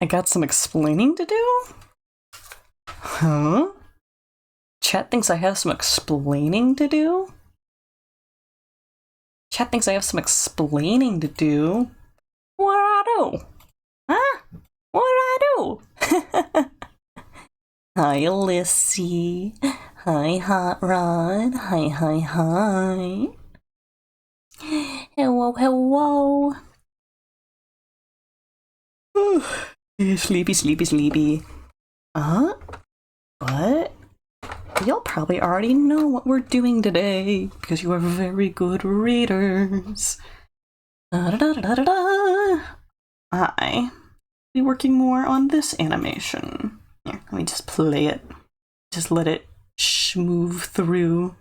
I got some explaining to do? Huh? Chat thinks I have some explaining to do? Chat thinks I have some explaining to do? What I do? Huh? What I do? Hi, Alyssy. Hi, Hot Rod. Hi, hi, hi. Hello, hello. Sleepy, sleepy, sleepy. But you'll probably already know what we're doing today because you are very good readers. I be working more on this animation. Here, let me just play it. Just let it move through.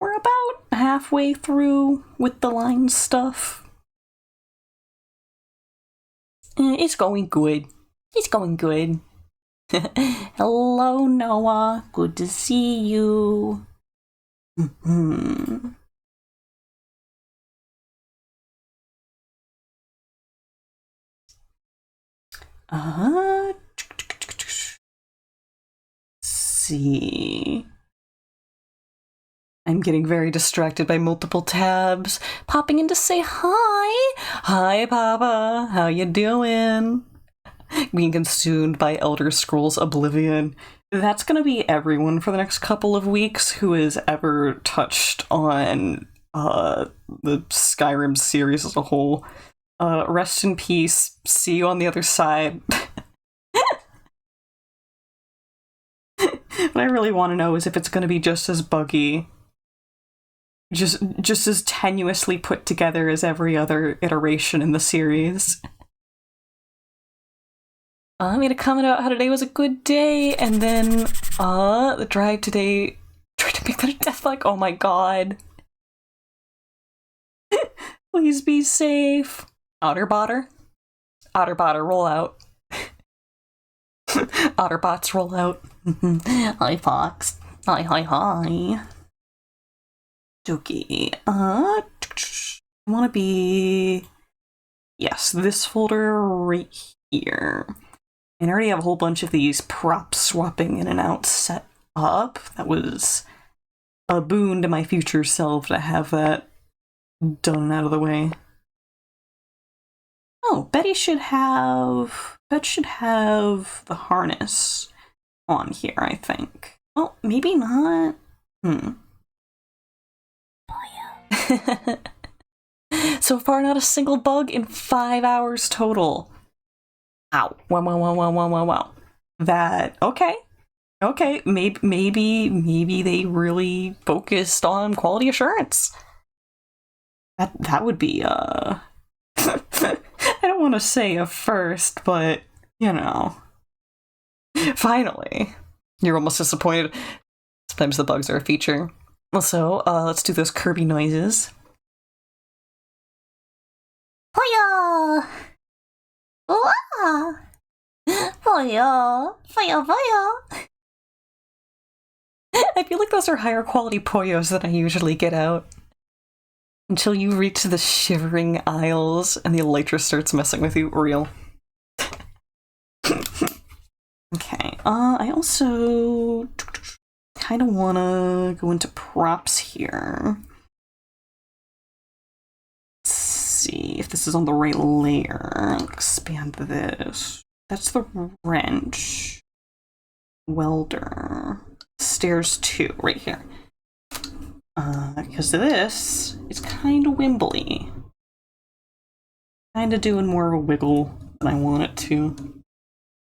We're about halfway through with the line stuff. It's going good. It's going good. Hello, Noah. Good to see you. See. I'm getting very distracted by multiple tabs. Popping in to say hi. Hi, Papa. How you doing? Being consumed by Elder Scrolls Oblivion. That's gonna be everyone for the next couple of weeks who has ever touched on the Skyrim series as a whole. Rest in peace. See you on the other side. What I really want to know is if it's gonna be just as buggy. Just as tenuously put together as every other iteration in the series. I made a comment about how today was a good day, and then, the drive today tried to make that a deathlock. Oh my god. Please be safe. Otterbotter? Otterbotter, roll out. Otterbots, roll out. Hi, Fox. Hi, hi, hi. Dokie. I want to be... Yes, this folder right here. And I already have a whole bunch of these props swapping in and out set up. That was a boon to my future self to have that done and out of the way. Oh, Betty should have the harness on here, I think. Oh, maybe not. So far, not a single bug in 5 hours total. Ow. Wow. That, okay. Okay, maybe they really focused on quality assurance. That would be, I don't want to say a first, but, you know. Finally. You're almost disappointed. Sometimes the bugs are a feature. Also, let's do those Kirby noises. Hoya! Hoya! Hoya! Hoya! I feel like those are higher quality Poyos than I usually get out. Until you reach the shivering aisles and the Elytra starts messing with you. Real. Okay, I also kind of want to go into props here. Let's see if this is on the right layer. Expand this. That's the wrench. Welder. Stairs 2, right here. Because this is kind of wimbly. Kind of doing more of a wiggle than I want it to.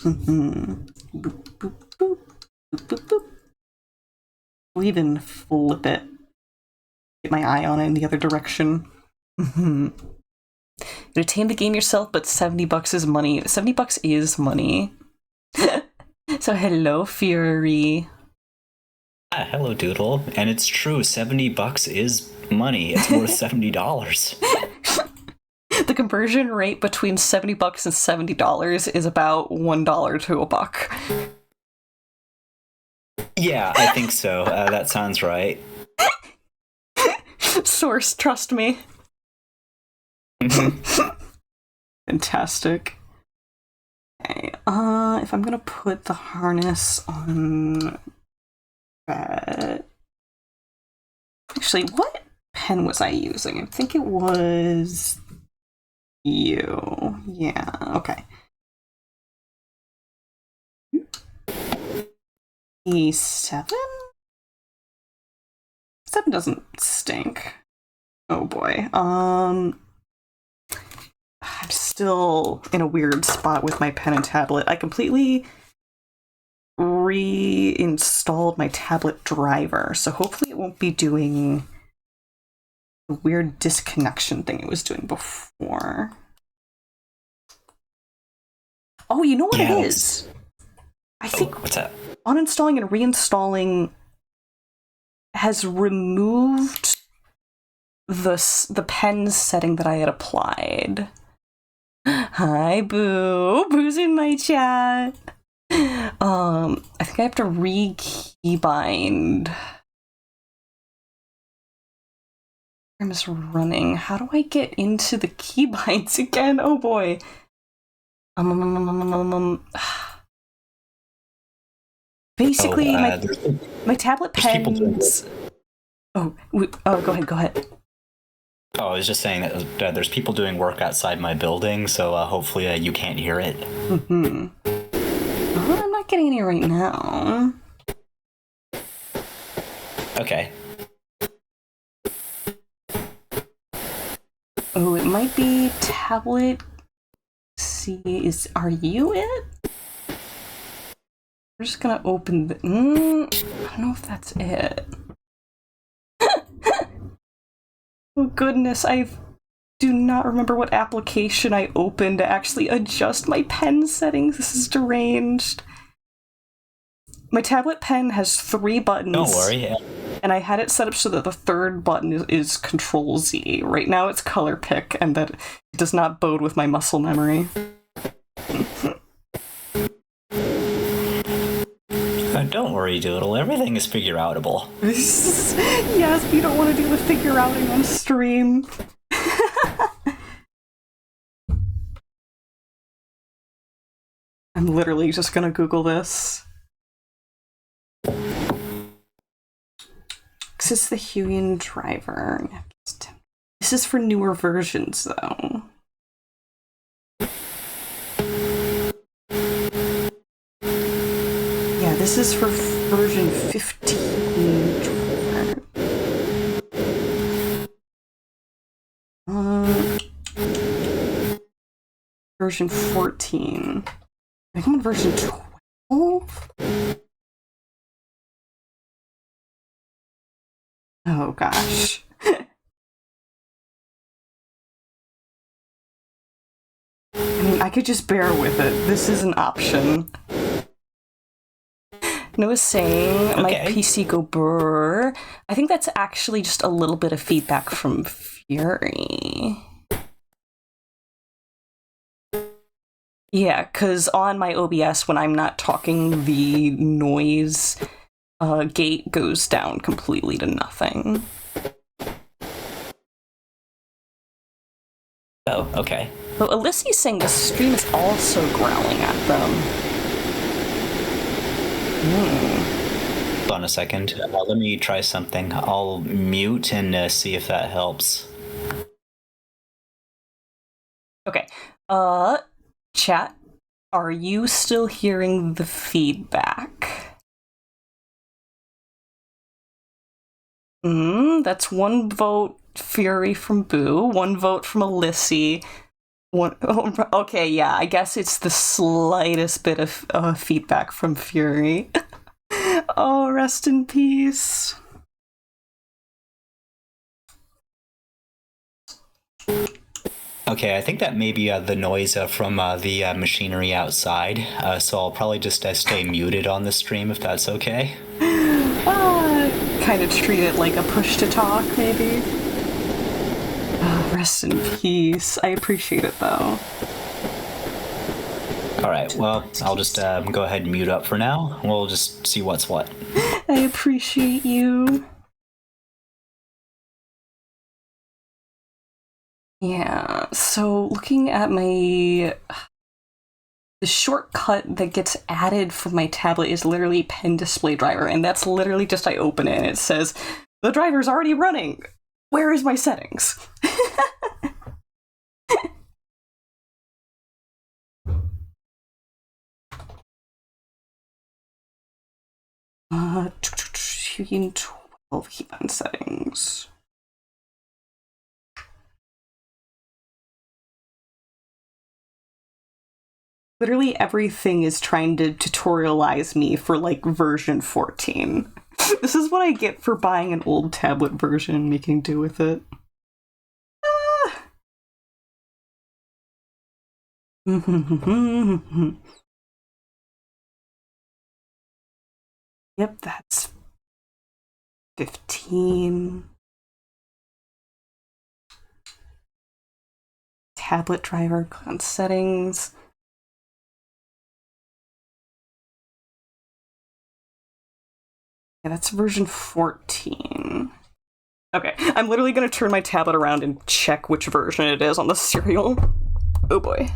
Boop, boop, boop, boop, boop, boop. We'll even flip it. Get my eye on it in the other direction. You retain the game yourself, but $70 is money. $70 is money. So hello, Fury. Hello, Doodle. And it's true, $70 is money. It's worth $70. The conversion rate between $70 and $70 is about $1 to a buck. Yeah, I think so. That sounds right. source, trust me. Fantastic. Okay, if I'm gonna put the harness on that. Actually, what pen was I using? I think it was you. Yeah, okay. E7? 7 doesn't stink. Oh boy. I'm still in a weird spot with my pen and tablet. I completely reinstalled my tablet driver, so hopefully it won't be doing the weird disconnection thing it was doing before. Oh, you know what it is? I think what's that? Uninstalling and reinstalling has removed the pen setting that I had applied. Hi, Boo. Boo's in my chat. I think I have to re-keybind. I'm just running. How do I get into the keybinds again? Oh boy. Basically, my tablet pens. Go ahead. Oh, I was just saying that there's people doing work outside my building, so hopefully you can't hear it. Mm-hmm. Oh, I'm not getting any right now. Okay. Oh, it might be tablet. Are you it? We're just gonna open the. I don't know if that's it. Oh goodness, I do not remember what application I opened to actually adjust my pen settings. This is deranged. My tablet pen has 3 buttons. Don't worry. And I had it set up so that the third button is Control Z. Right now it's color pick, and that it does not bode with my muscle memory. Don't worry, Doodle. Everything is figure-outable. Yes, but you don't want to do the figure-outing on stream. I'm literally just gonna Google this. This is the Huion driver. This is for newer versions, though. Yeah, this is for version 15 driver. Version 14. I think I'm on version 12? Oh gosh. I mean, I could just bear with it. This is an option. Noah's saying, my PC go brrr. I think that's actually just a little bit of feedback from Fury. Yeah, because on my OBS, when I'm not talking, the noise gate goes down completely to nothing. Oh, okay. So Alyssa's saying the stream is also growling at them. Hold on a second. Let me try something. I'll mute and see if that helps. Okay. Chat, are you still hearing the feedback? That's 1 vote Fury from Boo, 1 vote from Alyssa. Okay, yeah, I guess it's the slightest bit of feedback from Fury. Oh, rest in peace. Okay, I think that may be the noise from the machinery outside, so I'll probably just stay muted on the stream if that's okay. Kind of treat it like a push to talk, maybe. Rest in peace. I appreciate it, though. Alright, well, I'll just go ahead and mute up for now. We'll just see what's what. I appreciate you. Yeah, so looking at the shortcut that gets added from my tablet is literally pen display driver, and that's literally just I open it and it says, the driver's already running. Where is my settings? Uh, 12 keybind settings. Literally everything is trying to tutorialize me for like version 14. This is what I get for buying an old tablet version and making do with it. Yep, that's 15. Tablet driver, click on settings. Yeah, that's version 14. Okay, I'm literally gonna turn my tablet around and check which version it is on the serial. Oh boy.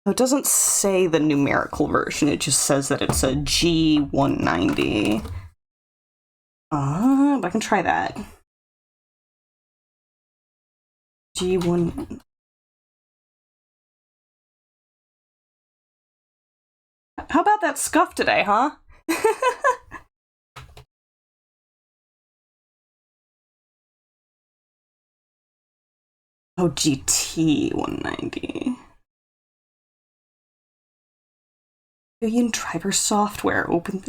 It doesn't say the numerical version, it just says that it's a G190. But I can try that. G1... How about that scuff today, huh? Oh, GT190. Billion driver software, open...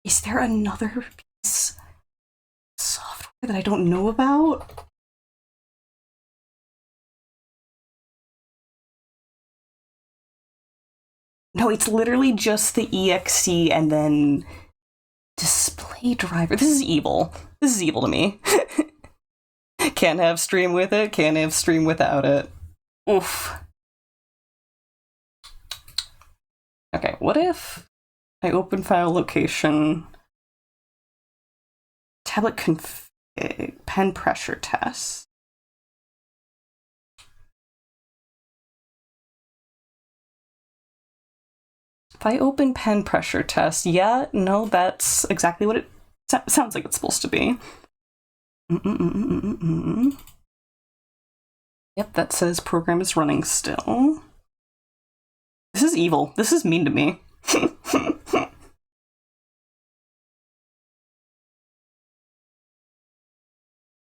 Is there another piece of software that I don't know about? No, it's literally just the EXE and then display driver. This is evil. This is evil to me. Can't have stream with it, can't have stream without it. Oof. Okay, what if I open file location, tablet config, pen pressure test. If I open pen pressure test, yeah, no, that's exactly what it sounds like it's supposed to be. Yep, that says program is running still. This is evil. This is mean to me.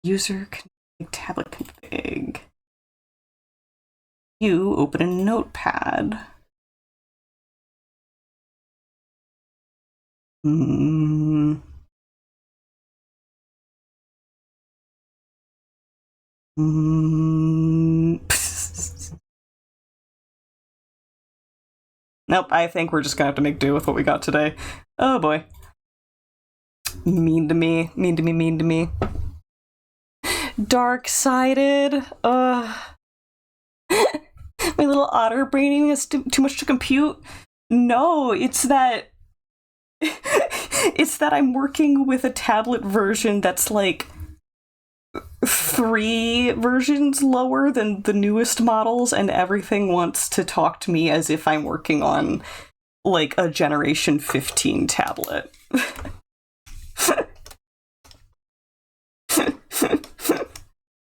User config, tablet config. You open a notepad. Nope, I think we're just gonna have to make do with what we got today. Oh boy. Mean to me, mean to me, mean to me. Dark-sided. My little otter braining is too much to compute. No, it's that... it's that I'm working with a tablet version that's like 3 versions lower than the newest models, and everything wants to talk to me as if I'm working on like a generation 15 tablet.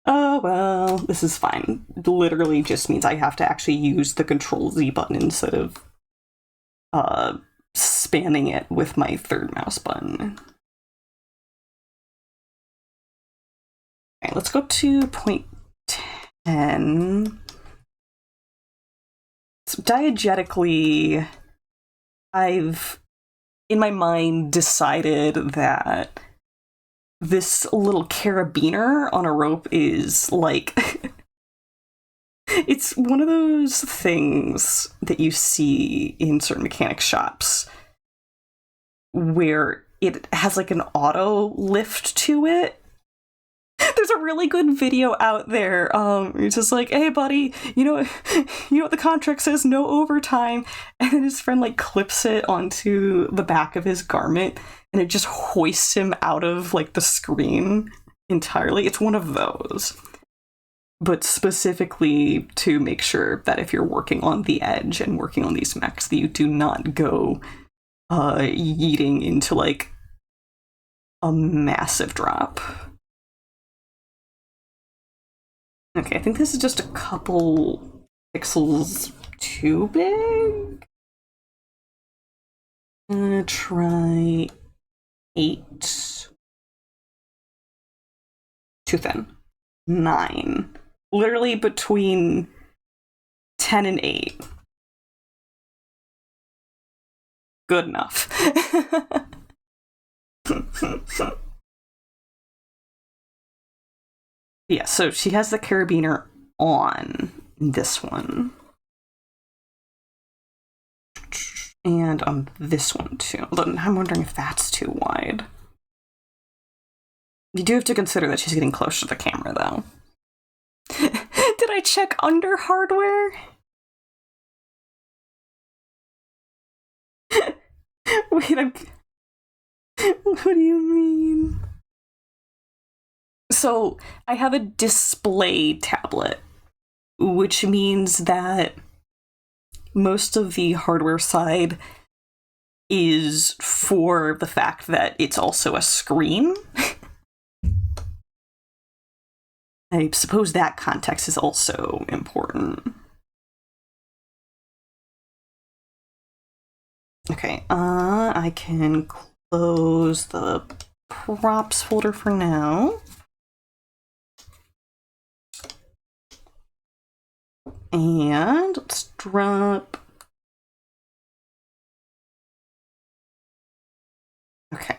Oh well, this is fine. It literally just means I have to actually use the Control-Z button instead of spanning it with my third mouse button. Okay, let's go to point 10. So diegetically, I've, in my mind, decided that this little carabiner on a rope is like... it's one of those things that you see in certain mechanic shops where it has like an auto lift to it. There's a really good video out there. It's just like, hey buddy, you know what the contract says, no overtime. And then his friend like clips it onto the back of his garment and it just hoists him out of like the screen entirely. It's one of those. But specifically to make sure that if you're working on the edge and working on these mechs, that you do not go yeeting into like a massive drop. Okay, I think this is just a couple pixels too big. I'm gonna try 8. Too thin. 9. Literally between 10 and 8. Good enough. Yeah, so she has the carabiner on this one. And on this one too. Although I'm wondering if that's too wide. You do have to consider that she's getting close to the camera though. Did I check under hardware? Wait, what do you mean? So, I have a display tablet, which means that most of the hardware side is for the fact that it's also a screen. I suppose that context is also important. Okay, I can close the props folder for now. And let's drop. Okay.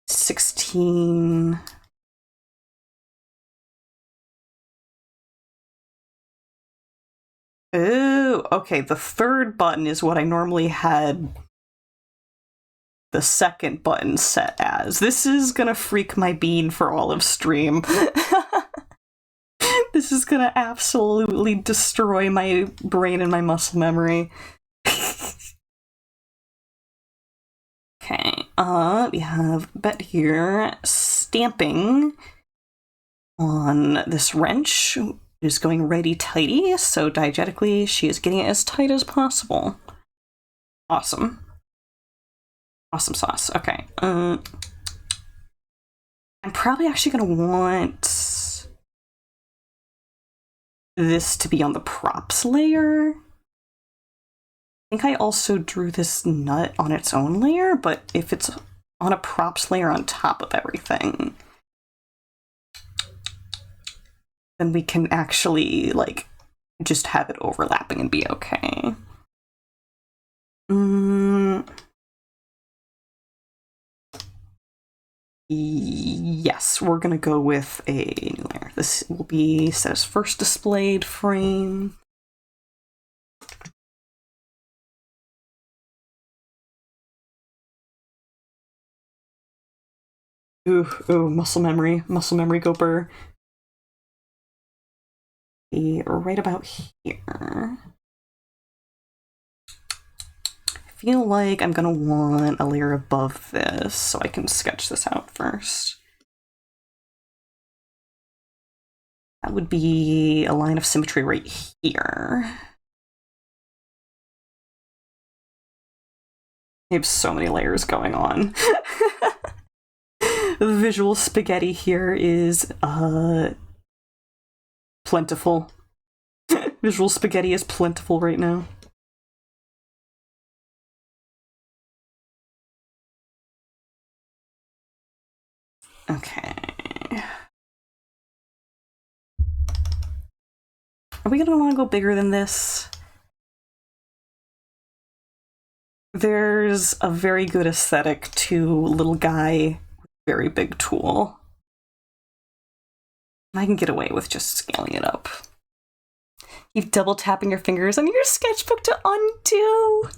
16. Oh, okay. The third button is what I normally had the second button set as. This is gonna freak my bean for all of stream. This is gonna absolutely destroy my brain and my muscle memory. Okay, we have Bet here stamping on this wrench. Is going ready tighty, so diegetically she is getting it as tight as possible. Awesome. Awesome sauce. Okay. I'm probably actually gonna want this to be on the props layer. I think I also drew this nut on its own layer, but if it's on a props layer on top of everything, then we can actually, like, just have it overlapping and be okay. Yes, we're gonna go with a new layer. This will be set as first displayed frame. Ooh, muscle memory, go burr. Be right about here. I feel like I'm gonna want a layer above this, so I can sketch this out first. That would be a line of symmetry right here. I have so many layers going on. The visual spaghetti here is plentiful. Visual spaghetti is plentiful right now. Okay. Are we gonna want to go bigger than this? There's a very good aesthetic to little guy with very big tool. I can get away with just scaling it up. Keep double tapping your fingers on your sketchbook to undo.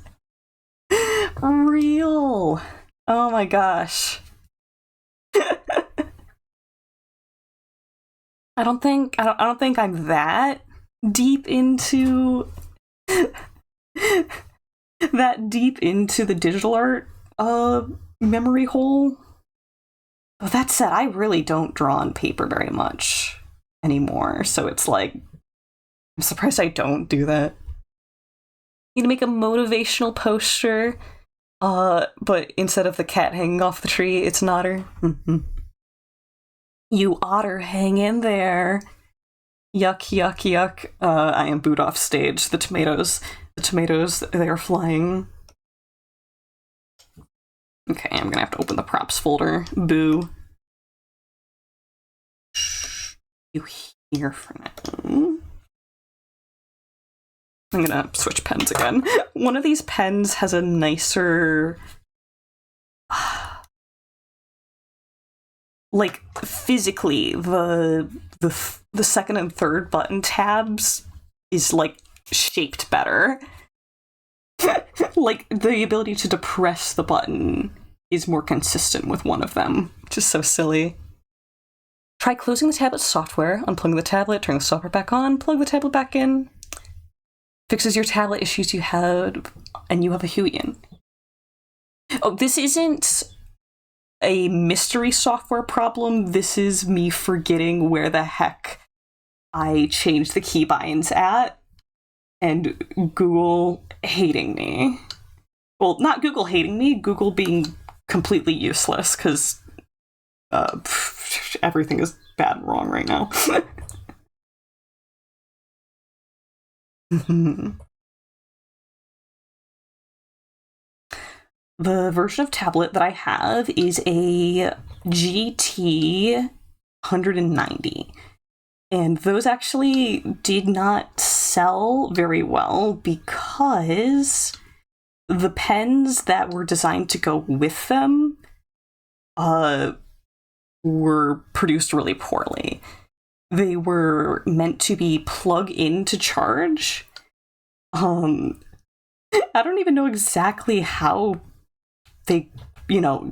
Real. Oh my gosh. I don't think I'm that deep into the digital art memory hole. But that said, I really don't draw on paper very much anymore, so it's like I'm surprised I don't do that. Need to make a motivational poster, but instead of the cat hanging off the tree, it's an otter. You otter, hang in there. Yuck, yuck, yuck. I am booed off stage. The tomatoes, they are flying. Okay, I'm gonna have to open the props folder. Boo. You here for now. I'm gonna switch pens again. One of these pens has a nicer... like, physically, the second and third button tabs is, like, shaped better. Like, the ability to depress the button is more consistent with one of them, which is so silly. Try closing the tablet software, unplugging the tablet, turning the software back on, plug the tablet back in. Fixes your tablet issues you had, and you have a Huion. Oh, this isn't a mystery software problem. This is me forgetting where the heck I changed the keybinds at, and Google hating me. Well, not Google hating me, Google being completely useless, because everything is bad and wrong right now. The version of tablet that I have is a GT 190. And those actually did not sell very well because the pens that were designed to go with them were produced really poorly. They were meant to be plug-in to charge. I don't even know exactly how they,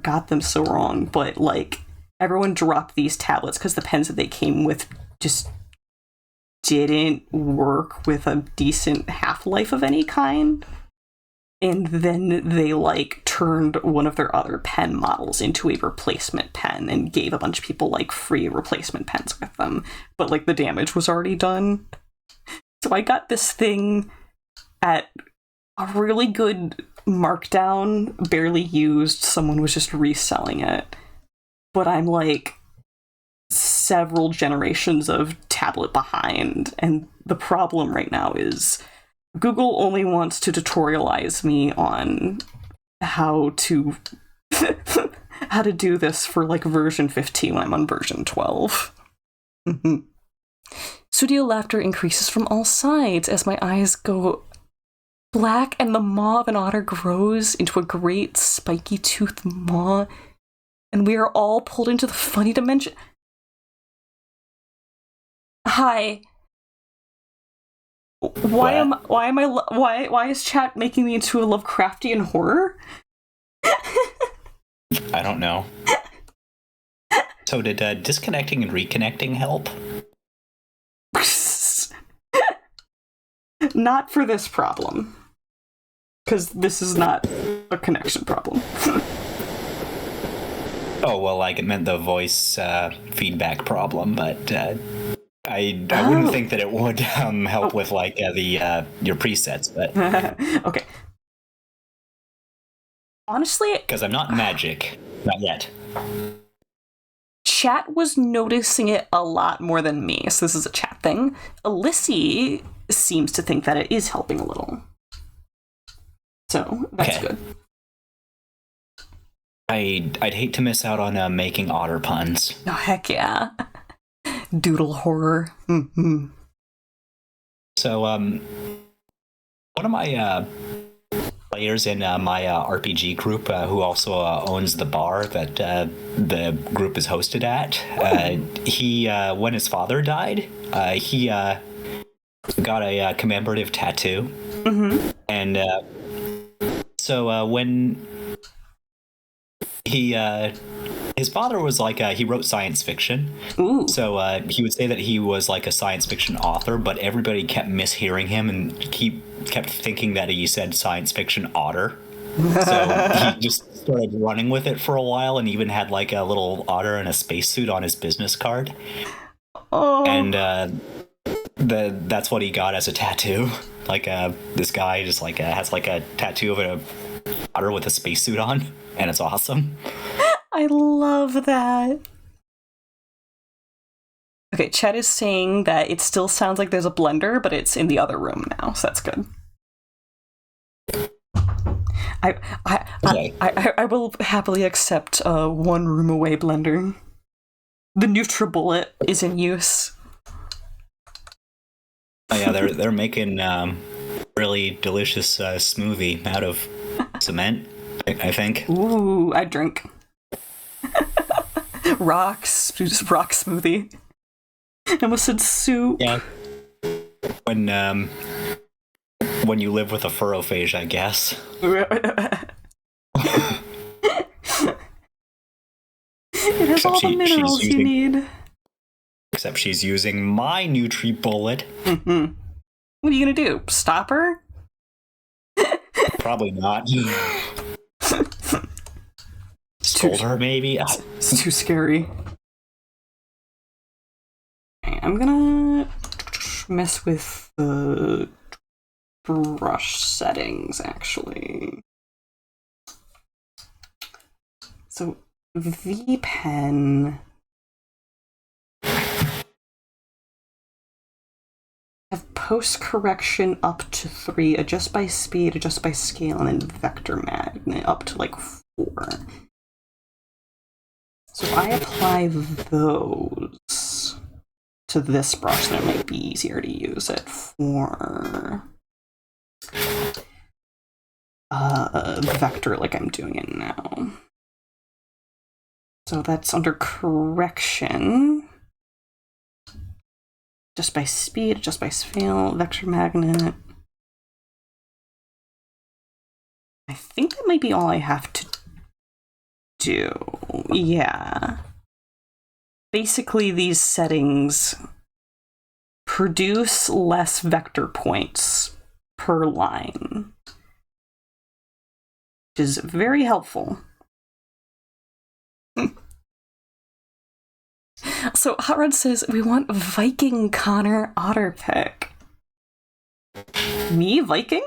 got them so wrong, but, like, everyone dropped these tablets because the pens that they came with just didn't work with a decent half-life of any kind. And then they, like, turned one of their other pen models into a replacement pen and gave a bunch of people, like, free replacement pens with them. But, like, the damage was already done. So I got this thing at a really good markdown, barely used. Someone was just reselling it. But I'm, like, several generations of tablet behind. And the problem right now is Google only wants to tutorialize me on how to how to do this for, like, version 15 when I'm on version 12. Studio laughter increases from all sides as my eyes go black and the maw of an otter grows into a great spiky toothed maw, and we are all pulled into the funny dimension. Hi. Why is chat making me into a Lovecraftian horror? I don't know. So did disconnecting and reconnecting help? Not for this problem. Because this is not a connection problem. Oh, well, like, it meant the voice feedback problem, but I wouldn't think that it would help with, like, your presets, but... Okay. Honestly... Because I'm not magic. Not yet. Chat was noticing it a lot more than me, so this is a chat thing. Alyssy seems to think that it is helping a little. So, that's good. I'd hate to miss out on making otter puns. Oh, heck yeah. Doodle horror. Mm-hmm. So, one of my players in my RPG group, who also owns the bar that the group is hosted at, he, when his father died, he got a commemorative tattoo. Mm-hmm. And so when he his father was like he wrote science fiction. Ooh. So he would say that he was like a science fiction author, but everybody kept mishearing him and kept thinking that he said science fiction otter. So he just started running with it for a while, and even had like a little otter in a spacesuit on his business card. Oh. And that's what he got as a tattoo. Like this guy just like has like a tattoo of an otter with a spacesuit on, and it's awesome. I love that. Okay, Chet is saying that it still sounds like there's a blender, but it's in the other room now, so that's good. I will happily accept a one room away blender. The NutriBullet is in use. Oh yeah, they're making really delicious smoothie out of cement, I think. Ooh, I drink. Rocks, just rock smoothie. I almost said soup. Yeah. When you live with a furophage, I guess. It has all the minerals you need. Except she's using my NutriBullet. Mm-hmm. What are you gonna do? Stop her? Probably not. Scold her, maybe? It's too scary. Okay, I'm gonna mess with the brush settings, actually. So, V-Pen... have post-correction up to 3, adjust by speed, adjust by scale, and then vector magnet up to like 4. So if I apply those to this brush, then it might be easier to use it for vector like I'm doing it now. So that's under correction. Just by speed, just by scale, vector magnet. I think that might be all I have to do. Yeah. Basically, these settings produce less vector points per line, which is very helpful. So Hot Rod says, we want Viking Connor Otter pick. Me, Viking?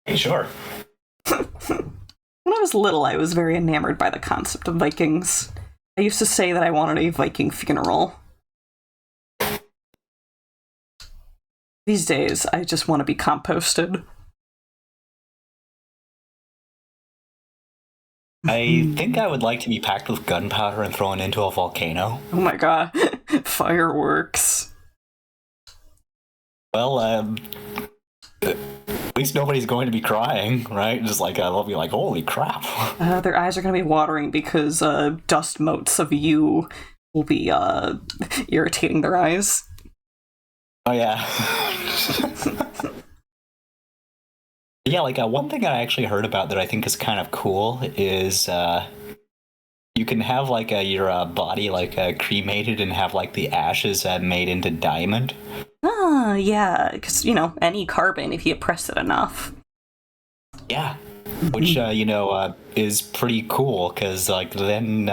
Hey, sure. When I was little, I was very enamored by the concept of Vikings. I used to say that I wanted a Viking funeral. These days, I just want to be composted. I think I would like to be packed with gunpowder and thrown into a volcano. Oh my god. Fireworks. Well, at least nobody's going to be crying, right? Just like, they'll be like, holy crap. Their eyes are going to be watering because dust motes of you will be irritating their eyes. Oh, yeah. Yeah, like one thing I actually heard about that I think is kind of cool is you can have like your body like cremated and have like the ashes made into diamond. Ah, yeah, because, you know, any carbon if you press it enough. Yeah, which, is pretty cool because like then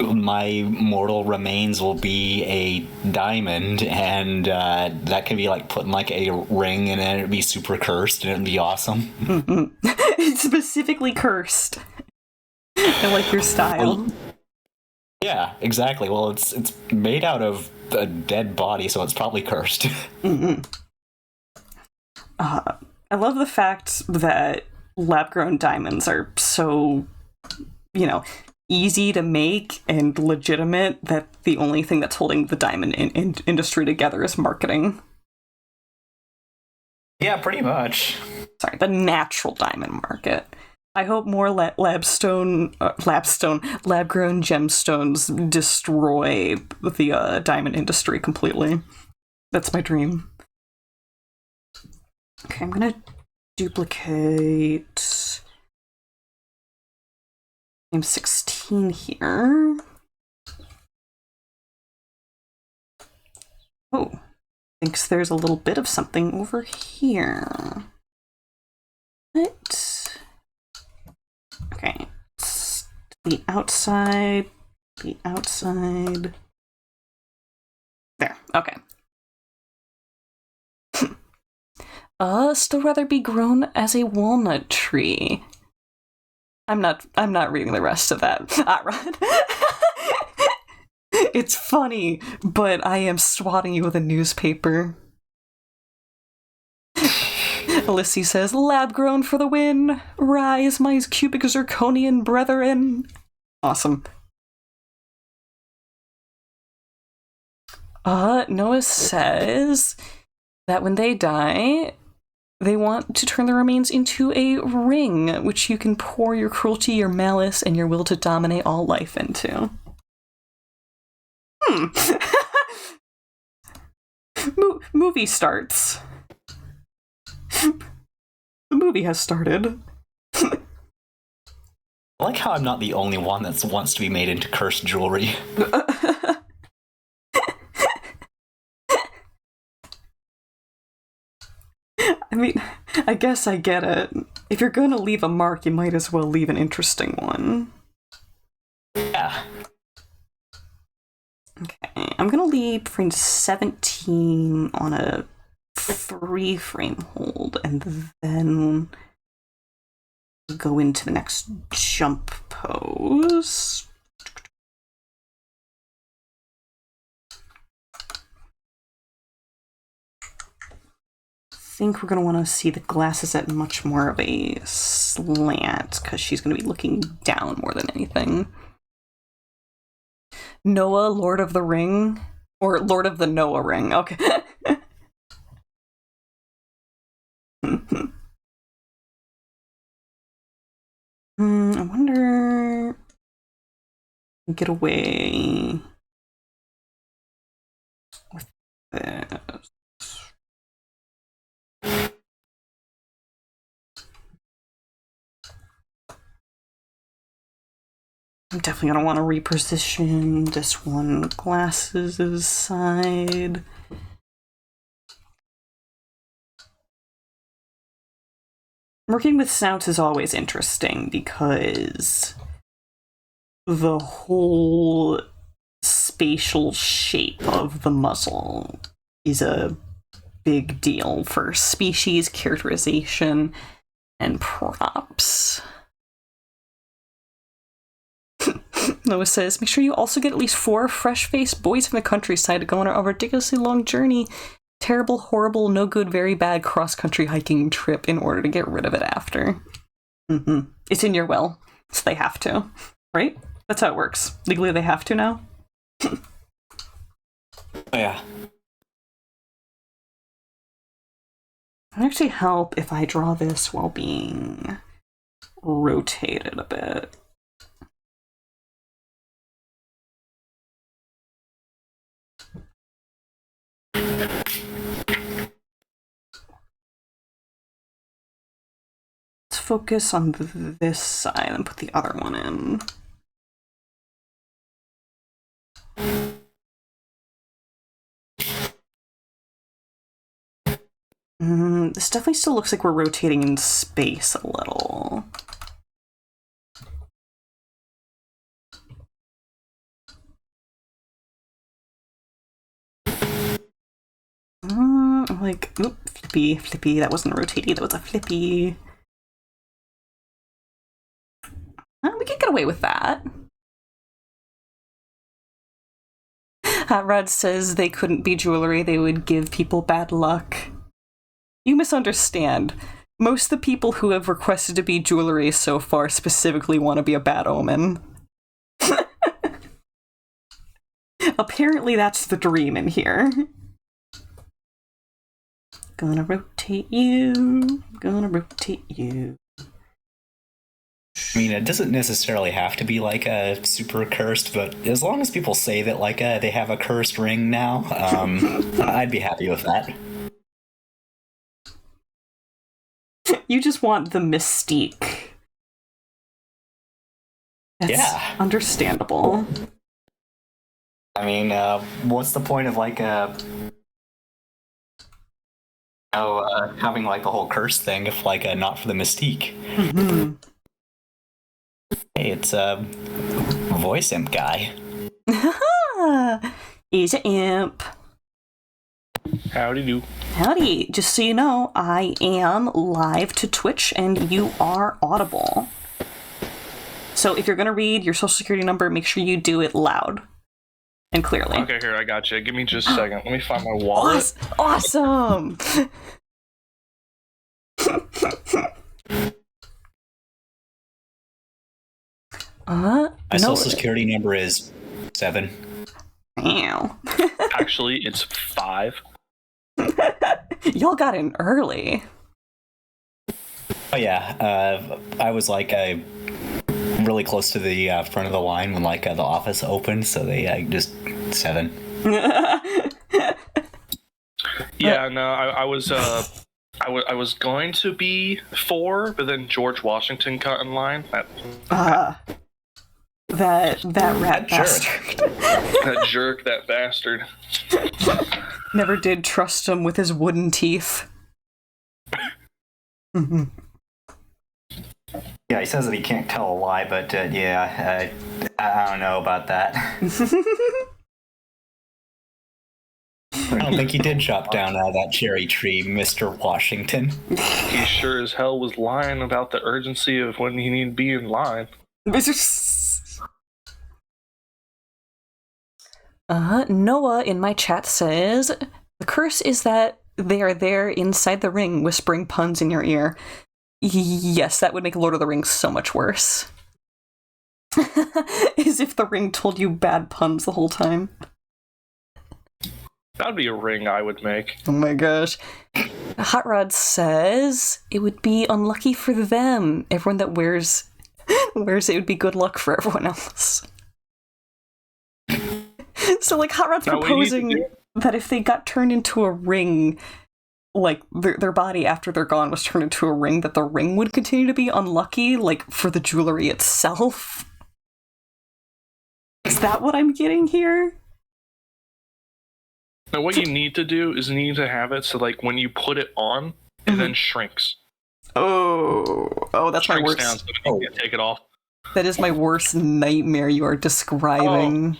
my mortal remains will be a diamond, and that can be like put in like a ring, and then it'd be super cursed, and it'd be awesome. It's specifically cursed. I like your style. Yeah, exactly. Well, it's made out of a dead body, so it's probably cursed. I love the fact that lab-grown diamonds are so, easy to make and legitimate that the only thing that's holding the diamond industry together is marketing. Yeah, pretty much. Sorry, the natural diamond market. I hope more lab-grown gemstones destroy the diamond industry completely. That's my dream. Okay, I'm gonna duplicate frame 16 here. Oh, thinks there's a little bit of something over here. What? Okay, it's the outside, There, okay. Still rather be grown as a walnut tree. I'm not reading the rest of that. Right. It's funny, but I am swatting you with a newspaper. Alyssa says, lab grown for the win. Rise, my cubic zirconian brethren. Awesome. Noah says that when they die, they want to turn their remains into a ring, which you can pour your cruelty, your malice, and your will to dominate all life into. Movie starts. The movie has started. I like how I'm not the only one that wants to be made into cursed jewelry. I mean, I guess I get it. If you're gonna leave a mark, you might as well leave an interesting one. Yeah. Okay, I'm gonna leave frame 17 on a 3-frame hold, and then go into the next jump pose. I think we're going to want to see the glasses at much more of a slant, because she's going to be looking down more than anything. Noah, Lord of the Ring? Or Lord of the Noah Ring, okay. I wonder... Get away with this. I'm definitely going to want to reposition this one glasses side. Working with snouts is always interesting because the whole spatial shape of the muzzle is a big deal for species characterization and props. Noah says, make sure you also get at least 4 fresh-faced boys from the countryside to go on a ridiculously long journey. Terrible, horrible, no good, very bad cross-country hiking trip in order to get rid of it after. It's in your will, so they have to. Right? That's how it works. Legally, they have to now. Oh, yeah. It would actually help if I draw this while being rotated a bit. Let's focus on this side and put the other one in. This definitely still looks like we're rotating in space a little. Like, oop, flippy, that wasn't a rotatey, that was a flippy. We can get away with that. Hot Rod says they couldn't be jewelry, they would give people bad luck. You misunderstand. Most of the people who have requested to be jewelry so far specifically want to be a bad omen. Apparently that's the dream in here. Gonna rotate you, gonna rotate you. I mean, it doesn't necessarily have to be like a super cursed, but as long as people say that like they have a cursed ring now, I'd be happy with that. You just want the mystique. It's understandable. I mean, what's the point of like having like the whole curse thing if like not for the mystique? Mm-hmm. Hey, it's a voice imp guy. He's an imp. Howdy do. Howdy. Just so you know, I am live to Twitch and you are audible. So if you're going to read your social security number, make sure you do it loud and clearly. Okay, here, I got you. Give me just a second. Let me find my wallet. Awesome! My social security number is 7. Meow. Actually, it's 5. Y'all got in early. Oh yeah, I was like really close to the front of the line when like the office opened, so they just 7. Yeah, no, I was going to be 4, but then George Washington cut in line. That rat bastard. That jerk, that bastard. Never did trust him with his wooden teeth. Mm-hmm. Yeah, he says that he can't tell a lie, but I don't know about that. I don't think he did chop down that cherry tree, Mr. Washington. He sure as hell was lying about the urgency of when he needed to be in line. Noah in my chat says, the curse is that they are there inside the ring whispering puns in your ear. Yes, that would make Lord of the Rings so much worse. As if the ring told you bad puns the whole time. That'd be a ring I would make. Oh my gosh. Hot Rod says, it would be unlucky for them. Everyone that wears it would be good luck for everyone else. So, like, Hot Rod's proposing that if they got turned into a ring, like, their body after they're gone was turned into a ring, that the ring would continue to be unlucky, like, for the jewelry itself. Is that what I'm getting here? Now, what you need to do is you need to have it so, like, when you put it on, it then shrinks. Oh, that's my worst. Down so you can't take it off. That is my worst nightmare you are describing.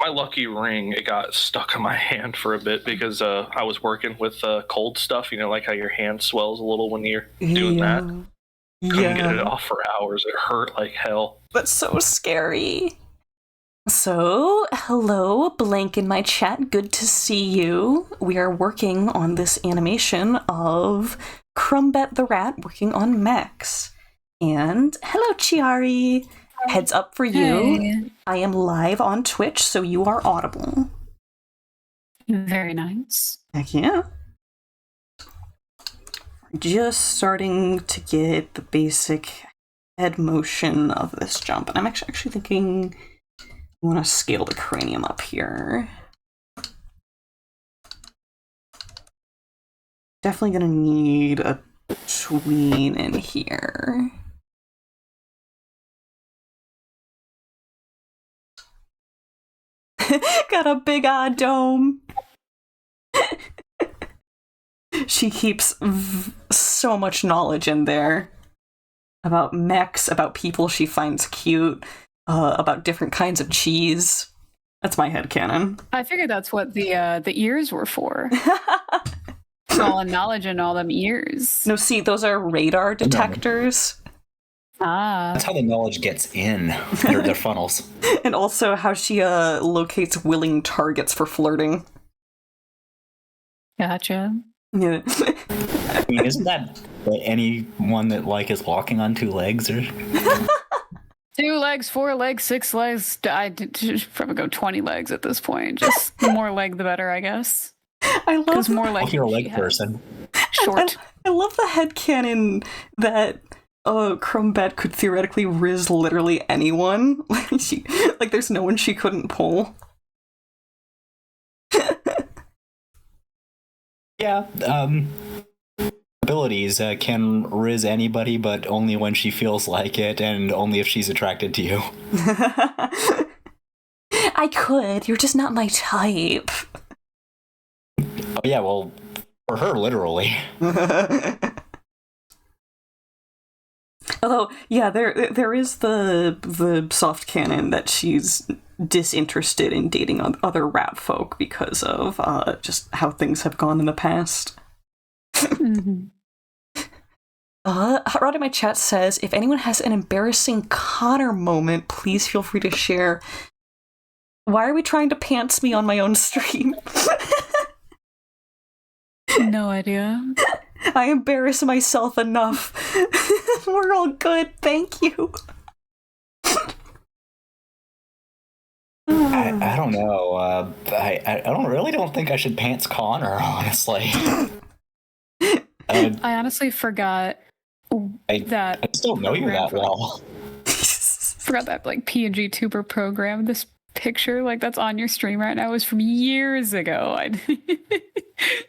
My lucky ring, it got stuck in my hand for a bit because I was working with cold stuff. You know, like how your hand swells a little when you're doing that. Couldn't get it off for hours. It hurt like hell. That's so scary. So, hello, Blank in my chat. Good to see you. We are working on this animation of Crumbet the Rat working on Max. And hello, Chiari. Heads up for you. Hey. I am live on Twitch, so you are audible. Very nice. Heck yeah. Just starting to get the basic head motion of this jump. And I'm actually thinking I want to scale the cranium up here. Definitely going to need a tween in here. Got a big odd dome. She keeps so much knowledge in there about mechs, about people she finds cute, about different kinds of cheese. That's my headcanon. I figured that's what the ears were for. All the knowledge in all them ears. No, see, those are radar detectors. That's how the knowledge gets in their funnels. And also how she locates willing targets for flirting. Gotcha. Yeah. I mean, isn't that anyone that like is walking on 2 legs or 2 legs, 4 legs, 6 legs. I'd probably go 20 legs at this point. Just the more leg, the better, I guess. I love. Because more leg. you're a leg person? Short. I love the headcanon that Crumbet could theoretically riz literally anyone. Like there's no one she couldn't pull. Yeah. abilities can riz anybody, but only when she feels like it, and only if she's attracted to you. I could. You're just not my type. Oh yeah, well, for her, literally. Although, yeah, there is the soft canon that she's disinterested in dating other rap folk because of just how things have gone in the past. Mm-hmm. Hot Rod in my chat says, if anyone has an embarrassing Connor moment, please feel free to share. Why are we trying to pants me on my own stream? No idea. I embarrass myself enough. We're all good, thank you. I don't know. I don't think I should pants Connor, honestly. I honestly forgot that. I still know you that well. Forgot that like PNG tuber program. This picture like that's on your stream right now was from years ago.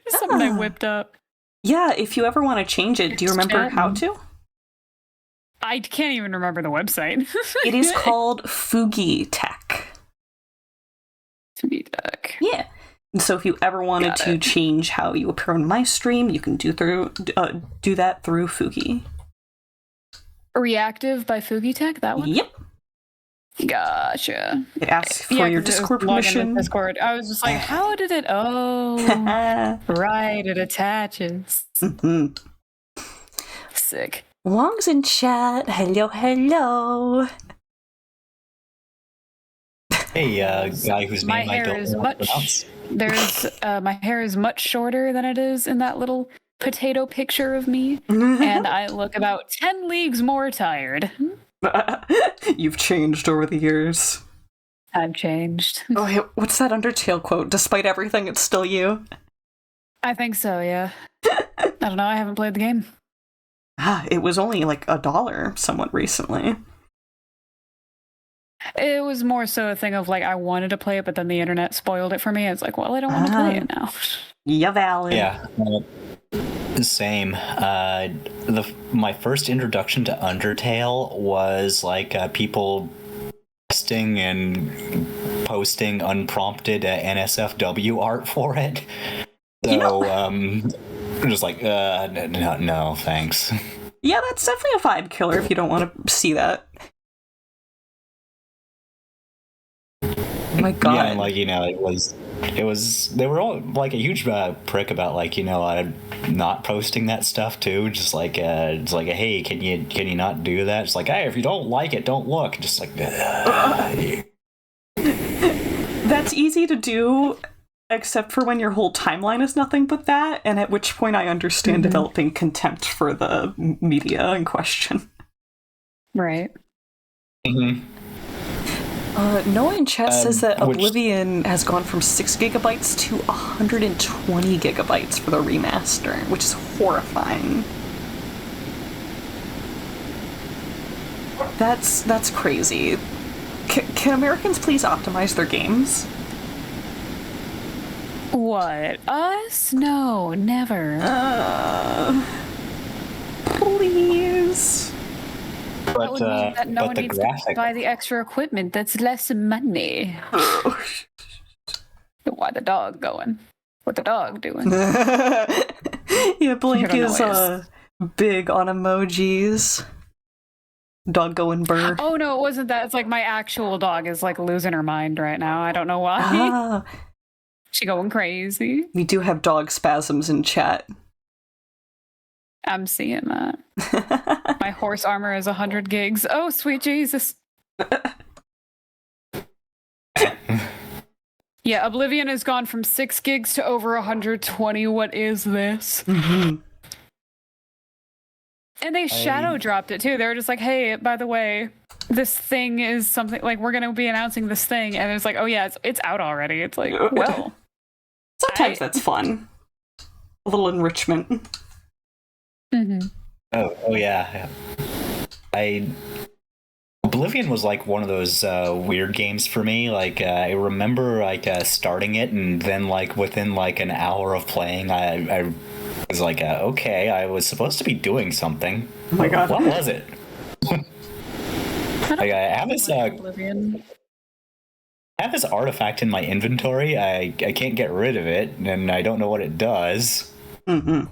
Something I whipped up. Yeah, if you ever want to change it, do you remember how to? I can't even remember the website. It is called ÇVODʔ. ÇVODʔ. Yeah. And so if you ever wanted to change how you appear on my stream, you can do that through ÇVODʔ. Reactive by ЦVODʔ, that one? Yep. Gotcha. It asks for your Discord permission. Discord. I was just like, how did it? Oh, right. It attaches. Mm-hmm. Sick. Wong's in chat. Hello, hello. Hey, guy whose name I don't know how to pronounce. My hair is much shorter than it is in that little potato picture of me, and I look about 10 leagues more tired. You've changed over the years. I've changed. Oh, hey, what's that Undertale quote? Despite everything, it's still you? I think so, yeah. I don't know, I haven't played the game. It was only like $1 somewhat recently. It was more so a thing of like, I wanted to play it, but then the internet spoiled it for me. It's like, well, I don't want to play it now. Yeah, valid. Yeah. Same. My first introduction to Undertale was like people testing and posting unprompted NSFW art for it. So I'm just like, no, thanks. Yeah, that's definitely a vibe killer if you don't want to see that. Oh my god. Yeah, and like, it was they were all like a huge prick about like, not posting that stuff too. Just like it's like, hey, can you not do that? It's like, hey, if you don't like it, don't look. Just like That's easy to do, except for when your whole timeline is nothing but that, and at which point I understand developing contempt for the media in question. Right. Mm-hmm. Noah in chat says that Oblivion has gone from 6 gigabytes to 120 gigabytes for the remaster, which is horrifying. That's crazy. Can Americans please optimize their games? What? Us? No, never. Please. That would mean that no one needs to buy the extra equipment. That's less money. Why the dog going? What the dog doing? Yeah, Blink is big on emojis. Dog going burr. Oh no, it wasn't that. It's like my actual dog is like losing her mind right now. I don't know why. She going crazy. We do have dog spasms in chat. I'm seeing that. My horse armor is 100 gigs. Oh, sweet Jesus. Yeah, Oblivion has gone from 6 gigs to over 120. What is this? Mm-hmm. And they shadow dropped it too. They were just like, hey, by the way, this thing is something like we're going to be announcing this thing. And it's like, oh yeah, it's out already. It's like, well. Sometimes that's fun. A little enrichment. Mm-hmm. Oh yeah. Oblivion was like one of those weird games for me. Like I remember like starting it, and then like within like an hour of playing, I was like, okay, I was supposed to be doing something. Oh my god. What was it? Like, I have this artifact in my inventory. I can't get rid of it, and I don't know what it does. Mm-hmm.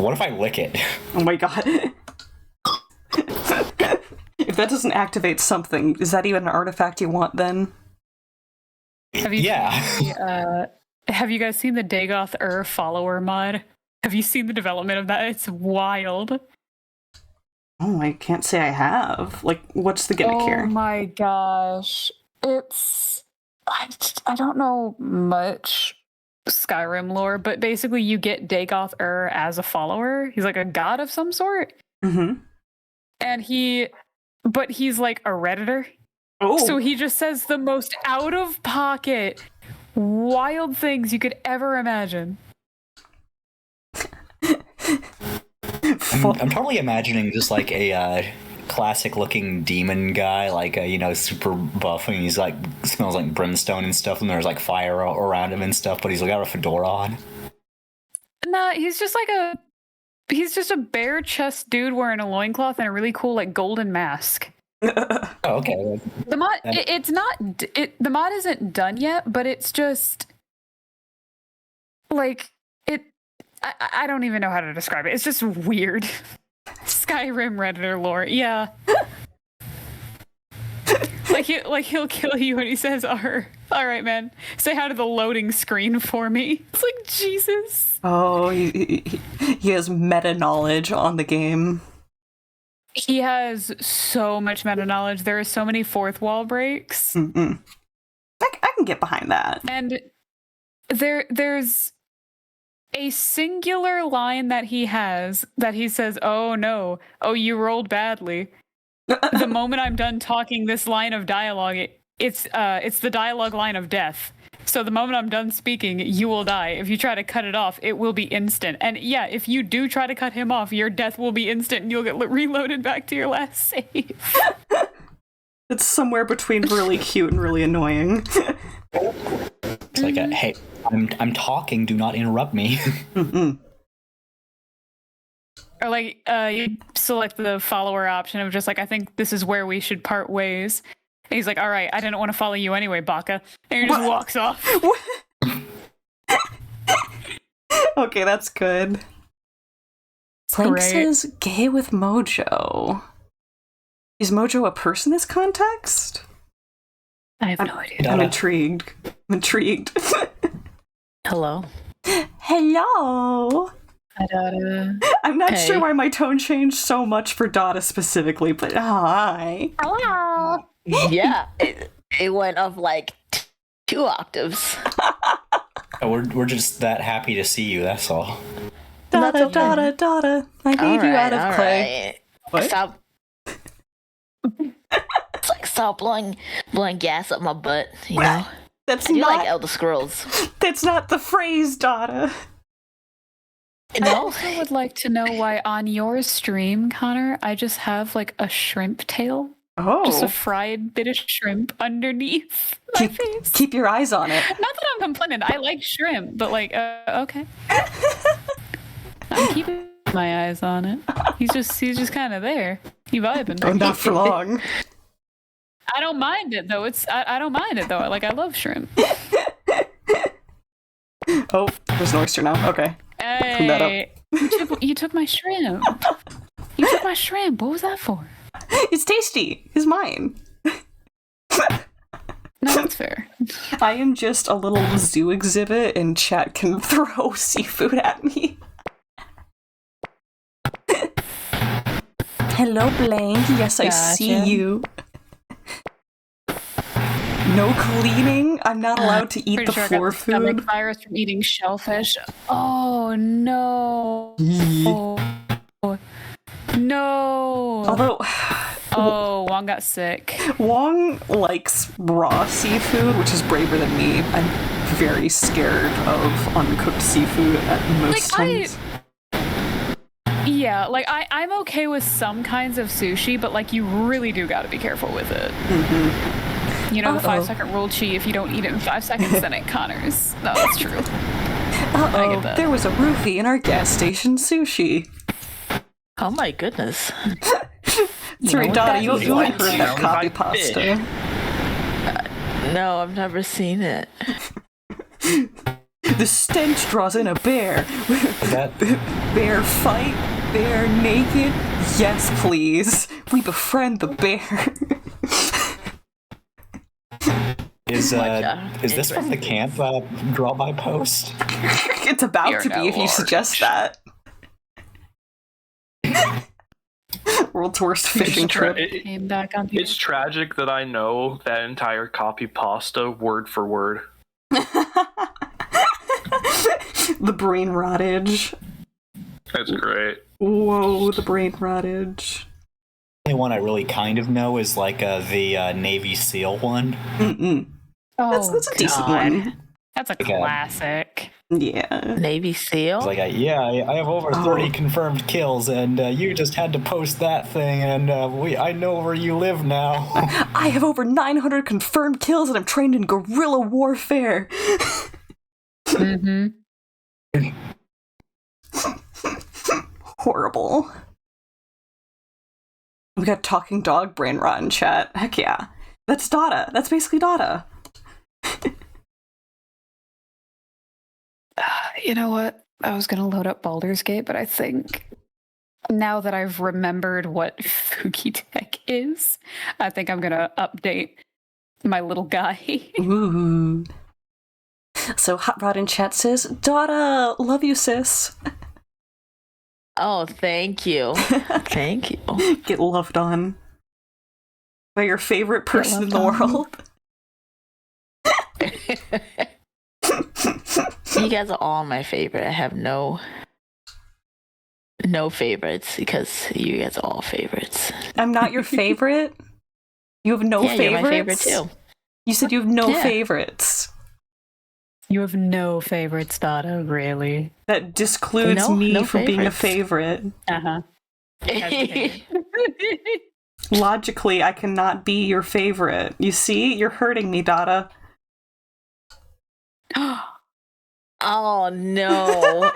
What if I lick it? Oh my god. If that doesn't activate something, is that even an artifact you want then? Have you have you guys seen the Dagoth follower mod? Have you seen the development of that? It's wild. Oh, I can't say I have. Like, what's the gimmick here? Oh my gosh. It's... I don't know much Skyrim lore, but basically you get Dagoth as a follower. He's like a god of some sort. Mm-hmm. And he's like a Redditor. Oh. So he just says the most out-of-pocket, wild things you could ever imagine. I'm totally imagining just like a classic-looking demon guy, like super buff, and he's like smells like brimstone and stuff, and there's like fire around him and stuff, but he's got a fedora on. Nah, he's just a bare chest dude wearing a loincloth and a really cool like golden mask. Oh, okay. The mod, the mod isn't done yet, but it's just like it. I don't even know how to describe it. It's just weird. Skyrim Redditor lore, yeah. He'll kill you when he says, "All right, man, say hi to the loading screen for me." It's like Jesus. Oh, he has meta knowledge on the game. He has so much meta knowledge. There are so many fourth wall breaks. Mm-mm. I can get behind that. And there's a singular line that he has that he says, "Oh no, oh you rolled badly." The moment I'm done talking this line of dialogue, it's the dialogue line of death. So the moment I'm done speaking, you will die. If you try to cut it off, it will be instant. And yeah, if you do try to cut him off, your death will be instant and you'll get reloaded back to your last save. It's somewhere between really cute and really annoying. It's like, hey, I'm talking, do not interrupt me. Mm-mm. Or like, you select the follower option of just like, I think this is where we should part ways. And he's like, all right, I didn't want to follow you anyway, Baka. And he just walks off. Okay, that's good. Plank says gay with Mojo. Is Mojo a person in this context? I have no idea. I'm intrigued. Hello. Hello. Hi, Dada. I'm not Hey. sure why my tone changed so much for Dada specifically, but hi. Hello. Yeah, it went up like 2 octaves. We're just that happy to see you, that's all. Dada, That's okay. Dada. I made you out of clay. Right. What? Stop. It's like stop blowing gas up my butt, you know? That's I do not. like Elder Scrolls. That's not the phrase, Dada. I No? also would like to know why on your stream, Connor, I just have like a shrimp tail. Just a Oh, fried bit of shrimp underneath my face. keep your eyes on it. Not that I'm complaining. I like shrimp, but like, okay. I'm keeping my eyes on it. He's just kind of there. He vibing. Oh, not for long. I don't mind it though. I don't mind it though. Like I love shrimp. Oh, there's an oyster now. Okay. Clean that up. Hey, you took my shrimp. You took my shrimp. What was that for? It's tasty. It's mine. No, that's fair. I am just a little zoo exhibit, and chat can throw seafood at me. Hello, Blank. Yes, I see Gotcha. you. No cleaning. I'm not allowed to eat Pretty the sure I floor got the stomach food. virus from eating shellfish. Oh no! No! Although Oh, Wong got sick. Wong likes raw seafood, which is braver than me. I'm very scared of uncooked seafood at most times. Yeah, like I'm okay with some kinds of sushi, but like you really do got to be careful with it. Mm-hmm. You know, the 5-second rule, Chi. If you don't eat it in 5 seconds, then it Connors. No, that's true. Uh-oh, that. there was a roofie in our gas station sushi. Oh my goodness. Sorry, what Donna, that you is? haven't heard that Sounds copy like pasta. No, I've never seen it. The stench draws in a bear. Is that Bear fight? Bear naked? Yes, please. We befriend the bear. is Gotcha. is this from the camp draw by post? It's about You're to be no if you suggest that. World's worst fishing trip. Came back on It's tragic that I know that entire copy pasta word for word. The brain rottage. That's great. Whoa, the brain rottage. The only one I really kind of know is like the Navy SEAL one. Mm-mm. Oh, That's a decent God. one. That's a Okay. classic. Yeah. Navy SEAL? It's like, I have over 30 confirmed kills, and you just had to post that thing, and I know where you live now. I have over 900 confirmed kills and I'm trained in guerrilla warfare. Mm-hmm. Horrible. We got talking dog brain rot in chat. Heck yeah. That's Dada. That's basically Dada. You know what? I was gonna load up Baldur's Gate, but I think now that I've remembered what ÇVODʔ is, I think I'm gonna update my little guy. Ooh. So Hot Rod in chat says, Dada, love you, sis. Oh, thank you. Thank you. Get loved on by your favorite person in the loved on. world. You guys are all my favorite. I have no favorites because you guys are all favorites. I'm not your favorite. You have no yeah, favorites. you're my favorite too. You said you have no Yeah. favorites. You have no favorites, Dada, really? That discludes No, me no from being a favorites. favorite. Uh-huh. Logically, I cannot be your favorite. You see? You're hurting me, Dada. Oh no.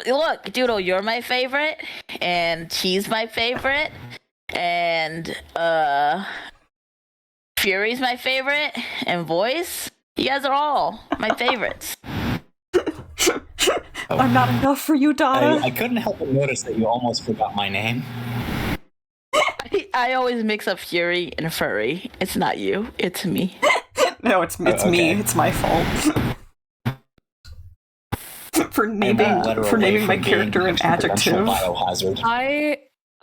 Look, Doodle, you're my favorite, and she's my favorite, and Fury's my favorite, and Voice. You guys are all my favorites. I'm not enough for you, Dada. I couldn't help but notice that you almost forgot my name. I always mix up Fury and Furry. It's not you, it's me. No, it's me. Okay. It's my fault. for naming my character an adjective. Biohazard.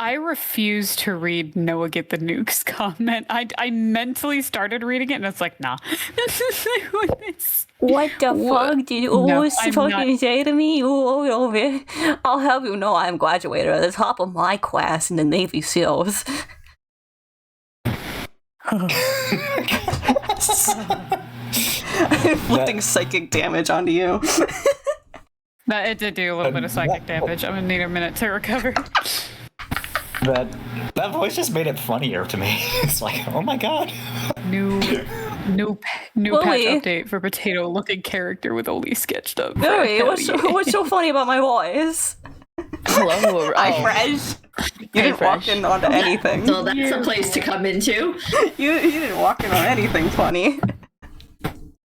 I refuse to read Noah Get the Nukes comment. I mentally started reading it and it's like, nah. What the fuck did you always I'm fucking not- say to me? I'll have you know I'm graduated at the top of my class in the Navy SEALs. I'm inflicting psychic damage onto you. That it did do a little bit of psychic damage. I'm gonna need a minute to recover. That voice just made it funnier to me. It's like, oh my god. New patch Lily. update for potato-looking character with only sketched up. Lily, Hell what's yeah. so funny about my voice? Hello, Hi, Fresh. You didn't walk in onto anything. So that's a place to come into. You didn't walk in on anything funny.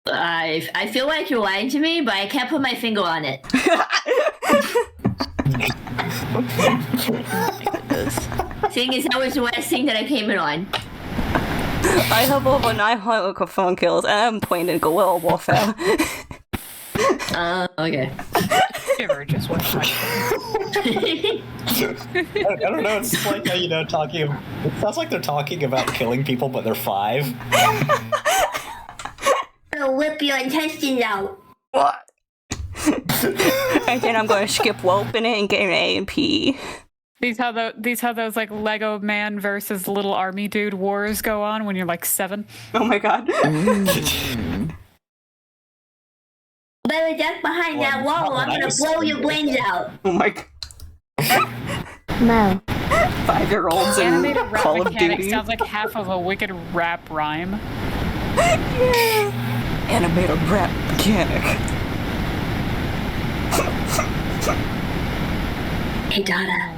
I feel like you're lying to me, but I can't put my finger on it. Seeing as that was the last thing that I came in on. I have over 900 confirmed kills, and I'm playing in guerrilla warfare. Okay. Ever just watch my I don't know. It's like talking. It sounds like they're talking about killing people, but they're 5. I'll whip your intestines out. What? And then I'm going to skip whelping it and get an A and P. These how those like Lego man versus little army dude wars go on when you're like 7. Oh my god. Better duck behind that wall, or I'm gonna blow your brains out. Oh my god. No. 5-year-olds in Animated rap Call of mechanic Duty. sounds like half of a wicked rap rhyme. Yeah. Animator rap mechanic. Hey, Donna.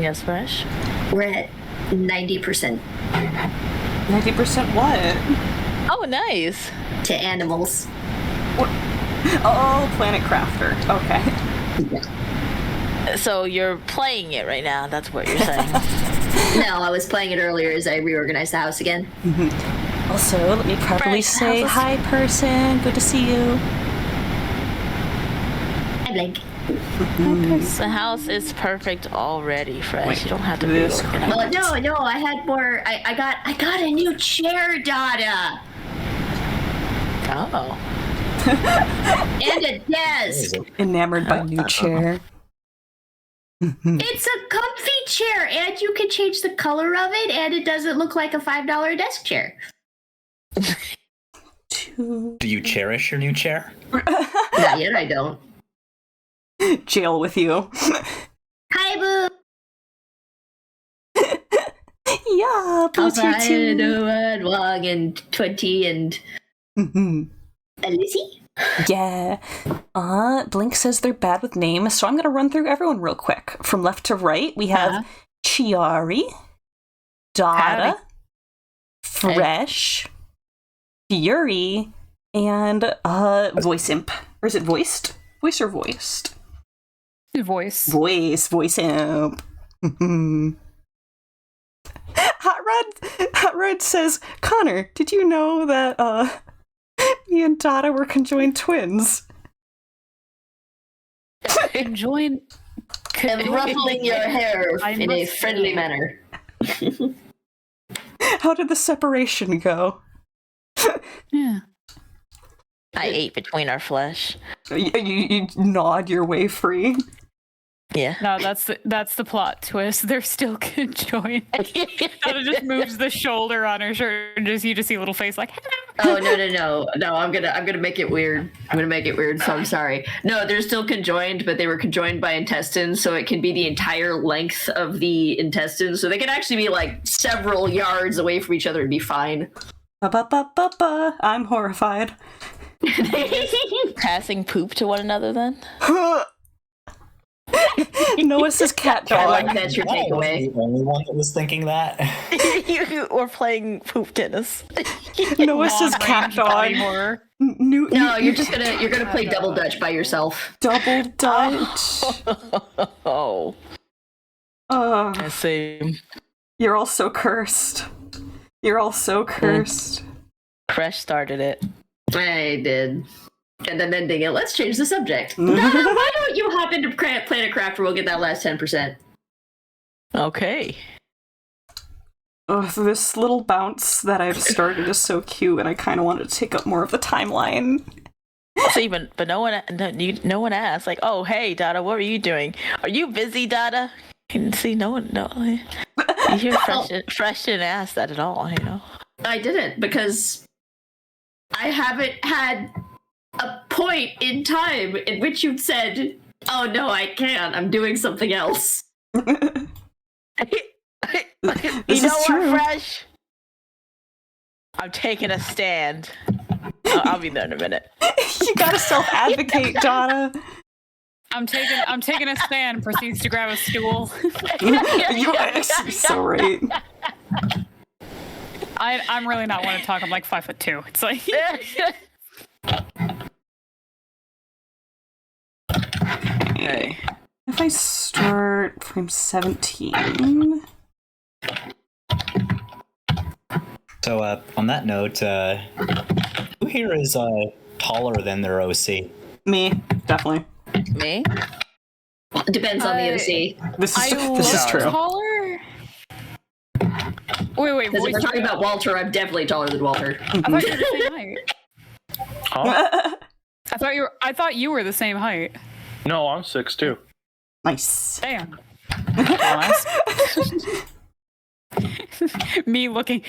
Yes, Fresh? We're at 90% 90% what? Oh, nice. to animals. Oh, Planet Crafter. Okay. So you're playing it right now. That's what you're saying. No, I was playing it earlier as I reorganized the house again. Also, let me properly Right, say how's- hi, person. Good to see you. I blink. The house is perfect already, Fresh. Wait, You don't have to this reorganize. Well, no, I had more. I got a new chair, Dada, Oh. and a desk. Enamored by new chair. It's a comfy chair, and you can change the color of it, and it doesn't look like a $5 desk chair. Do you cherish your new chair? Not yet, I don't. Jail with you. Hi, boo. Yeah, Outside, Bluetooth. Wong and 20 and Lizzie. Yeah. Blink says they're bad with names, so I'm gonna run through everyone real quick. From left to right, we have Chiari, Dada, Howdy. Fresh, Fury, and Voice Imp. Or is it voiced? Voice or voiced? Voice. Voice Imp. Hot Rod says, Connor, did you know that me and Dada were conjoined twins? Enjoying. And ruffling your hair I in a must friendly say- manner. How did the separation go? Yeah. I ate between our flesh. You nod your way free. Yeah. No, that's the plot twist. They're still conjoined. Donna just moves the shoulder on her shirt, and you just see a little face like. Oh no! I'm gonna make it weird. So I'm sorry. No, they're still conjoined, but they were conjoined by intestines, so it can be the entire length of the intestines. So they can actually be like several yards away from each other and be fine. Ba-ba-ba-ba-ba. I'm horrified. Passing poop to one another then? Noah says cat I like dog. that's your I wasn't takeaway. the only one that was thinking that. You were playing poop tennis. Noah says cat Long-range body dog. horror. No, you're gonna play double dutch by yourself. Double dutch. Oh. I see. You're all so cursed. You're all so cursed. Fresh started it. I did. And then ending it. Let's change the subject. Donna, why don't you hop into Planet Crafter? We'll get that last 10%. Okay. This little bounce that I've started is so cute, and I kind of wanted to take up more of the timeline. See, but no one asked. Like, oh, hey, Dada, what are you doing? Are you busy, Dada? And see, no one. You hear Fresh didn't ask that at all. You know. I didn't, because I haven't had a point in time in which you've said, oh no, I can't. I'm doing something else. You This know is what, true. Fresh? I'm taking a stand. I'll be there in a minute. You gotta self-advocate, Donna. I'm taking a stand. Proceeds to grab a stool. You're so right. I'm really not one to talk. I'm like 5'2". It's like Okay. If I start frame 17... So, on that note, who here is taller than their OC? Me, definitely. Me? Depends on the OC. This is look true. taller. Wait. Because if we're Voice, talking about Walter, I'm definitely taller than Walter. I thought you were the same height. Huh? I thought you were the same height. No, I'm 6'2". Nice. Damn. me looking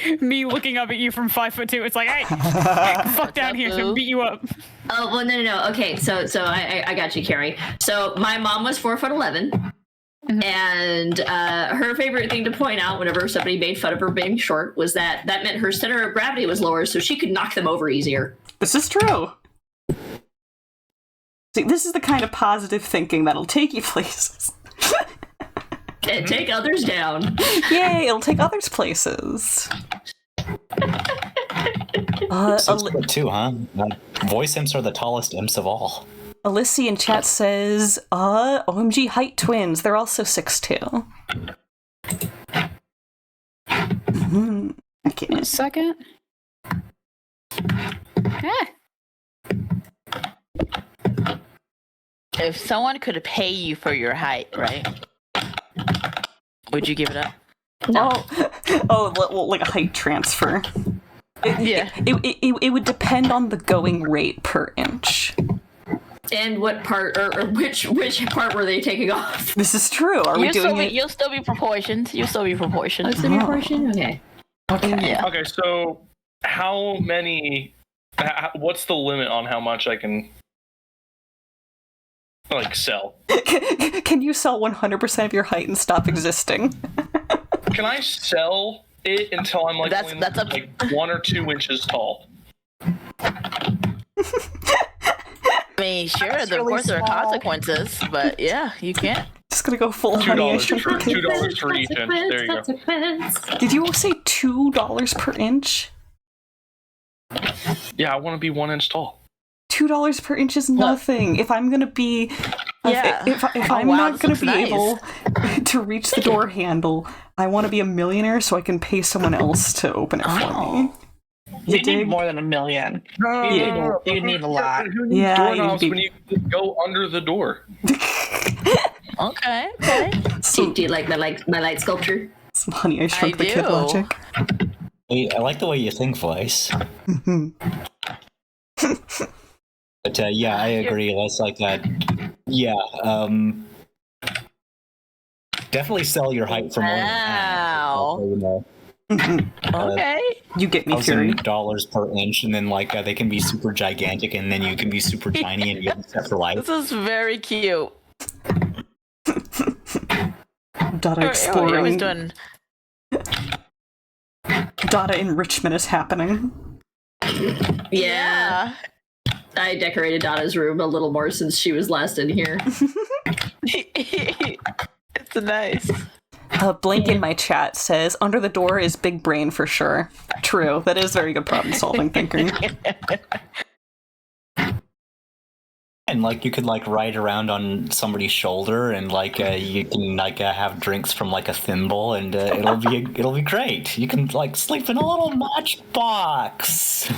up at you from 5'2". It's like, hey, fuck down here, so beat you up. Oh, well, no. Okay, so I got you, Carrie. So my mom was 4'11", and her favorite thing to point out whenever somebody made fun of her being short was that meant her center of gravity was lower, so she could knock them over easier. This is true. See, this is the kind of positive thinking that'll take you places. And take others down. Yay, it'll take others places. 6'2", huh? Voice imps are the tallest imps of all. Alyssa in chat says, OMG height twins. They're also 6'2". Mm-hmm. Okay. A second. If someone could pay you for your height, right? Would you give it up? Like a height transfer. Yeah. It would depend on the going rate per inch. And what part, or which part were they taking off? This is true. Are we doing it? You'll still be proportioned. You'll still be proportioned. Okay. Yeah. Okay, so how many? What's the limit on how much I can sell? Can you sell 100% of your height and stop existing? Can I sell it until I'm That's up 1 or 2 inches tall? I mean, sure, of course there are consequences, but yeah, you can't. Just gonna go full Honey I Shrunk the Kids. $2 for each inch. There you go. Did you all say $2 per inch? Yeah, I want to be 1 inch tall. $2 per inch is nothing. If I'm gonna be, if I'm not gonna be able to reach the door handle, I want to be a millionaire so I can pay someone else to open it for me. You need more than $1 million. You need a lot. Who needs doorknobs when you can go under the door? Okay. Do you like my light sculpture? Some Honey I Shrunk the Kid logic. Hey, I like the way you think, Voice. But yeah, I agree. That's like that. Yeah, definitely sell your height for more. Wow. Okay. You get me, Fury. $1,000 per inch, and then they can be super gigantic, and then you can be super tiny, and you get set for life. This is very cute. Data exploring. Doing... Data enrichment is happening. Yeah. I decorated Donna's room a little more since she was last in here. It's nice. Blink in my chat says, under the door is big brain for sure. True. That is very good problem solving thinking. And you could ride around on somebody's shoulder, and you can have drinks from a thimble, and it'll be great. You can sleep in a little matchbox.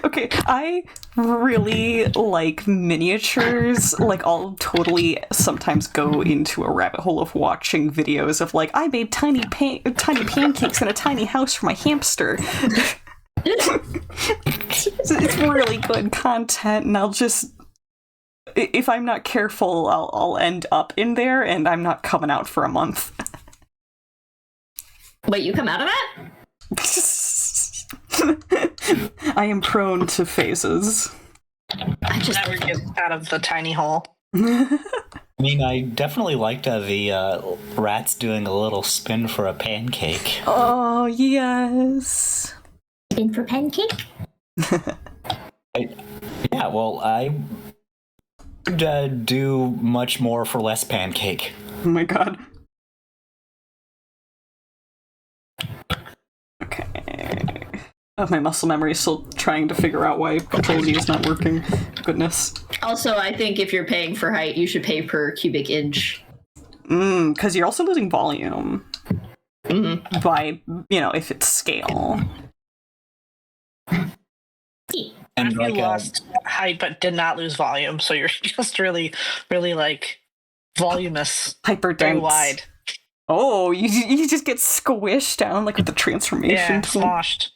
Okay, I really like miniatures. I'll totally sometimes go into a rabbit hole of watching videos of I made tiny pancakes in a tiny house for my hamster. It's really good content, and I'll just, if I'm not careful, I'll end up in there, and I'm not coming out for a month. Wait, you come out of that? I am prone to phases. I just never get out of the tiny hole. I mean, I definitely liked the rats doing a little spin for a pancake. Oh, yes. Spin for pancake? Yeah, well, I would do much more for less pancake. Oh my god. Okay. Oh, my muscle memory is still trying to figure out why Control-Z is not working. Goodness. Also, I think if you're paying for height, you should pay per cubic inch. Because you're also losing volume. Mm-hmm. By, if it's scale. And you lost height but did not lose volume, so you're just really, really voluminous. Hyperdense. Very wide. Oh, you just get squished down with the transformation. Yeah, sloshed.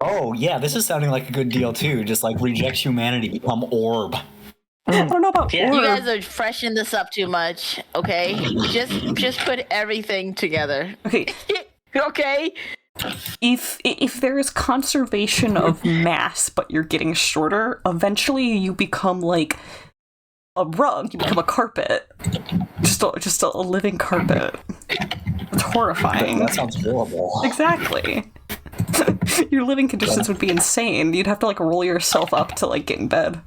Oh, yeah, this is sounding like a good deal, too. Just reject humanity, become orb. I don't know about orb. You guys are freshening this up too much, okay? Just put everything together. Okay. Okay? If there is conservation of mass, but you're getting shorter, eventually you become a rug. You become a carpet. Just a living carpet. It's horrifying. That sounds horrible. Exactly. Your living conditions would be insane. You'd have to like roll yourself up to like get in bed.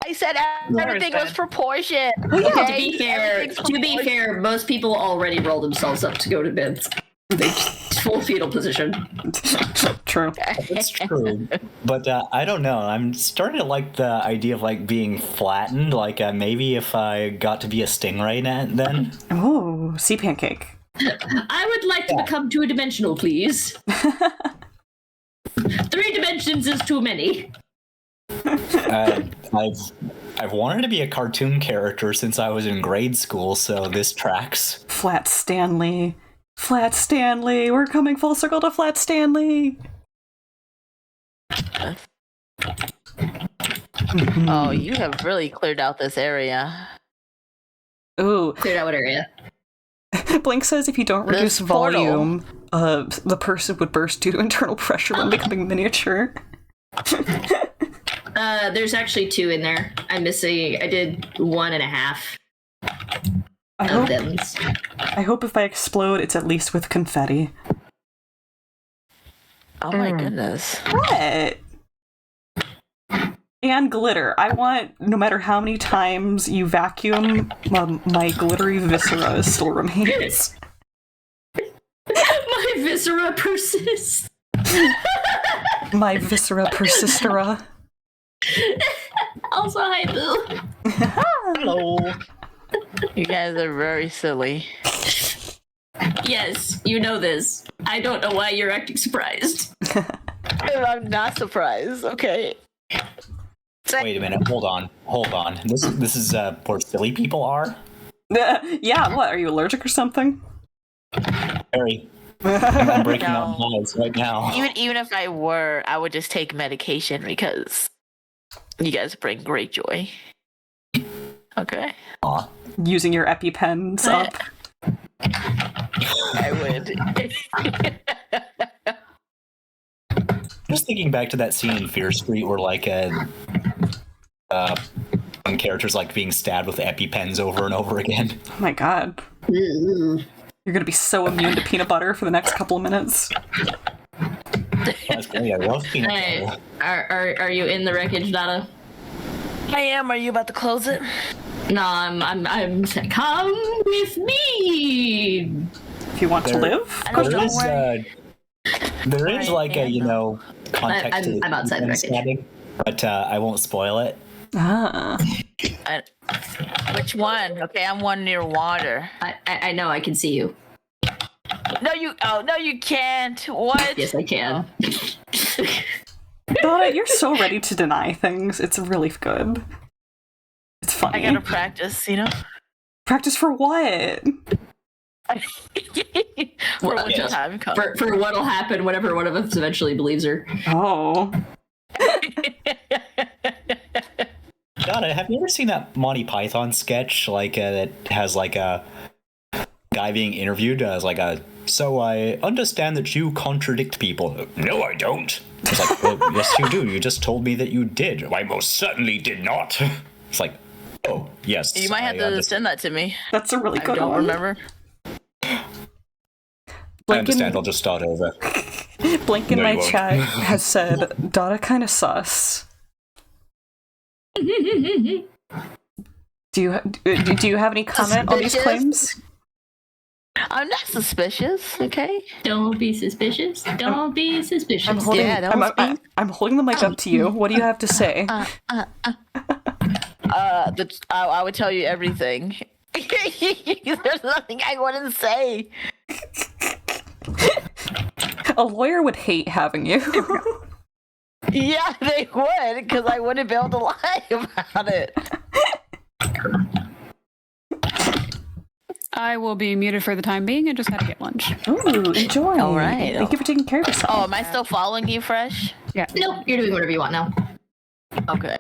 I said everything was proportion. Well, yeah, okay? to be fair, most people already roll themselves up to go to bed. They full fetal position. True. It's true, but I don't know. I'm starting to like the idea of like being flattened. Like maybe if I got to be a stingray then. Oh, sea pancake. I would like to become two-dimensional, please. 3 dimensions is too many. I've wanted to be a cartoon character since I was in grade school, so this tracks. Flat Stanley. Flat Stanley. We're coming full circle to Flat Stanley. Oh, you have really cleared out this area. Ooh. Cleared out what area? Blink says if you don't reduce volume, the person would burst due to internal pressure when becoming miniature. There's actually 2 in there. I did 1.5 of them. I hope if I explode, it's at least with confetti. Oh my goodness. What? And glitter. I want, no matter how many times you vacuum, my glittery viscera still remains. My viscera persists. My viscera persistera. Also, hi, Boo. Hello. You guys are very silly. Yes, you know this. I don't know why you're acting surprised. I'm not surprised. Okay. Wait a minute. Hold on. This is where silly people are. Yeah. What? Are you allergic or something? Harry, I'm breaking out balls right now. Even if I were, I would just take medication because you guys bring great joy. Okay. Aw. Using your EpiPens up. I would. Just thinking back to that scene in Fear Street where like one character's like being stabbed with EpiPens over and over again. Oh my god. You're gonna be so immune to peanut butter for the next couple of minutes. That's great. I love peanut Hey, butter. are you in the wreckage, Dada? I am. Are you about to close it? No, I'm come with me. If you want to live. There is like a context to I'm outside the wreckage. stabbing, but I won't spoil it. Ah. Which one? Okay, I'm one near water. I know I can see you. No, you can't. What? Yes, I can. Donna, you're so ready to deny things. It's really good. It's funny. I gotta practice, you know? Practice for what? For when the time comes. For what'll happen whenever one of us eventually believes her. Oh. Donna, have you ever seen that Monty Python sketch that has like a guy being interviewed as like so I understand that you contradict people. No, I don't. It's like, well, yes, you do. You just told me that you did. I most certainly did not. It's like, oh, yes. You might have to send that to me. That's a really good I don't one. remember. I understand. I'll just start over. Blink in my chat has said, Dada kinda sus. Do you have any comment on these claims? I'm not suspicious, okay? Don't be suspicious. Don't be suspicious. I'm holding, I'm holding the mic up to you. What do you have to say? I would tell you everything. There's nothing I wouldn't say. A lawyer would hate having you. Yeah, they would, because I wouldn't be able to lie about it. I will be muted for the time being and just had to get lunch. Ooh, enjoy. All right. Thank you for taking care of yourself. Oh, am I still following you, Fresh? Yeah. Nope, you're doing whatever you want now. Okay.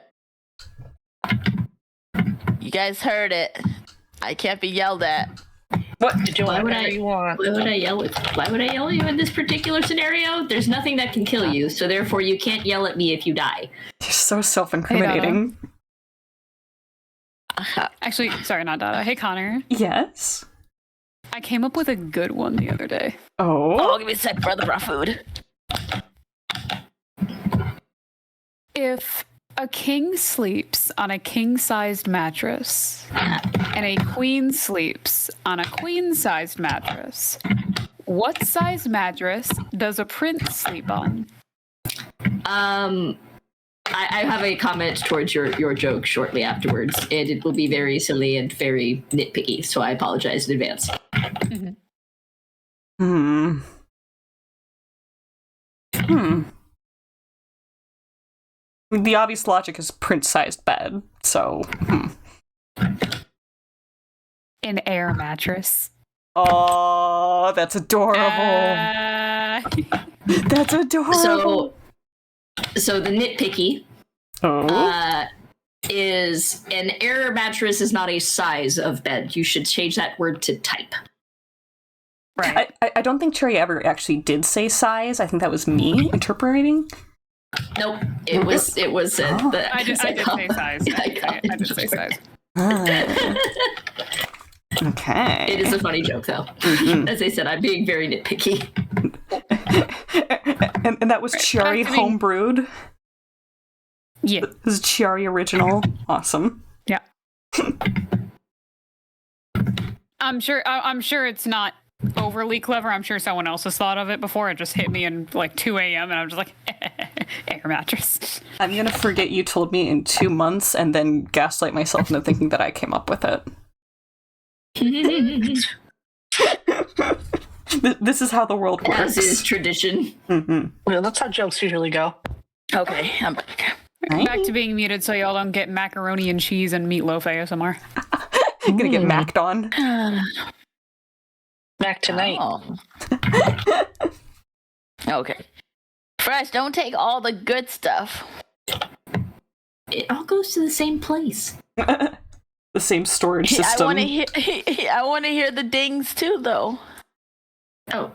You guys heard it. I can't be yelled at. What? Did you Why would whatever you want? Why would I yell at you in this particular scenario? There's nothing that can kill you, so therefore you can't yell at me if you die. You're so self-incriminating. Actually, sorry, not Dada. Hey, Connor. Yes? I came up with a good one the other day. Oh, give me a sec, brother. Brought food. If a king sleeps on a king-sized mattress and a queen sleeps on a queen-sized mattress, what size mattress does a prince sleep on? I have a comment towards your joke shortly afterwards, and it will be very silly and very nitpicky, so I apologize in advance. The obvious logic is prince-sized bed, so... An air mattress. Oh, that's adorable. That's adorable. So the nitpicky is an air mattress is not a size of bed. You should change that word to type. Right. I don't think Cherry ever actually did say size. I think that was me interpreting. Nope, it was I did say size. I did say size. Okay. It is a funny joke, though. As I said, I'm being very nitpicky. and that was Cherry homebrewed. Yeah. This is Cherry original. Awesome. Yeah. I'm sure it's not overly clever. I'm sure someone else has thought of it before. It just hit me in like 2 a.m. and I'm just like, air mattress. I'm gonna forget you told me in 2 months and then gaslight myself into thinking that I came up with it. This is how the world works. As is tradition. Well, that's how jokes usually go. Okay, I'm back. Back to being muted so y'all don't get macaroni and cheese and meatloaf ASMR. I'm gonna get macked on. Back tonight. Oh. Okay. Fresh, don't take all the good stuff. It all goes to the same place. The same storage system. I want to hear the dings too, though. Oh.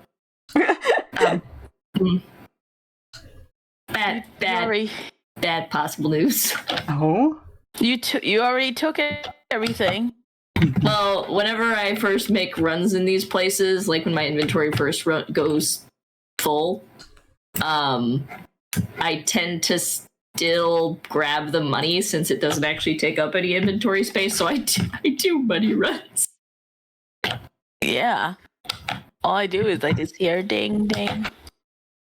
Bad possible news. Oh? You already took everything. Well, whenever I first make runs in these places, like when my inventory first goes full, I tend to still grab the money since it doesn't actually take up any inventory space, so I do money runs. Yeah. All I do is I just hear ding, ding.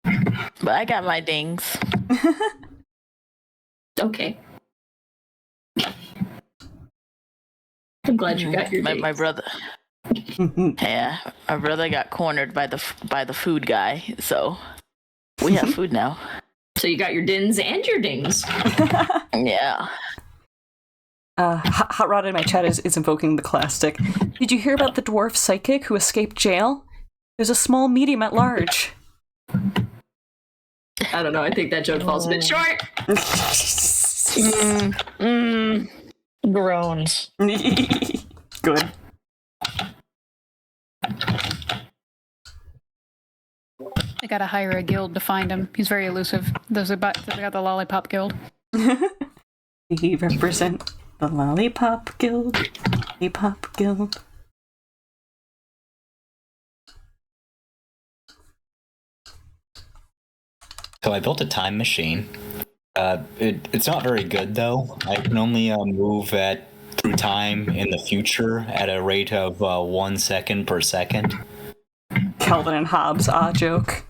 But I got my dings. Okay. I'm glad you got your dings. My brother. Yeah, my brother got cornered by the food guy, so we have food now. So you got your dins and your dings. Yeah. Hot Rod in my chat is invoking the classic. Did you hear about the dwarf psychic who escaped jail? There's a small medium at large. I don't know. I think that joke falls a bit short. Groans. Good. I gotta hire a guild to find him. He's very elusive. They got the Lollipop Guild. We represent the Lollipop Guild. Lollipop Guild. So I built a time machine. It's not very good though. I can only move through time in the future at a rate of 1 second per second. Calvin and Hobbes, joke.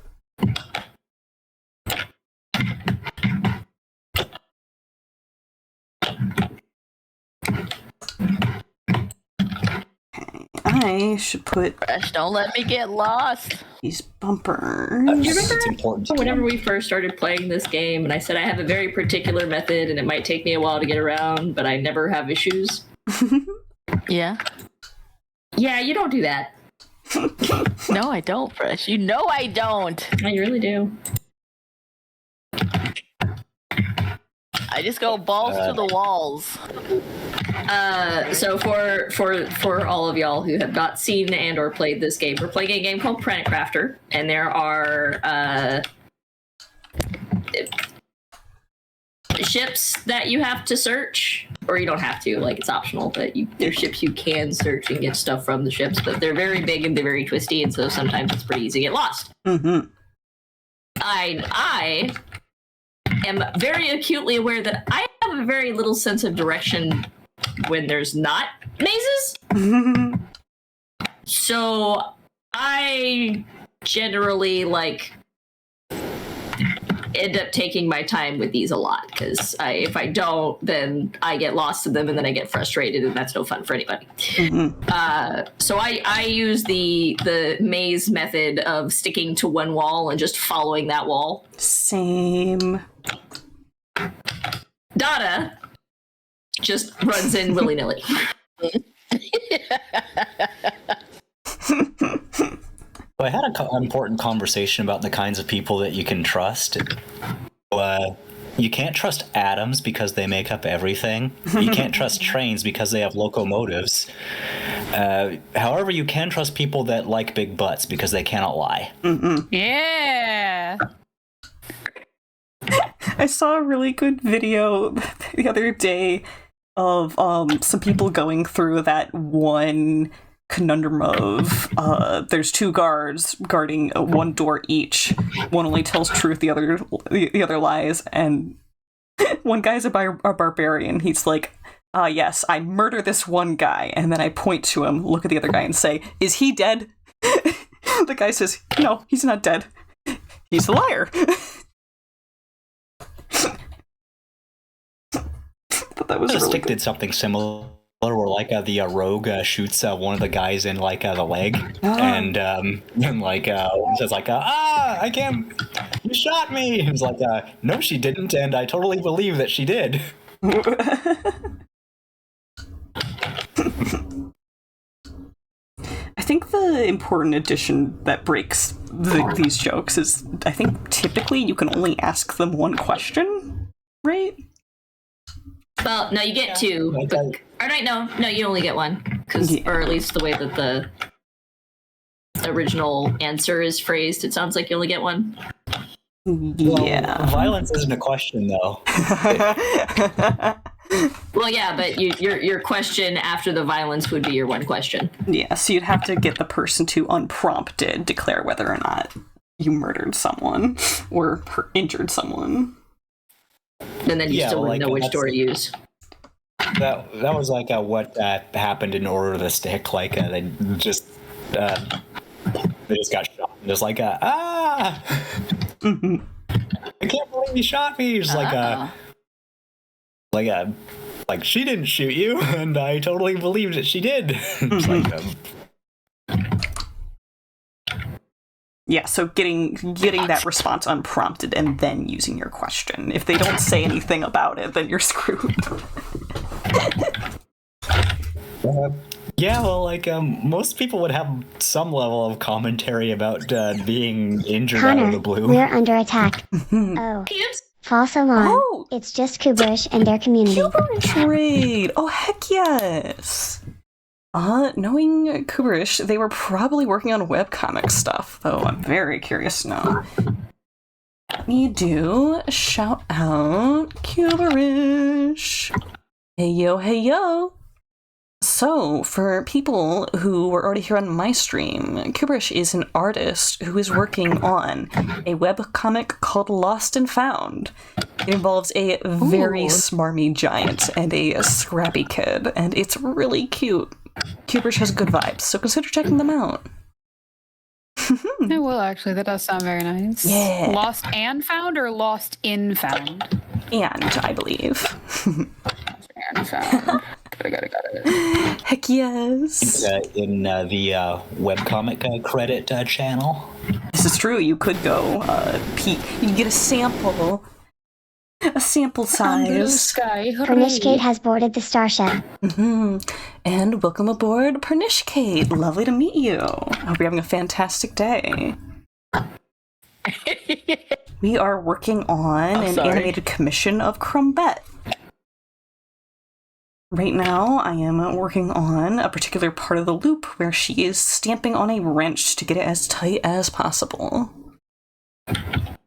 I should put Fresh, don't let me get lost. these bumpers. You remember It's important. whenever we first started playing this game and I said I have a very particular method and it might take me a while to get around, but I never have issues? Yeah. Yeah, you don't do that. No, I don't, Fresh. You know I don't. No, you really do. I just go balls to the walls. So for all of y'all who have not seen and or played this game, we're playing a game called Planet Crafter, and there are ships that you have to search, or you don't have to, like it's optional, but there's ships you can search and get stuff from the ships, but they're very big and they're very twisty, and so sometimes it's pretty easy to get lost. Mm-hmm. I am very acutely aware that I have a very little sense of direction when there's not mazes. So I generally end up taking my time with these a lot, because if I don't, then I get lost in them and then I get frustrated, and that's no fun for anybody. So I use the maze method of sticking to one wall and just following that wall. Same. Dada just runs in willy-nilly. Well, I had an important conversation about the kinds of people that you can trust. You can't trust atoms because they make up everything. You can't trust trains because they have locomotives. However, you can trust people that like big butts because they cannot lie. Yeah. I saw a really good video the other day of some people going through that one conundrum of there's two guards guarding one door each. One only tells truth, the other lies, and one guy's a barbarian. He's like, yes, I murder this one guy, and then I point to him, look at the other guy, and say, is he dead? The guy says, no, he's not dead. He's a liar. But that was really Stick good. did something similar. Where the rogue shoots one of the guys in the leg, and says I can't. You shot me. He's like, no, she didn't, and I totally believe that she did. I think the important addition that breaks these jokes is I think typically you can only ask them one question, right? Well, no, you get two. Or no, you only get one, or at least the way that the original answer is phrased, it sounds like you only get one. Yeah. Well, violence isn't a question, though. Well, yeah, but your question after the violence would be your one question. Yeah, so you'd have to get the person to unprompted declare whether or not you murdered someone or injured someone. And then you still wouldn't know which door to use. That was what happened in Order of the Stick. They just got shot. Just I can't believe you shot me. Just she didn't shoot you, and I totally believed that she did. It's Yeah, so getting that response unprompted and then using your question. If they don't say anything about it, then you're screwed. Yeah, well, most people would have some level of commentary about being injured out of the blue. We're under attack. Oh. False alarm. Oh! It's just Kuberish and their community. Kuberish raid! Oh, heck yes! Knowing Kuberish, they were probably working on webcomic stuff, though I'm very curious to know. Let me do a shout out Kuberish! Hey yo, hey yo! So, for people who were already here on my stream, Kuberish is an artist who is working on a webcomic called Lost and Found. It involves a very smarmy giant and a scrappy kid, and it's really cute. Kuberish has good vibes, so consider checking them out. I will actually. That does sound very nice. Yeah. Lost and Found or Lost in Found? And, I believe. And Found. Got it. Heck yes. In the webcomic credit channel. This is true. You could go peek. You can get a sample. A sample size. Pernishkate has boarded the starship. And welcome aboard, Pernishkate. Lovely to meet you. I hope you're having a fantastic day. We are working on an animated commission of Crumbette. Right now, I am working on a particular part of the loop where she is stamping on a wrench to get it as tight as possible.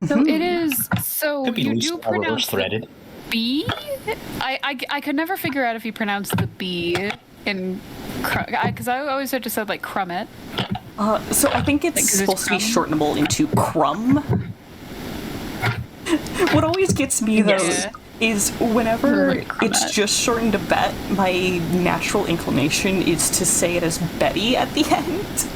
So it is. So Could be you loose do or pronounce threaded. B? I could never figure out if he pronounced the B in because I always just said like Crummet. So I think it's Like, 'cause it's supposed to be crumb? shortenable into crumb. What always gets me though Yeah. is whenever Like crumb it's it. just shortened to Bet, my natural inclination is to say it as Betty at the end.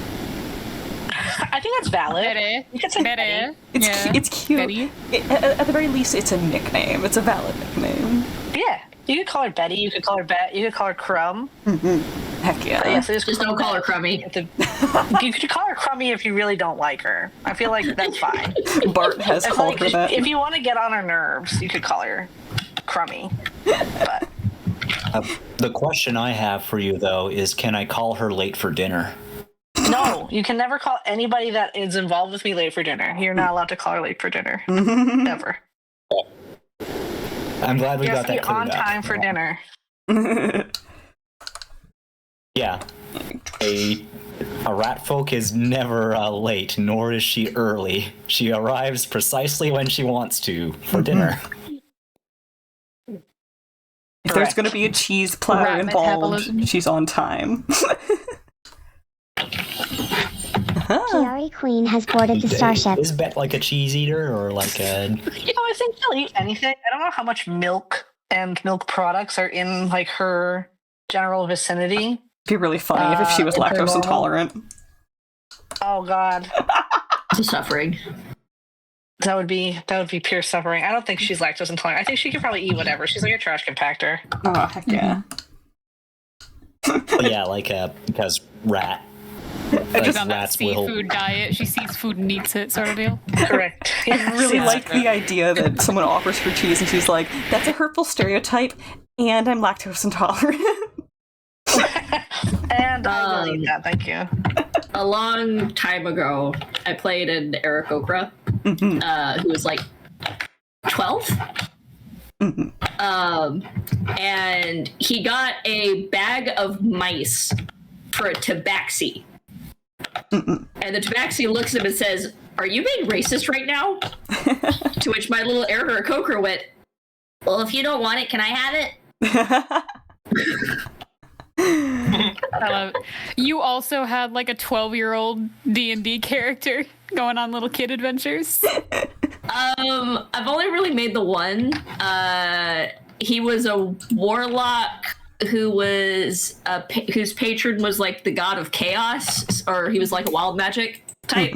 I think that's valid. Betty. You could say Betty. It's Yeah. it's cute. Betty. At the very least, it's a nickname. It's a valid nickname. Yeah, you could call her Betty. You could call her Bet. You could call her Crumb. Heck yeah. But yeah, so Just don't call her Crummy. You could call her Crummy if you really don't like her. I feel like that's fine. Bart has It's called like, her that. if you want to get on her nerves, you could call her Crummy. But The question I have for you, though, is can I call her late for dinner? no, you can never call anybody that is involved with me late for dinner. You're not allowed to call her late for dinner. Never. I'm glad we You have got to be that cleared on up. time for dinner. Yeah. A rat folk is never late, nor is she early. She arrives precisely when she wants to for dinner. If there's going to be a cheese platter Rat involved, metabolism. she's on time. Kiari Queen has boarded the starship. Is Bet like a cheese eater or like a... I think she'll eat anything. I don't know how much milk and milk products are in like her general vicinity. It'd be really funny if she was If they're lactose normal. intolerant. Oh God, The suffering. that would be pure suffering. I don't think she's lactose intolerant. I think she could probably eat whatever. She's like a trash compactor. Oh, heck yeah. Well, yeah, like because rat. She's on that rats will... seafood diet. She sees food and eats it, sort of deal. Correct. I really Yeah. like the idea that someone offers her cheese and she's like, that's a hurtful stereotype, and I'm lactose intolerant. And I will eat that. Thank you. A long time ago, I played an Eric Okra, who was like 12. And he got a bag of mice for a tabaxi. And the tabaxi looks at him and says, "Are you being racist right now?" To which my little Eric Okra went, "Well, if you don't want it, can I have it?" I love it. You also had like a 12-year-old D&D character going on little kid adventures. I've only really made the one. He was a warlock who was whose patron was like the god of chaos, or he was like a wild magic type.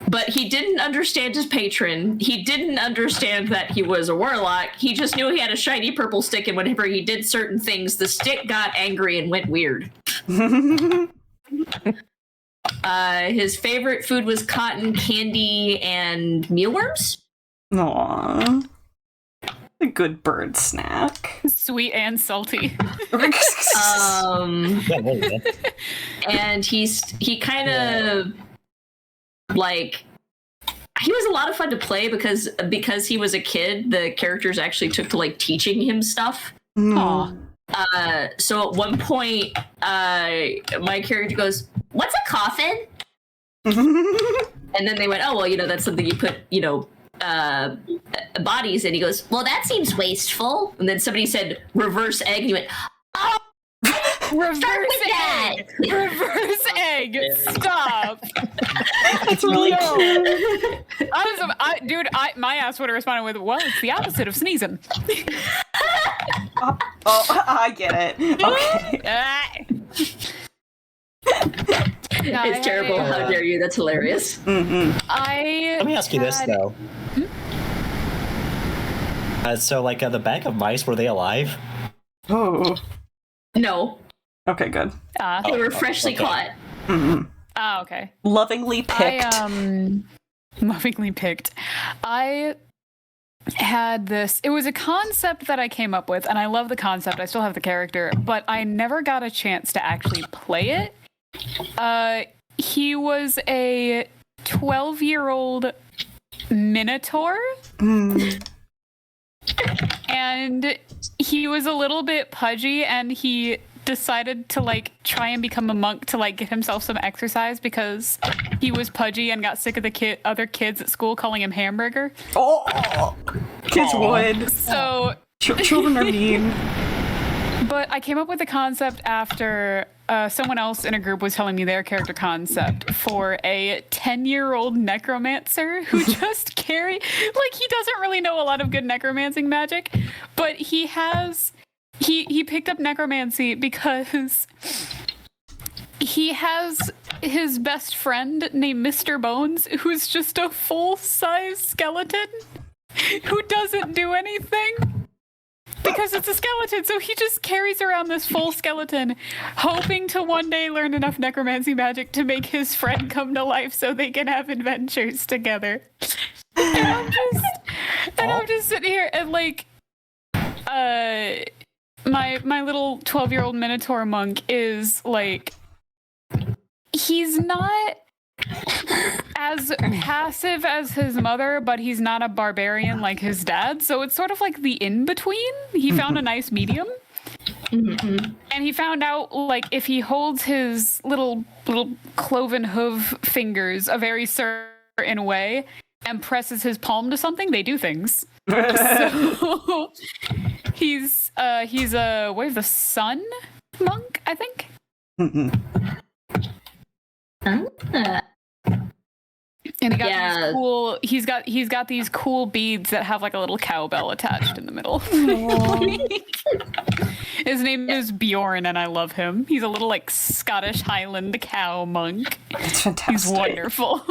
But he didn't understand his patron. He didn't understand that he was a warlock. He just knew he had a shiny purple stick, and whenever he did certain things, the stick got angry and went weird. His favorite food was cotton candy and mealworms. Aww. A good bird snack. Sweet and salty. Um, Yeah, there you go. and he kind of like he was a lot of fun to play because he was a kid. The characters actually took to like teaching him stuff. Aw. So at one point, my character goes, "What's a coffin?" And then they went, "Oh, well, that's something you put, bodies in." He goes, "Well, that seems wasteful." And then somebody said, "Reverse egg." And he went, "Oh, Reverse with that." egg. Reverse egg. Stop. That's really cool. My ass would have responded with, "Well, it's the opposite of sneezing." Oh, I get it. Okay. It's terrible. How dare you? That's hilarious. Let me ask you this, though. So, like, the bag of mice, were they alive? Oh. No, Okay, good. they were freshly caught. Okay. Lovingly picked. Lovingly picked. I had this. It was a concept that I came up with, and I love the concept. I still have the character, but I never got a chance to actually play it. He was a 12-year-old minotaur. And he was a little bit pudgy, and he decided to like try and become a monk to like get himself some exercise because he was pudgy and got sick of the other kids at school calling him hamburger. Oh, kids would. So Children are mean. But I came up with the concept after someone else in a group was telling me their character concept for a 10-year-old necromancer who just he doesn't really know a lot of good necromancing magic, but he picked up necromancy because he has his best friend named Mr. Bones, who's just a full-size skeleton who doesn't do anything. Because it's a skeleton, so he just carries around this full skeleton, hoping to one day learn enough necromancy magic to make his friend come to life so they can have adventures together. And I'm just sitting here and like, my little 12-year-old Minotaur monk is like, he's not as passive as his mother, but he's not a barbarian like his dad. So it's sort of like the in-between. He found a nice medium. And he found out, like, if he holds his little cloven hoof fingers a very certain way and presses his palm to something, they do things. So he's a Way of the Sun monk, I think. And he got these cool. He's got these cool beads that have like a little cowbell attached in the middle. His name is Bjorn, and I love him. He's a little like Scottish Highland cow monk. It's fantastic. He's wonderful.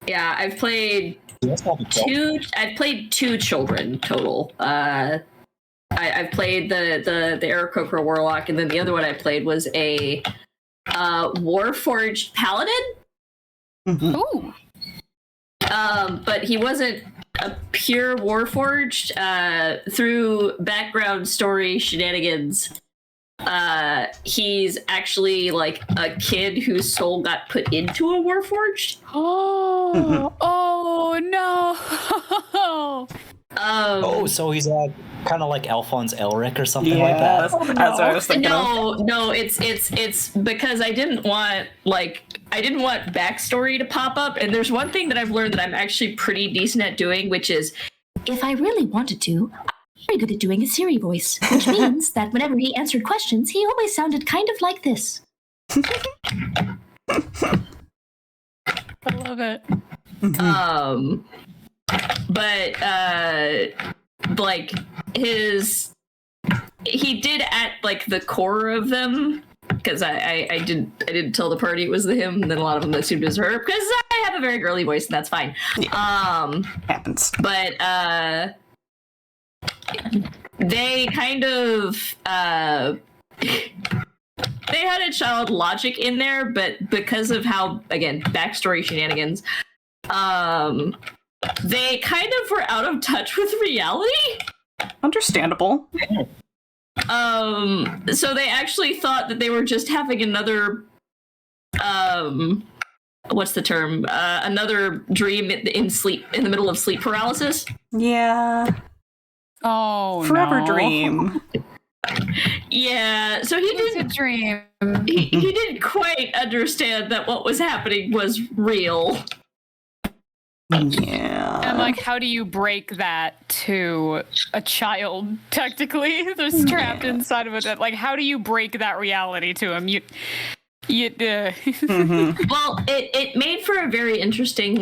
Yeah, I've played two children total. I've played the Aarakocra Warlock, and then the other one I played was a Warforged Paladin. Ooh. But he wasn't a pure Warforged. Through background story shenanigans, he's actually like a kid whose soul got put into a Warforged. Oh no. So he's kind of like Alphonse Elric or something like that. That's what I was thinking of. No, it's because I didn't want backstory to pop up, and there's one thing that I've learned that I'm actually pretty decent at doing, which is, if I really wanted to, I'm very good at doing a Siri voice, which means that whenever he answered questions, he always sounded kind of like this. I love it. But like he did at like the core of them, because I didn't tell the party it was him, and then a lot of them assumed it was her because I have a very girly voice, and that's fine. Happens. But they kind of they had a child logic in there, but because of how, again, backstory shenanigans, they kind of were out of touch with reality. Understandable. So they actually thought that they were just having another, what's the term? Another dream in the middle of sleep paralysis. Yeah. Oh, Forever no. dream. Yeah, so he didn't dream. He didn't quite understand that what was happening was real. Yeah. And like, how do you break that to a child? Technically, they're trapped inside of it. Like, how do you break that reality to him? Well, it made for a very interesting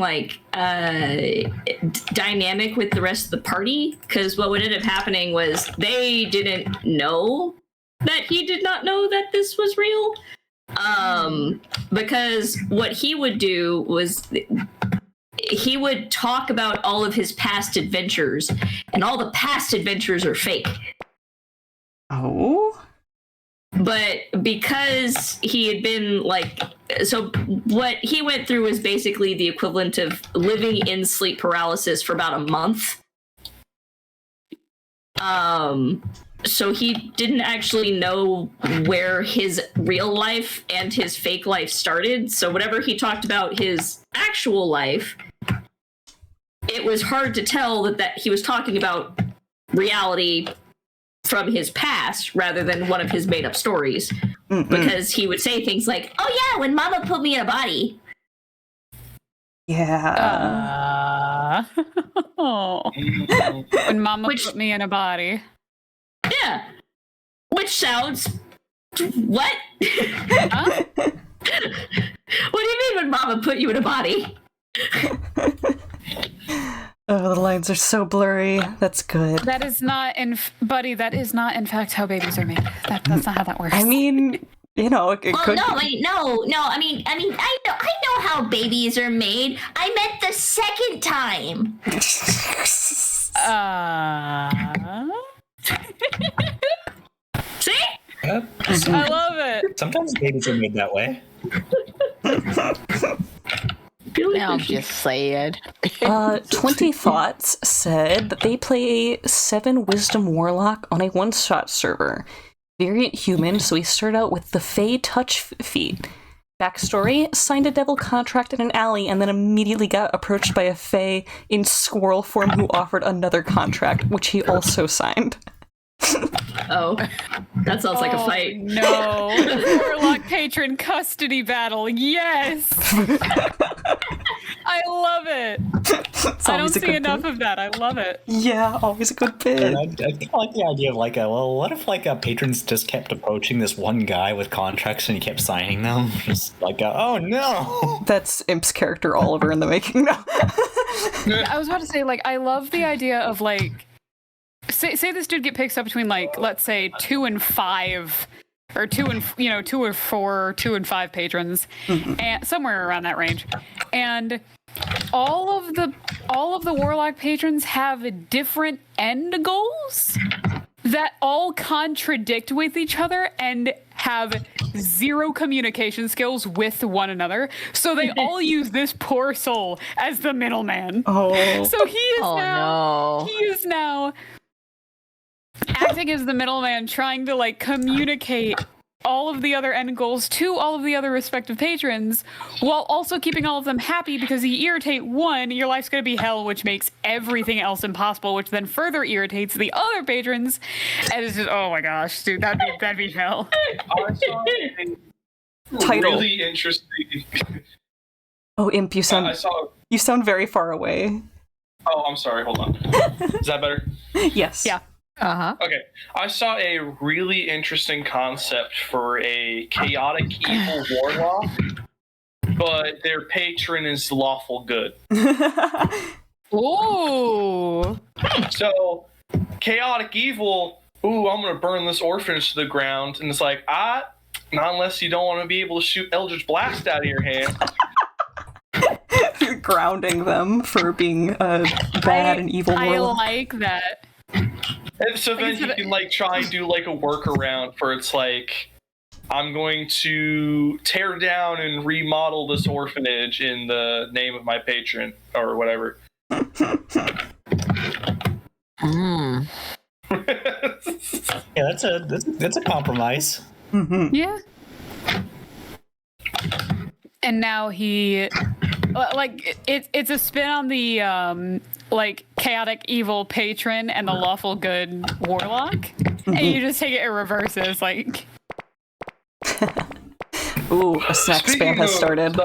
dynamic with the rest of the party, because what would end up happening was they didn't know that he did not know that this was real. Because what he would do was he would talk about all of his past adventures, and all the past adventures are fake. Oh? But because he had been so what he went through was basically the equivalent of living in sleep paralysis for about a month. So he didn't actually know where his real life and his fake life started. So whenever he talked about his actual life, it was hard to tell that he was talking about reality from his past rather than one of his made-up stories. Mm-mm. Because he would say things like, "Oh yeah, when Mama put me in a body," Yeah. Oh. When Mama put me in a body. Yeah. Which sounds. What? Huh? What do you mean when Mama put you in a body? Oh, the lines are so blurry. That's good. That is not buddy, that is not in fact how babies are made. That's not how that works. I mean, you know, it could. No. I mean, I know how babies are made. I meant the second time. See? I love it. Sometimes babies are made that way. I'm just saying. 20 Thoughts said that they play 7 Wisdom Warlock on a one-shot server. Variant human, so he started out with the Fey Touch feat. Backstory, signed a devil contract in an alley and then immediately got approached by a Fey in squirrel form who offered another contract, which he also signed. Oh, that sounds like a fight. No. Warlock patron custody battle. Yes. I love it. I don't see enough of that. I love it. Yeah, always a good bit. I kind of like the idea of what if patrons just kept approaching this one guy with contracts and he kept signing them? Just oh no. That's Imp's character Oliver in the making now. I was about to say, I love the idea of say this dude picks up between let's say 2 and 5 or 2 and 2 or 4, 2 and 5 patrons, and somewhere around that range, and all of the warlock patrons have different end goals that all contradict with each other and have zero communication skills with one another, so they all use this poor soul as the middleman. So he is now acting as the middleman, trying to communicate all of the other end goals to all of the other respective patrons, while also keeping all of them happy, because you irritate one, your life's gonna be hell, which makes everything else impossible, which then further irritates the other patrons, and it's just, oh my gosh, dude, that'd be hell. Title. Really interesting. Oh, Imp, you sound very far away. Oh, I'm sorry. Hold on. Is that better? Yes. Yeah. Okay. I saw a really interesting concept for a chaotic evil warlock, but their patron is lawful good. Ooh. So, chaotic evil, I'm going to burn this orphanage to the ground. And it's not unless you don't want to be able to shoot Eldritch Blast out of your hand. You're grounding them for being a bad and evil warlock. I like that. And so then you can try and do a workaround for I'm going to tear down and remodel this orphanage in the name of my patron or whatever. Yeah, that's a compromise. Mm-hmm. Yeah. And now he it's a spin on the chaotic evil patron and the lawful good warlock, and you just take it in reverse. It's ooh, a snack spam has started.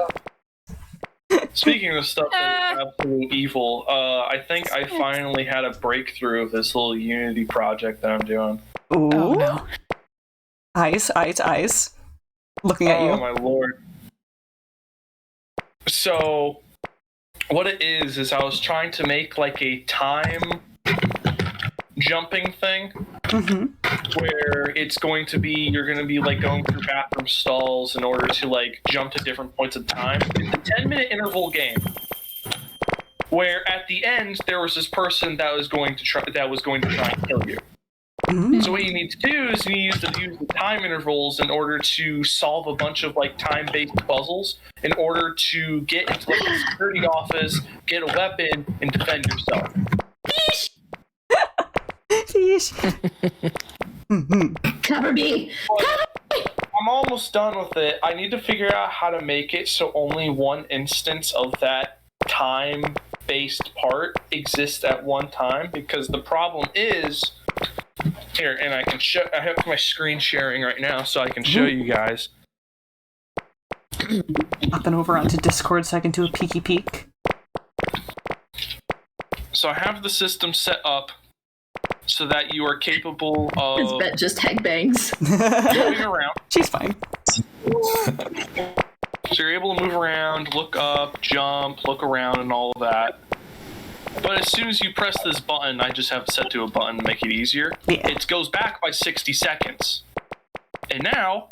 Speaking of stuff that is absolute evil, I think I finally had a breakthrough of this little Unity project that I'm doing. Ooh. Oh no. Eyes. Looking at you. Oh my lord. So, what it is I was trying to make a time jumping thing, where it's going to be, you're going to be going through bathroom stalls in order to jump to different points of time. It's a 10-minute interval game, where at the end there was this person that was going to try and kill you. So what you need to do is you need to use the time intervals in order to solve a bunch of time-based puzzles in order to get into a security office, get a weapon, and defend yourself. Cover me! I'm almost done with it. I need to figure out how to make it so only one instance of that time-based part exists at one time, because the problem is here, and I have my screen sharing right now so I can show you guys. Hopping over onto Discord so I can do a peeky peek. So I have the system set up so that you are capable His of bet just heck bangs. moving around. She's fine. So you're able to move around, look up, jump, look around, and all of that. But as soon as you press this button, I just have it set to a button to make it easier. Yeah. It goes back by 60 seconds. And now,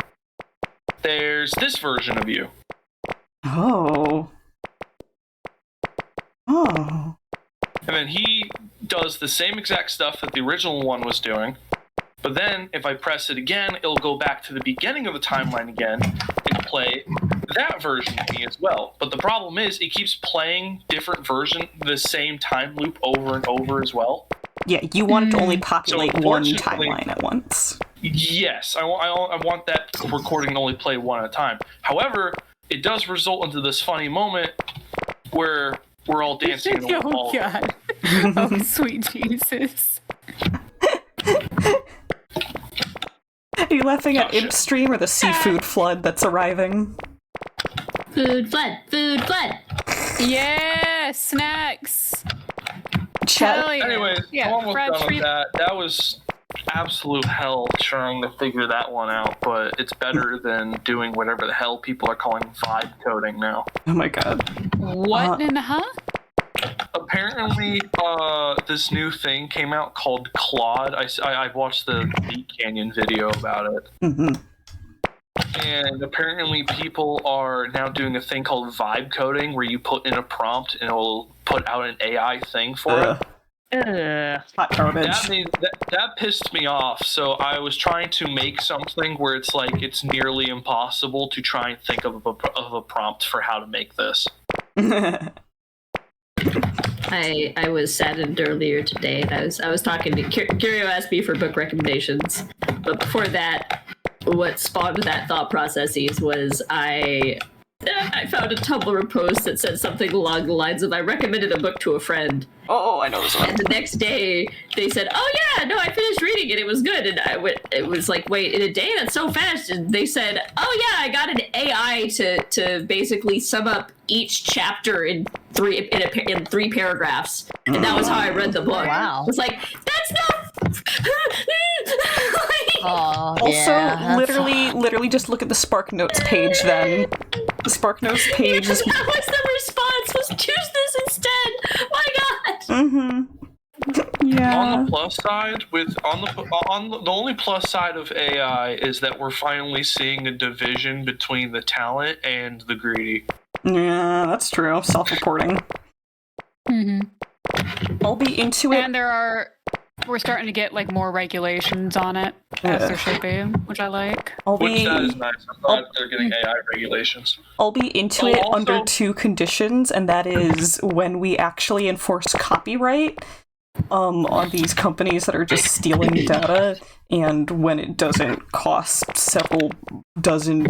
there's this version of you. Oh. Oh. And then he does the same exact stuff that the original one was doing. But then, if I press it again, it'll go back to the beginning of the timeline again and play that version of me as well. But the problem is, it keeps playing different version, the same time loop over and over as well. Yeah, you want it to only populate one unfortunately- timeline at once. Yes, I want that recording to only play one at a time. However, it does result into this funny moment where we're all dancing. And Oh all god. Oh sweet Jesus. Are you laughing at shit. Imp Stream or the seafood flood that's arriving? Food flood, food flood. Yeah, snacks. Chat. Hell yeah. Anyways, Yeah, I'm almost fried done with shrimp. that. That was absolute hell trying to figure that one out, but it's better than doing whatever the hell people are calling vibe coding now. Oh my god. What in the Apparently, this new thing came out called Claude. I watched the Beat Canyon video about it. Mm-hmm. And apparently people are now doing a thing called vibe coding where you put in a prompt and it will put out an AI thing for it. Hot garbage. That pissed me off. So I was trying to make something where it's like it's nearly impossible to try and think of a prompt for how to make this. I was saddened earlier today, and I was talking to Curio asked me for book recommendations, but before that, what spawned that thought processes was I found a Tumblr post that said something along the lines of I recommended a book to a friend. Oh, I know this one. And the next day, they said, "Oh yeah, no, I finished reading it. It was good." And it was like, "Wait, in a day? That's so fast!" And they said, "Oh yeah, I got an AI to basically sum up each chapter in three paragraphs." And that was how I read the book. Wow. I was like, "That's not." Oh, Also, literally just look at the Spark Notes page then. The Spark Notes page is... That was the response. Was choose this instead. My God. Mm-hmm. Yeah. On the plus side, the only plus side of AI is that we're finally seeing a division between the talent and the greedy. Yeah, that's true. Self-reporting. Mm-hmm. I'll be into it. And we're starting to get like more regulations on it, as there should be, which I like. Which that is nice. I'm glad they're getting AI regulations. I'll be into Oh, it also- under two conditions, and that is when we actually enforce copyright on these companies that are just stealing data, and when it doesn't cost several dozen,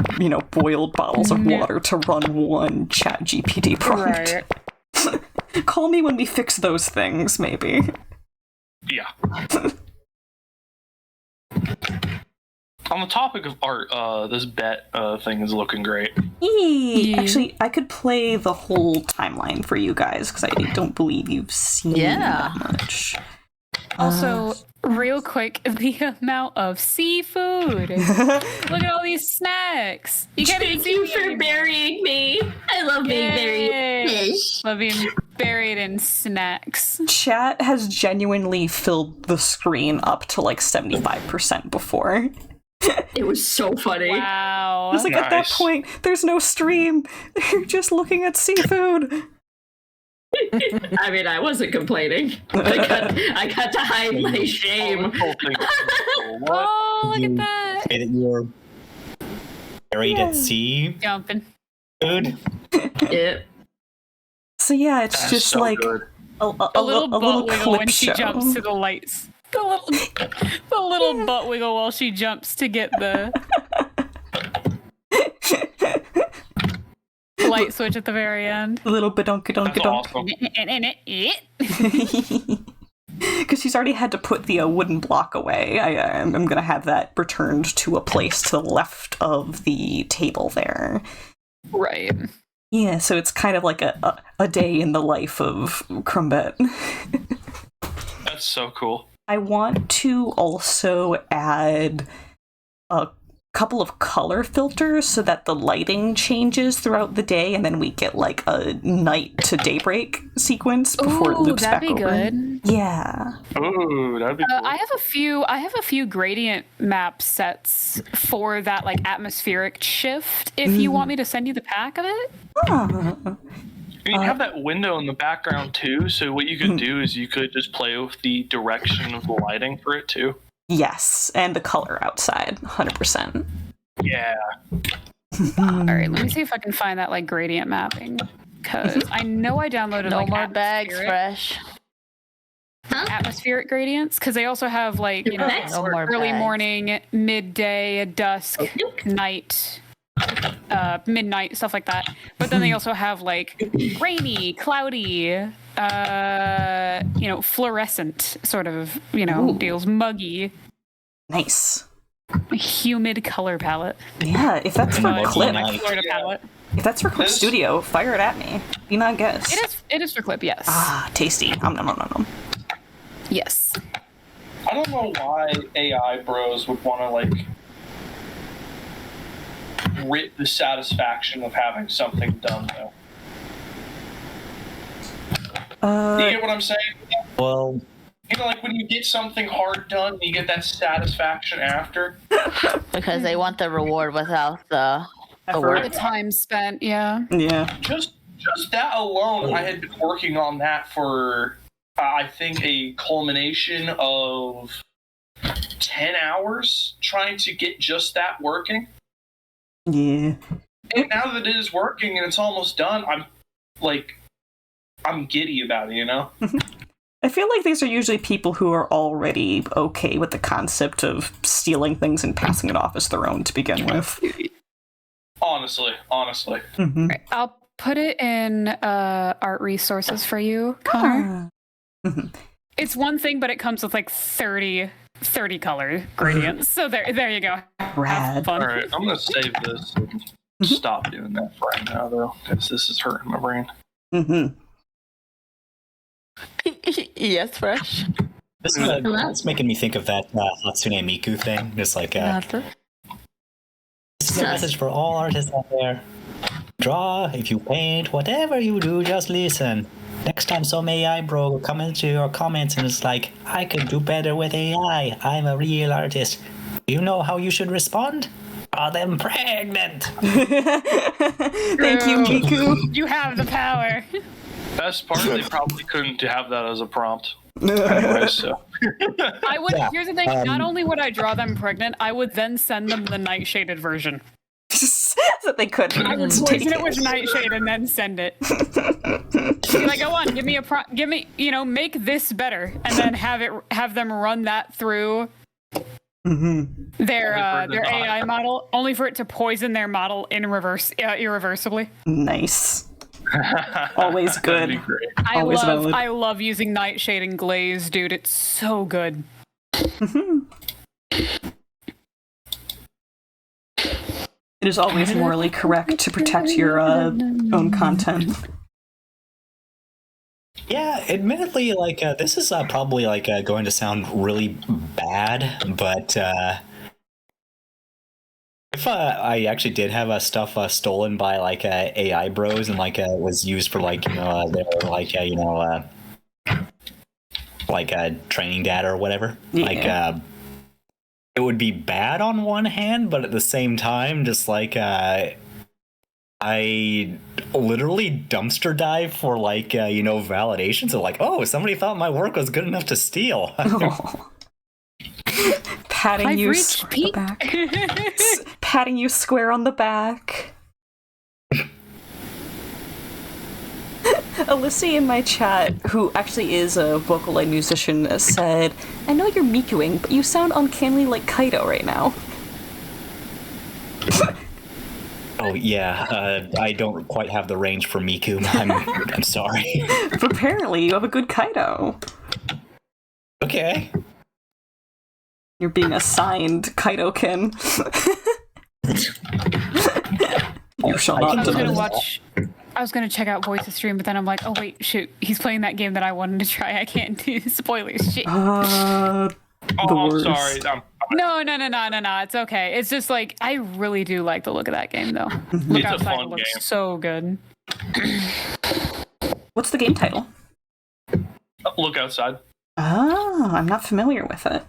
boiled bottles of water to run one ChatGPT prompt. Right. Call me when we fix those things, maybe. Yeah. On the topic of art, this bet thing is looking great. Yeah. Actually, I could play the whole timeline for you guys, because I don't believe you've seen that much. Also, real quick, the amount of seafood. Look at all these snacks. You can't even Thank see you me for anymore. burying me. I love being buried. Fish. Love being buried in snacks. Chat has genuinely filled the screen up to like 75% before. It was so funny. Wow. It's like at that Nice. point, there's no stream. You're just looking at seafood. I mean, I wasn't complaining. I got to hide my shame. This whole thing is cool. What? Oh, look at that. Say that you're buried at sea, Jumping. dude. Yeah. So yeah, it's That's just so like good. a little little butt wiggle clip when she show. jumps to the lights. The little butt wiggle while she jumps to get the light switch at the very end. A little badonkadonk. That's awesome. Because she's already had to put the wooden block away. I'm going to have that returned to a place to the left of the table there. Right. Yeah, so it's kind of like a day in the life of Crumbet. That's so cool. I want to also add a couple of color filters so that the lighting changes throughout the day, and then we get like a night to daybreak sequence before it loops back over. That'd be good. Yeah. Ooh, that'd be cool. I have a few gradient map sets for that like atmospheric shift. If you want me to send you the pack of it. And you have that window in the background too, so what you could do is you could just play with the direction of the lighting for it too. Yes, and the color outside, 100%. Yeah. All right, let me see if I can find that like gradient mapping, because I know I downloaded No like more bags, fresh. atmospheric gradients, because they also have like No more early bags. morning, midday, dusk, night, midnight, stuff like that. But then they also have like rainy, cloudy, fluorescent sort of deals, muggy, Nice. humid color palette. Yeah, if that's for Clip, Florida palette. if that's for Clip Studio, fire it at me. Be my guest. It is for Clip, yes. Ah, tasty. Nom. Yes. I don't know why AI bros would want to like rip the satisfaction of having something done though. You get what I'm saying? Well, Like when you get something hard done, you get that satisfaction after. Because they want the reward without the The work. time spent, yeah. Yeah. Just that alone, I had been working on that for I think a culmination of 10 hours trying to get just that working. Yeah. And now that it is working and it's almost done, I'm giddy about it, I feel like these are usually people who are already okay with the concept of stealing things and passing it off as their own to begin with. Honestly. Mm-hmm. Right, I'll put it in art resources for you, Connor. It's one thing, but it comes with like 30 color gradients. So there you go. Rad. Have fun. All right, I'm gonna save this and stop doing that for right now, though, because this is hurting my brain. Mm-hmm. Yes, fresh. It's making me think of that Hatsune Miku thing. Just like, this is a message for all artists out there. Draw, if you paint, whatever you do, just listen. Next time some AI bro will come into your comments and it's like, I could do better with AI. I'm a real artist. Do you know how you should respond? Draw them pregnant. Thank you, Miku. You have the power. Best part, they probably couldn't have that as a prompt. Anyway, so. I would. Here's the thing. Not only would I draw them pregnant, I would then send them the nightshaded version. So they couldn't. I would poison it with nightshade and then send it. Be like, go on, give me, make this better, and then have them run that through their AI model, only for it to poison their model in reverse, irreversibly. Nice. Always good. That'd be great. I love using nightshade and glaze, dude. It's so good. It is always morally correct to protect your own content. Yeah, admittedly, like this is probably like going to sound really bad, but if I actually did have stuff stolen by like AI bros and like was used for like their like training data or whatever, like it would be bad on one hand, but at the same time, just like I literally dumpster dive for like validation. So like, oh, somebody thought my work was good enough to steal. Patting I've you reached peak. patting you square on the back. Alyssa in my chat, who actually is a Vocaloid musician, said, I know you're Mikuing, but you sound uncannily like Kaido right now. Oh yeah, I don't quite have the range for Miku. I'm sorry. But apparently you have a good Kaido. Okay. You're being assigned Kaido-kin. You shall not I was gonna deny. watch I was gonna check out Voice's stream, but then I'm like, oh wait, shoot, he's playing that game that I wanted to try. I can't do spoilers. Shit. I'm sorry. No. It's okay. It's just like I really do like the look of that game, though. Look It's a Outside fun looks game. so good. What's the game title? Look Outside. Oh, I'm not familiar with it.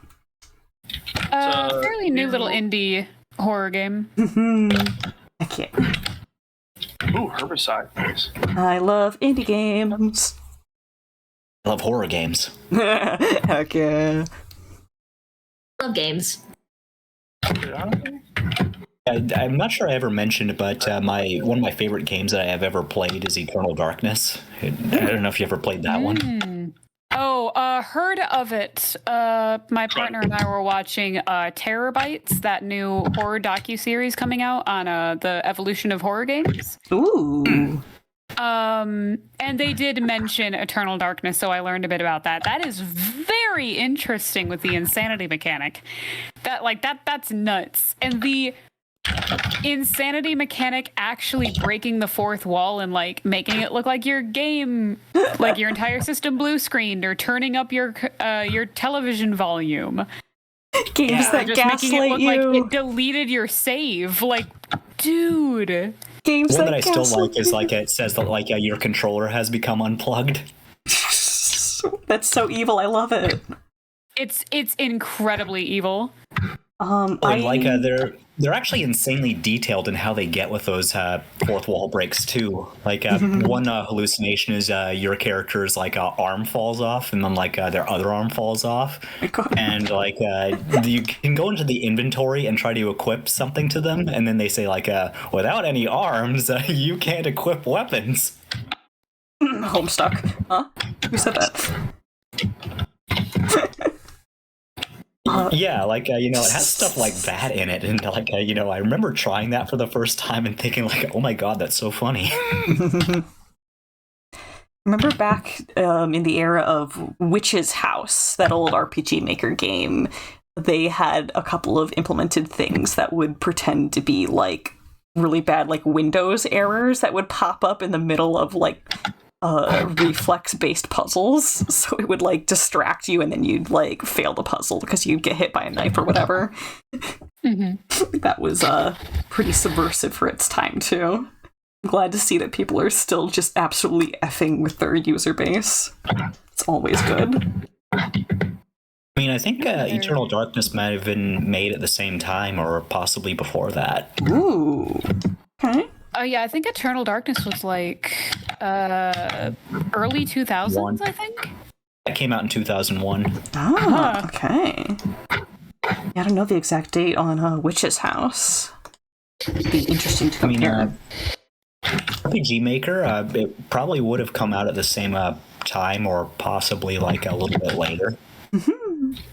Fairly new little indie horror game. Heck yeah. Ooh, Herbicide. Nice. I love indie games. I love horror games. Heck yeah. Love games. I'm not sure I ever mentioned, but one of my favorite games that I have ever played is Eternal Darkness. I don't know if you ever played that one. Oh, heard of it. My partner and I were watching Terabytes, that new horror docuseries coming out on the evolution of horror games. Ooh. And they did mention Eternal Darkness, so I learned a bit about that. That is very interesting with the insanity mechanic. That's nuts. And the insanity mechanic actually breaking the fourth wall and like making it look like your game, like your entire system blue screened, or turning up your television volume. Games that just gaslight making it look you. like it deleted your save. Like, dude. Games One that I gaslight still like is you. like it says that like your controller has become unplugged. That's so evil. I love it. It's incredibly evil. They're actually insanely detailed in how they get with those fourth wall breaks too. Like one hallucination is your character's like arm falls off, and then like their other arm falls off, and like you can go into the inventory and try to equip something to them, and then they say like without any arms you can't equip weapons. Homestuck. Huh? Who said that? Yeah, like it has stuff like that in it, and like I remember trying that for the first time and thinking like, oh my god, that's so funny. Remember back in the era of Witch's House, that old RPG Maker game, they had a couple of implemented things that would pretend to be like really bad like Windows errors that would pop up in the middle of like reflex-based puzzles, so it would like distract you and then you'd like fail the puzzle because you'd get hit by a knife or whatever. That was pretty subversive for its time too. I'm glad to see that people are still just absolutely effing with their user base. It's always good. I mean, I think Eternal Darkness might have been made at the same time or possibly before that. Ooh. Okay. Oh yeah, I think Eternal Darkness was like early 2000s, I think. That came out in 2001. Oh, okay. Yeah, I don't know the exact date on Witch's House. It'd be interesting to compare. RPG Maker, it probably would have come out at the same time or possibly like a little bit later.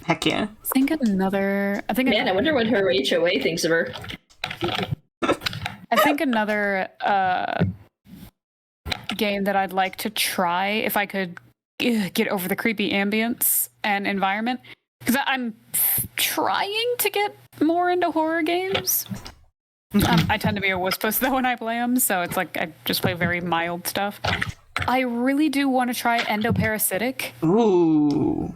Heck yeah. Man, I wonder what her HOA thinks of her. I think another game that I'd like to try, if I could get over the creepy ambience and environment, because I'm trying to get more into horror games. I tend to be a wusspuss though when I play them, so it's like I just play very mild stuff. I really do want to try Endoparasitic. Ooh.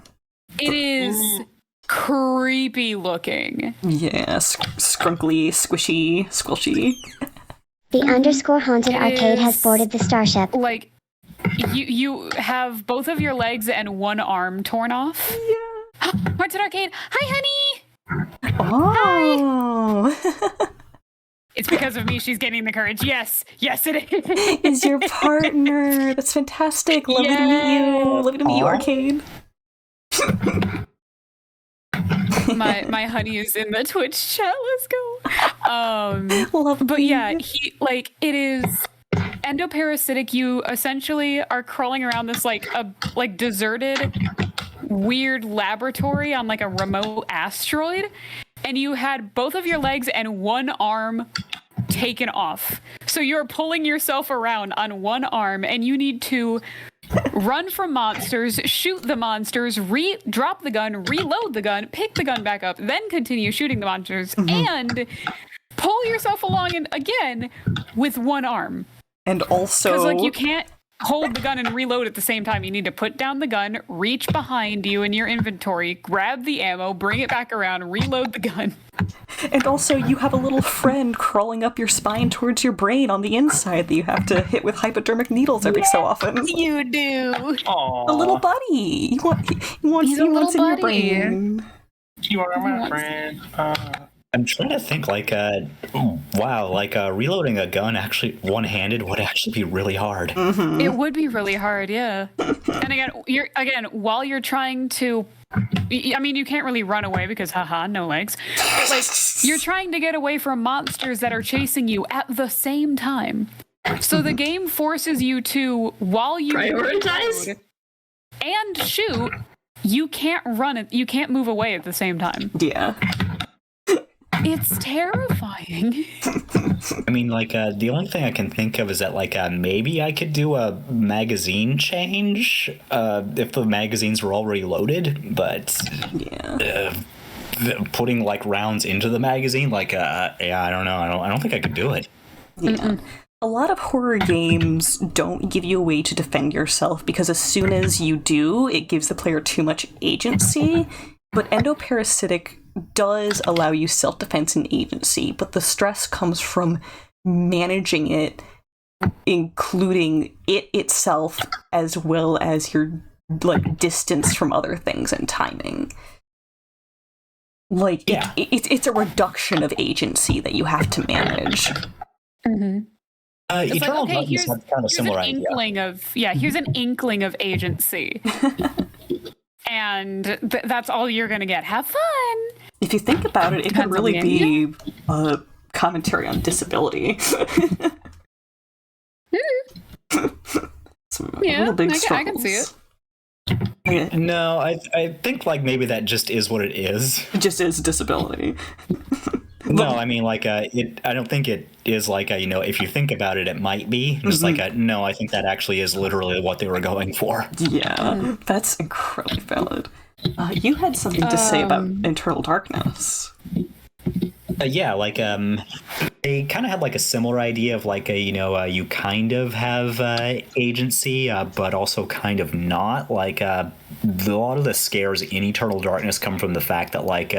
It is creepy looking. Yeah, scrunkly, squishy, squishy. The underscore haunted arcade has boarded the starship. Like, you have both of your legs and one arm torn off. Yeah. Haunted arcade. Hi, honey. Oh. Hi. It's because of me she's getting the courage. Yes, it is. Is your partner. That's fantastic. Lovely to meet you. Lovely to meet you, arcade. my honey is in the Twitch chat. Let's go. But yeah, it is endoparasitic. You essentially are crawling around this like deserted, weird laboratory on like a remote asteroid, and you had both of your legs and one arm taken off. So you're pulling yourself around on one arm, and you need to run from monsters, shoot the monsters, drop the gun, reload the gun, pick the gun back up, then continue shooting the monsters, and pull yourself along and again with one arm. And also, because like you can't hold the gun and reload at the same time. You need to put down the gun, reach behind you in your inventory, grab the ammo, bring it back around, reload the gun. And also, you have a little friend crawling up your spine towards your brain on the inside that you have to hit with hypodermic needles every so often. You do. Aww. A little buddy. He's a little in your buddy. brain. You are my friend. I'm trying to think, like, reloading a gun actually one-handed would actually be really hard. Mm-hmm. It would be really hard, yeah. And again, while you're trying to, I mean, you can't really run away because, haha, no legs. But, like, you're trying to get away from monsters that are chasing you at the same time. So the game forces you to, while you prioritize reload and shoot, you can't run it. You can't move away at the same time. Yeah. It's terrifying. I mean, like, the only thing I can think of is that, like, maybe I could do a magazine change if the magazines were already loaded, but Yeah. Putting, like, rounds into the magazine, like, yeah, I don't know. I don't think I could do it. Yeah. Mm-mm. A lot of horror games don't give you a way to defend yourself because as soon as you do, it gives the player too much agency. But endoparasitic does allow you self-defense and agency, but the stress comes from managing it, including it itself, as well as your like distance from other things and timing. Like, Yeah. it's a reduction of agency that you have to manage. Mm-hmm. Eternal It's like, okay, Darkness here's had kind of similar an idea. inkling of here's an inkling of agency. And that's all you're gonna get. Have fun. If you think about it, it could Depends on really the be a commentary on disability. Some little big I can see it. struggles. Yeah, No, I think, like, maybe that just is what it is. it just is disability. No, I mean, like, I don't think it is like, if you think about it, it might be. Just like, no, I think that actually is literally what they were going for. Yeah, that's incredibly valid. You had something to say about Internal Darkness. Yeah, like, they kind of had, like, a similar idea of, like, you kind of have agency, but also kind of not. Like, a lot of the scares in Eternal Darkness come from the fact that, like,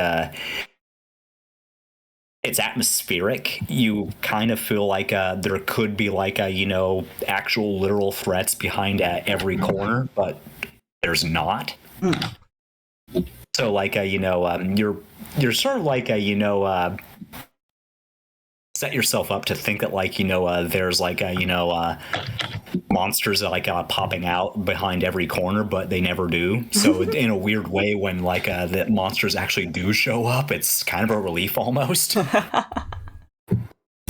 it's atmospheric. You kind of feel like there could be, like, actual literal threats behind every corner, but there's not. So, like, you're sort of like, set yourself up to think that, like, there's, like, monsters that, like, popping out behind every corner, but they never do. So in a weird way, when, like, the monsters actually do show up, it's kind of a relief almost.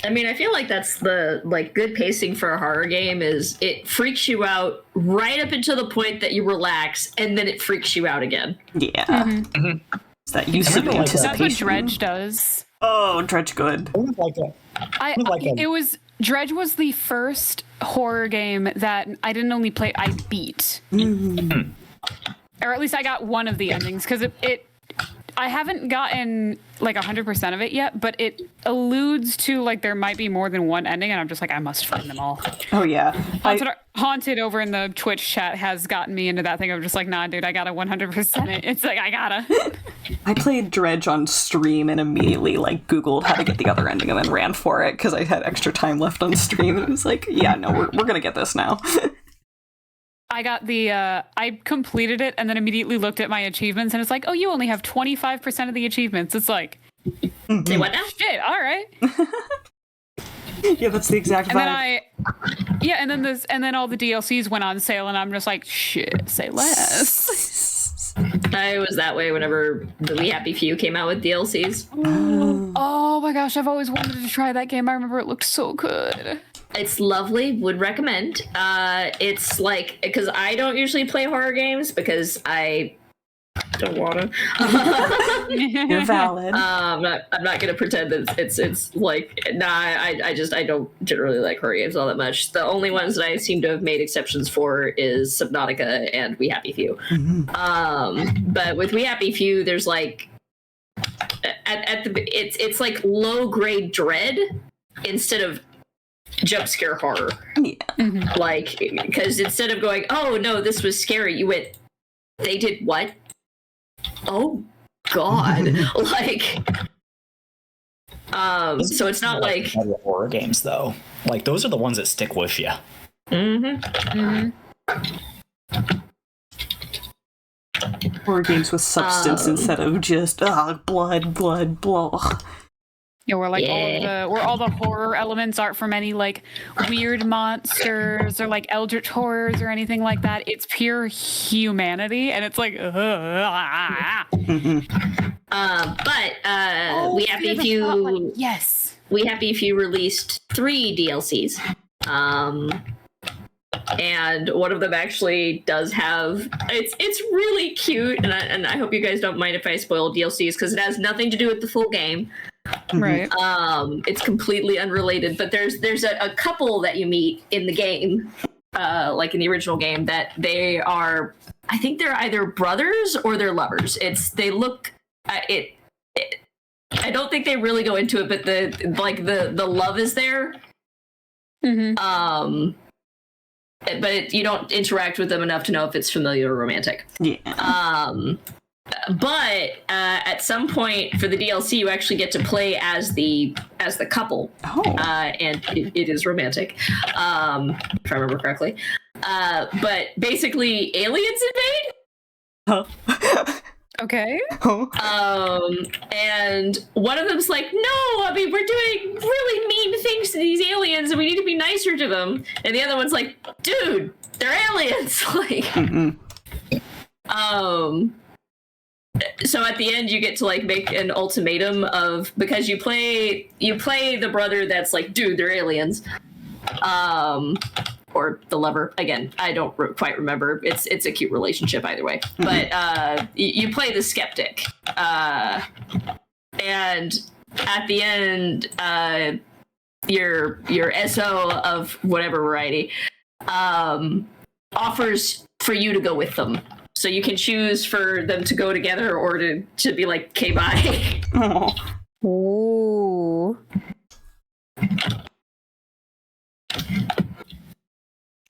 I mean, I feel like that's the good pacing for a horror game is it freaks you out right up until the point that you relax, and then it freaks you out again. Yeah. Mhm. It's that use of Like anticipation. That's what Dredge does. Oh, Dredge good. Dredge was the first horror game that I didn't only play, I beat. Or at least I got one of the endings, because I haven't gotten like 100% of it yet, but it alludes to like there might be more than one ending, and I'm just like, I must find them all. Oh, yeah. Haunted over in the Twitch chat has gotten me into that thing. I'm just like, nah, dude, I gotta 100% it. It's like, I gotta. I played Dredge on stream and immediately like Googled how to get the other ending and then ran for it because I had extra time left on stream. And it was like, yeah, no, we're gonna get this now. I got I completed it and then immediately looked at my achievements and it's like, oh, you only have 25% of the achievements. It's like, Say what now? shit, all right. Yeah, that's the exact vibe. And then and then all the DLCs went on sale and I'm just like, shit, say less. I was that way whenever the We Happy Few came out with DLCs. Oh my gosh, I've always wanted to try that game. I remember it looked so good. It's lovely, would recommend. It's like, because I don't usually play horror games because I don't want to. You're valid. I'm not gonna pretend that it's like, nah, I don't generally like horror games all that much. The only ones that I seem to have made exceptions for is Subnautica and We Happy Few. But with We Happy Few, there's like it's like low grade dread instead of jump scare horror. Yeah. Like, because instead of going, oh no, this was scary, you went, they did what? Oh God. Like, so it's not like horror games though. Like those are the ones that stick with you. Horror games with substance instead of just blood, blah. Yeah, where like all the horror elements aren't from any like weird monsters or like eldritch horrors or anything like that. It's pure humanity, and it's like, but we happy if you we happy if you released 3 DLCs. And one of them actually does have it's really cute, and I hope you guys don't mind if I spoil DLCs because it has nothing to do with the full game. Right. It's completely unrelated, but there's a couple that you meet in the game, like in the original game, that they are, I think they're either brothers or they're lovers. They look I don't think they really go into it, but the love is there. But you don't interact with them enough to know if it's familiar or romantic. Yeah. But at some point for the DLC, you actually get to play as the couple. Oh. And it is romantic, if I remember correctly. But basically, aliens invade. Huh. Okay. And one of them's like, no, I mean, we're doing really mean things to these aliens and we need to be nicer to them. And the other one's like, dude, they're aliens. Like, so at the end you get to like make an ultimatum of, because you play the brother that's like, dude, they're aliens. Or the lover. Again, I don't quite remember. It's a cute relationship either way. But you play the skeptic, and at the end, your SO of whatever variety offers for you to go with them. So you can choose for them to go together or to be like, okay, bye. Ooh.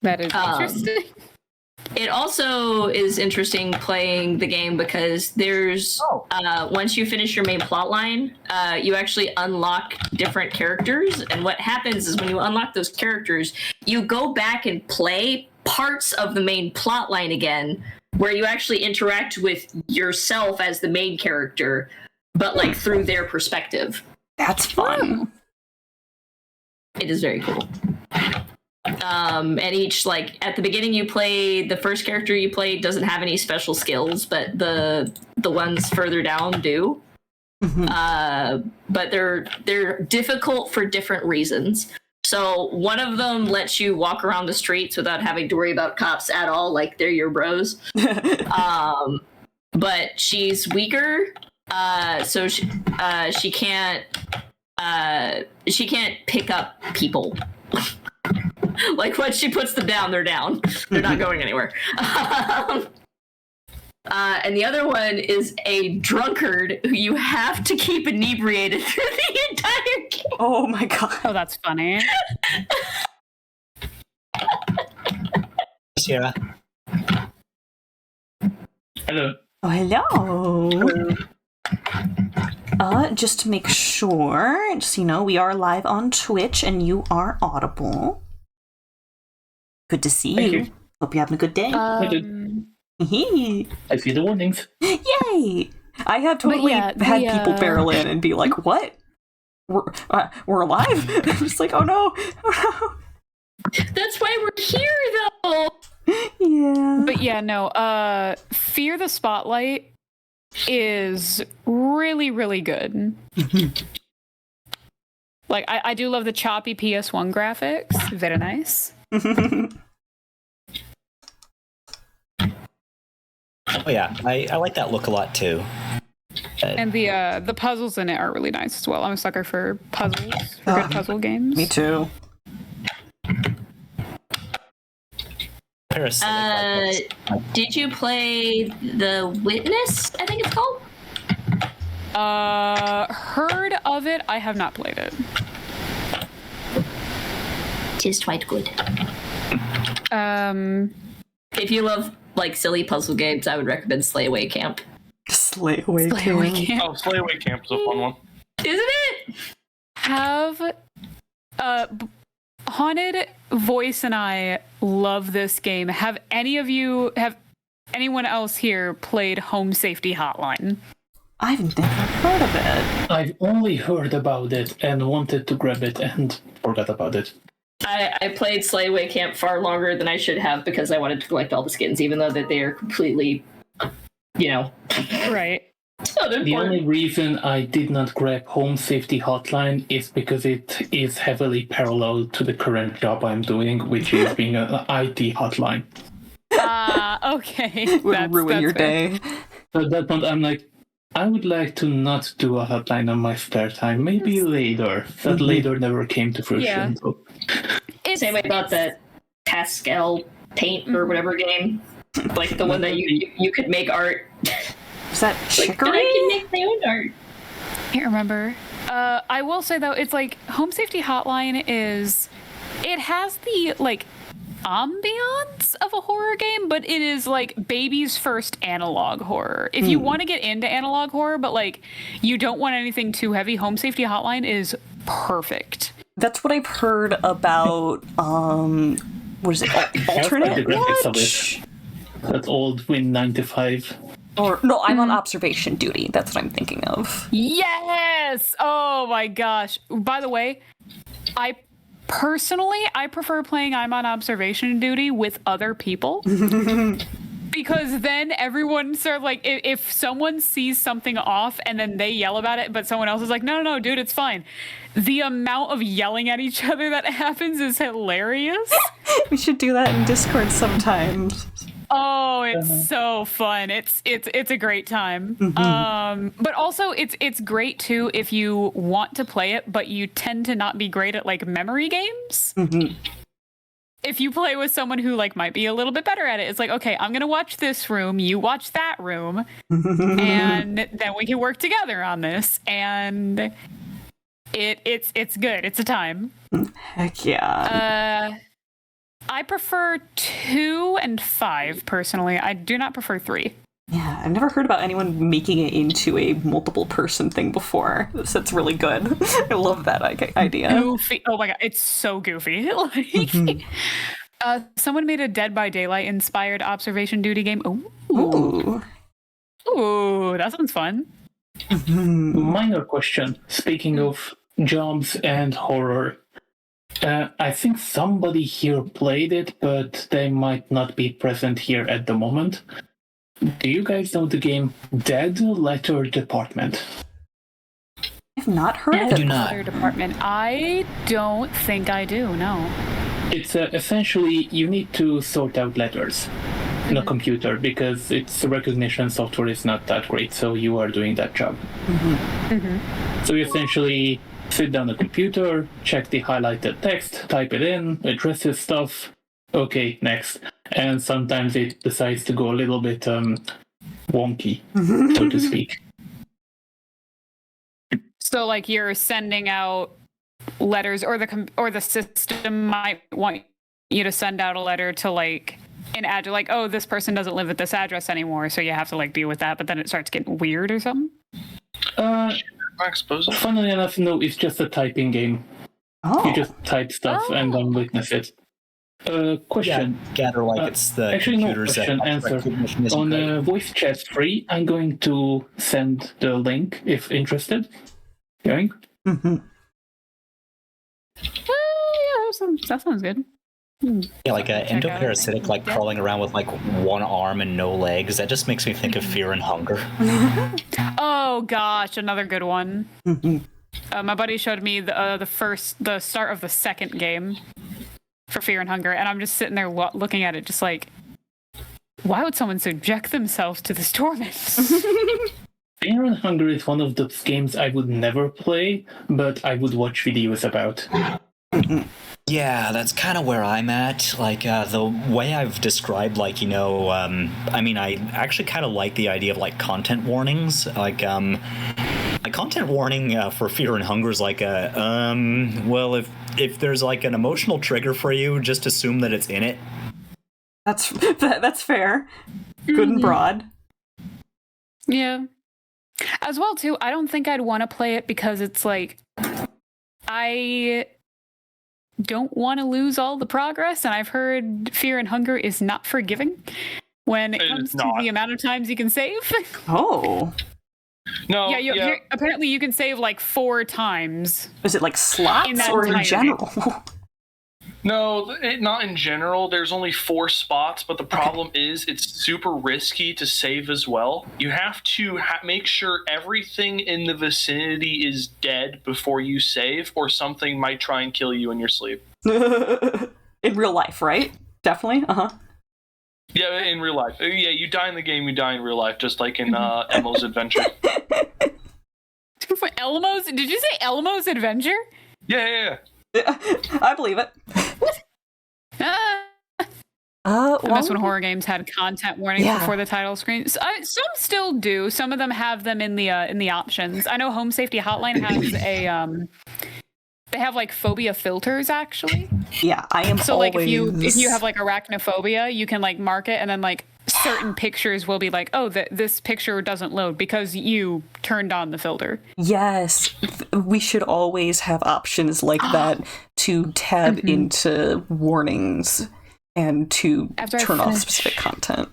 That is interesting. It also is interesting playing the game because there's once you finish your main plot line, you actually unlock different characters, and what happens is when you unlock those characters, you go back and play parts of the main plot line again, where you actually interact with yourself as the main character, but like through their perspective. That's fun. It is very cool. And each, like, at the beginning you play, the first character you play doesn't have any special skills, but the ones further down do. But they're difficult for different reasons. So one of them lets you walk around the streets without having to worry about cops at all, like they're your bros. But she's weaker, so she can't pick up people. Like, once she puts them down, they're down. They're not going anywhere. And the other one is a drunkard who you have to keep inebriated through the entire game. Oh my god. Oh, that's funny. Sierra. Hello. Oh, hello. Just to make sure, just so you know, we are live on Twitch and you are audible. Good to see you. Hope you're having a good day. I see the warnings. Yay! I have totally had people barrel in and be like, what? We're alive? I'm just like, oh no. That's why we're here, though. Yeah. But yeah, no, Fear the Spotlight is really, really good. Like, I do love the choppy PS1 graphics. Very nice. Oh yeah, I like that look a lot too. And the puzzles in it are really nice as well. I'm a sucker for puzzles, for good puzzle games. Me too. Did you play The Witness, I think it's called? Heard of it. I have not played it. It is quite good. If you love like silly puzzle games, I would recommend Slay Away Camp. Slay Away Camp. Oh, Slay Away Camp is a fun one. Isn't it? Have Haunted Voice and I love this game. Have anyone else here played Home Safety Hotline? I've never heard of it. I've only heard about it and wanted to grab it and forgot about it. I played Slay Away Camp far longer than I should have because I wanted to collect all the skins, even though that they are completely, Right. The only reason I did not grab Home Safety Hotline is because it is heavily parallel to the current job I'm doing, which is being an IT hotline. Okay. Will ruin your fair. day. So at that point, I'm like, I would like to not do a hotline on my spare time. Maybe later. That later never came to fruition. Yeah. So. Same way about the Pascal Paint or whatever game, like the one that you could make art. Is that Chicory? I can make my own art. Can't remember. I will say though, it's like Home Safety Hotline it has the like ambiance of a horror game, but it is like baby's first analog horror. If you want to get into analog horror, but like you don't want anything too heavy, Home Safety Hotline is perfect. That's what I've heard about. What is it? Alternate Watch? That's old Win 95. Or no, I'm on observation duty. That's what I'm thinking of. Yes! Oh my gosh. By the way, I prefer playing I'm on observation duty with other people. Because then everyone sort of like, if someone sees something off and then they yell about it, but someone else is like, no, dude, it's fine. The amount of yelling at each other that happens is hilarious. We should do that in Discord sometimes. Oh, it's so fun. It's a great time. But also it's great too if you want to play it, but you tend to not be great at like memory games. If you play with someone who like might be a little bit better at it, it's like, okay, I'm gonna watch this room, you watch that room, and then we can work together on this. And it's good. It's a time. Heck yeah. I prefer 2 and 5 personally. I do not prefer 3. Yeah, I've never heard about anyone making it into a multiple person thing before. So it's really good. I love that idea. Goofy. Oh my god, it's so goofy. Like, someone made a Dead by Daylight inspired observation duty game. Ooh, that sounds fun. Minor question. Speaking of jobs and horror, I think somebody here played it, but they might not be present here at the moment. Do you guys know the game Dead Letter Department? I've not heard of it. Letter Department. I don't think I do, no. It's essentially you need to sort out letters in a computer because its recognition software is not that great, so you are doing that job. So you essentially sit down the computer, check the highlighted text, type it in, addresses stuff. Okay, next. And sometimes it decides to go a little bit wonky, so to speak. So like you're sending out letters, or the system might want you to send out a letter to like an address, like, oh, this person doesn't live at this address anymore, so you have to like deal with that, but then it starts getting weird or something? I suppose. Funnily enough, no, it's just a typing game. You just type stuff and then witness it. Question. Gather like it's the actually, no computers question, that answer. On voice chat free, I'm going to send the link if interested. Going? Yeah, that sounds good. Yeah, like an endoparasitic, like crawling around with like one arm and no legs. That just makes me think of Fear and Hunger. Oh gosh, another good one. My buddy showed me the start of the second game for Fear and Hunger, and I'm just sitting there looking at it, just like, why would someone subject themselves to this torment? Fear and Hunger is one of those games I would never play, but I would watch videos about. Yeah, that's kind of where I'm at. Like, the way I've described, like, you know, I mean, I actually kind of like the idea of, like, content warnings. Like, My content warning for Fear and Hunger is like well, if there's like an emotional trigger for you, just assume that it's in it. That's fair. Good and broad. Yeah. As well, too, I don't think I'd want to play it because it's like, I don't want to lose all the progress, and I've heard Fear and Hunger is not forgiving when it comes to the amount of times you can save. Oh. No. Yeah, apparently you can save like 4 times. Is it like slots or in general? No, not in general. There's only 4 spots, but the problem is it's super risky to save as well. You have to make sure everything in the vicinity is dead before you save, or something might try and kill you in your sleep. In real life, right? Definitely. Yeah, in real life. Yeah, you die in the game, you die in real life, just like in Elmo's Adventure. Elmo's? Did you say Elmo's Adventure? Yeah. I believe it. I miss when horror games had content warnings before the title screen. Some still do. Some of them have them in the options. I know Home Safety Hotline has a they have like phobia filters actually. Yeah, I am. So like if you have like arachnophobia, you can like mark it, and then like certain pictures will be like, oh, this picture doesn't load because you turned on the filter. Yes, we should always have options like that to tab into warnings and to turn off specific content.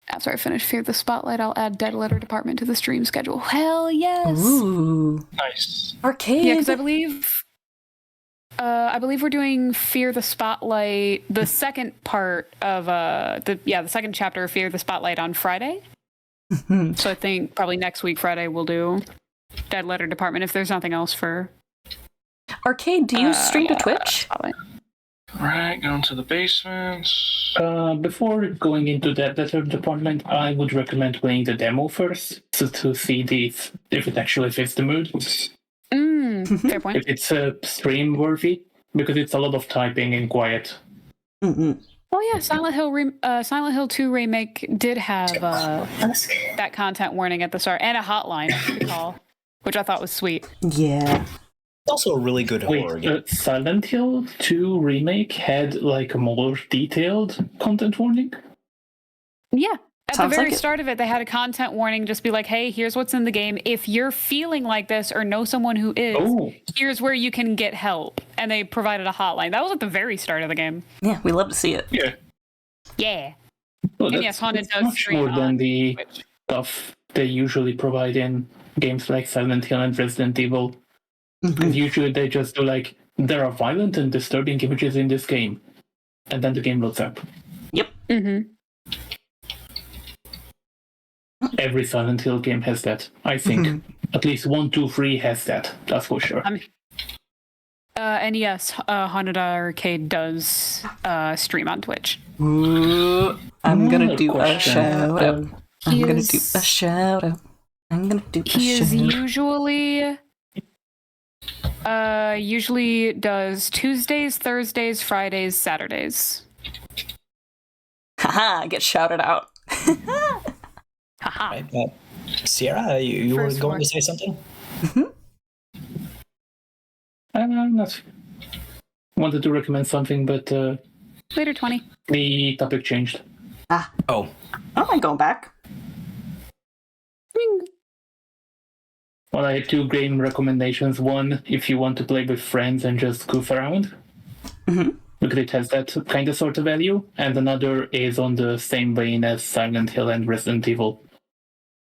After I finish Fear the Spotlight, I'll add Dead Letter Department to the stream schedule. Hell yes! Ooh, nice. Arcade. Yeah, because I believe we're doing Fear the Spotlight, the second part of the second chapter of Fear the Spotlight on Friday. So I think probably next week Friday we'll do Dead Letter Department if there's nothing else for Arcade. Do you stream to Twitch? Right, going to the basement. Before going into Dead Letter Department, I would recommend playing the demo first to see if it actually fits the mood. Fair point. If it's stream worthy, because it's a lot of typing and quiet. Oh yeah, Silent Hill 2 remake did have that content warning at the start and a hotline to call, which I thought was sweet. Yeah. It's also a really good horror game. Silent Hill 2 remake had like a more detailed content warning. Yeah. At the very start of it, they had a content warning, just be like, hey, here's what's in the game. If you're feeling like this or know someone who is, here's where you can get help. And they provided a hotline. That was at the very start of the game. Yeah, we love to see it. Yeah. Well, and yes, Haunted does much more than the stuff they usually provide in games like Silent Hill and Resident Evil. Because usually they just do like, there are violent and disturbing images in this game. And then the game loads up. Yep. Every Silent Hill game has that. I think at least 1, 2, 3 has that. That's for sure. And yes, Haunted Arcade does stream on Twitch. Ooh, I'm gonna do a shout out. I'm gonna do a shout out. He is usually does Tuesdays, Thursdays, Fridays, Saturdays. Haha, get shouted out. Right, Sierra, you were going to say something? I'm not. Wanted to recommend something, but later 20. The topic changed. Oh, I'm going back. Well, I have 2 game recommendations. One, if you want to play with friends and just goof around, because it has that kind of sort of value. And another is on the same vein as Silent Hill and Resident Evil.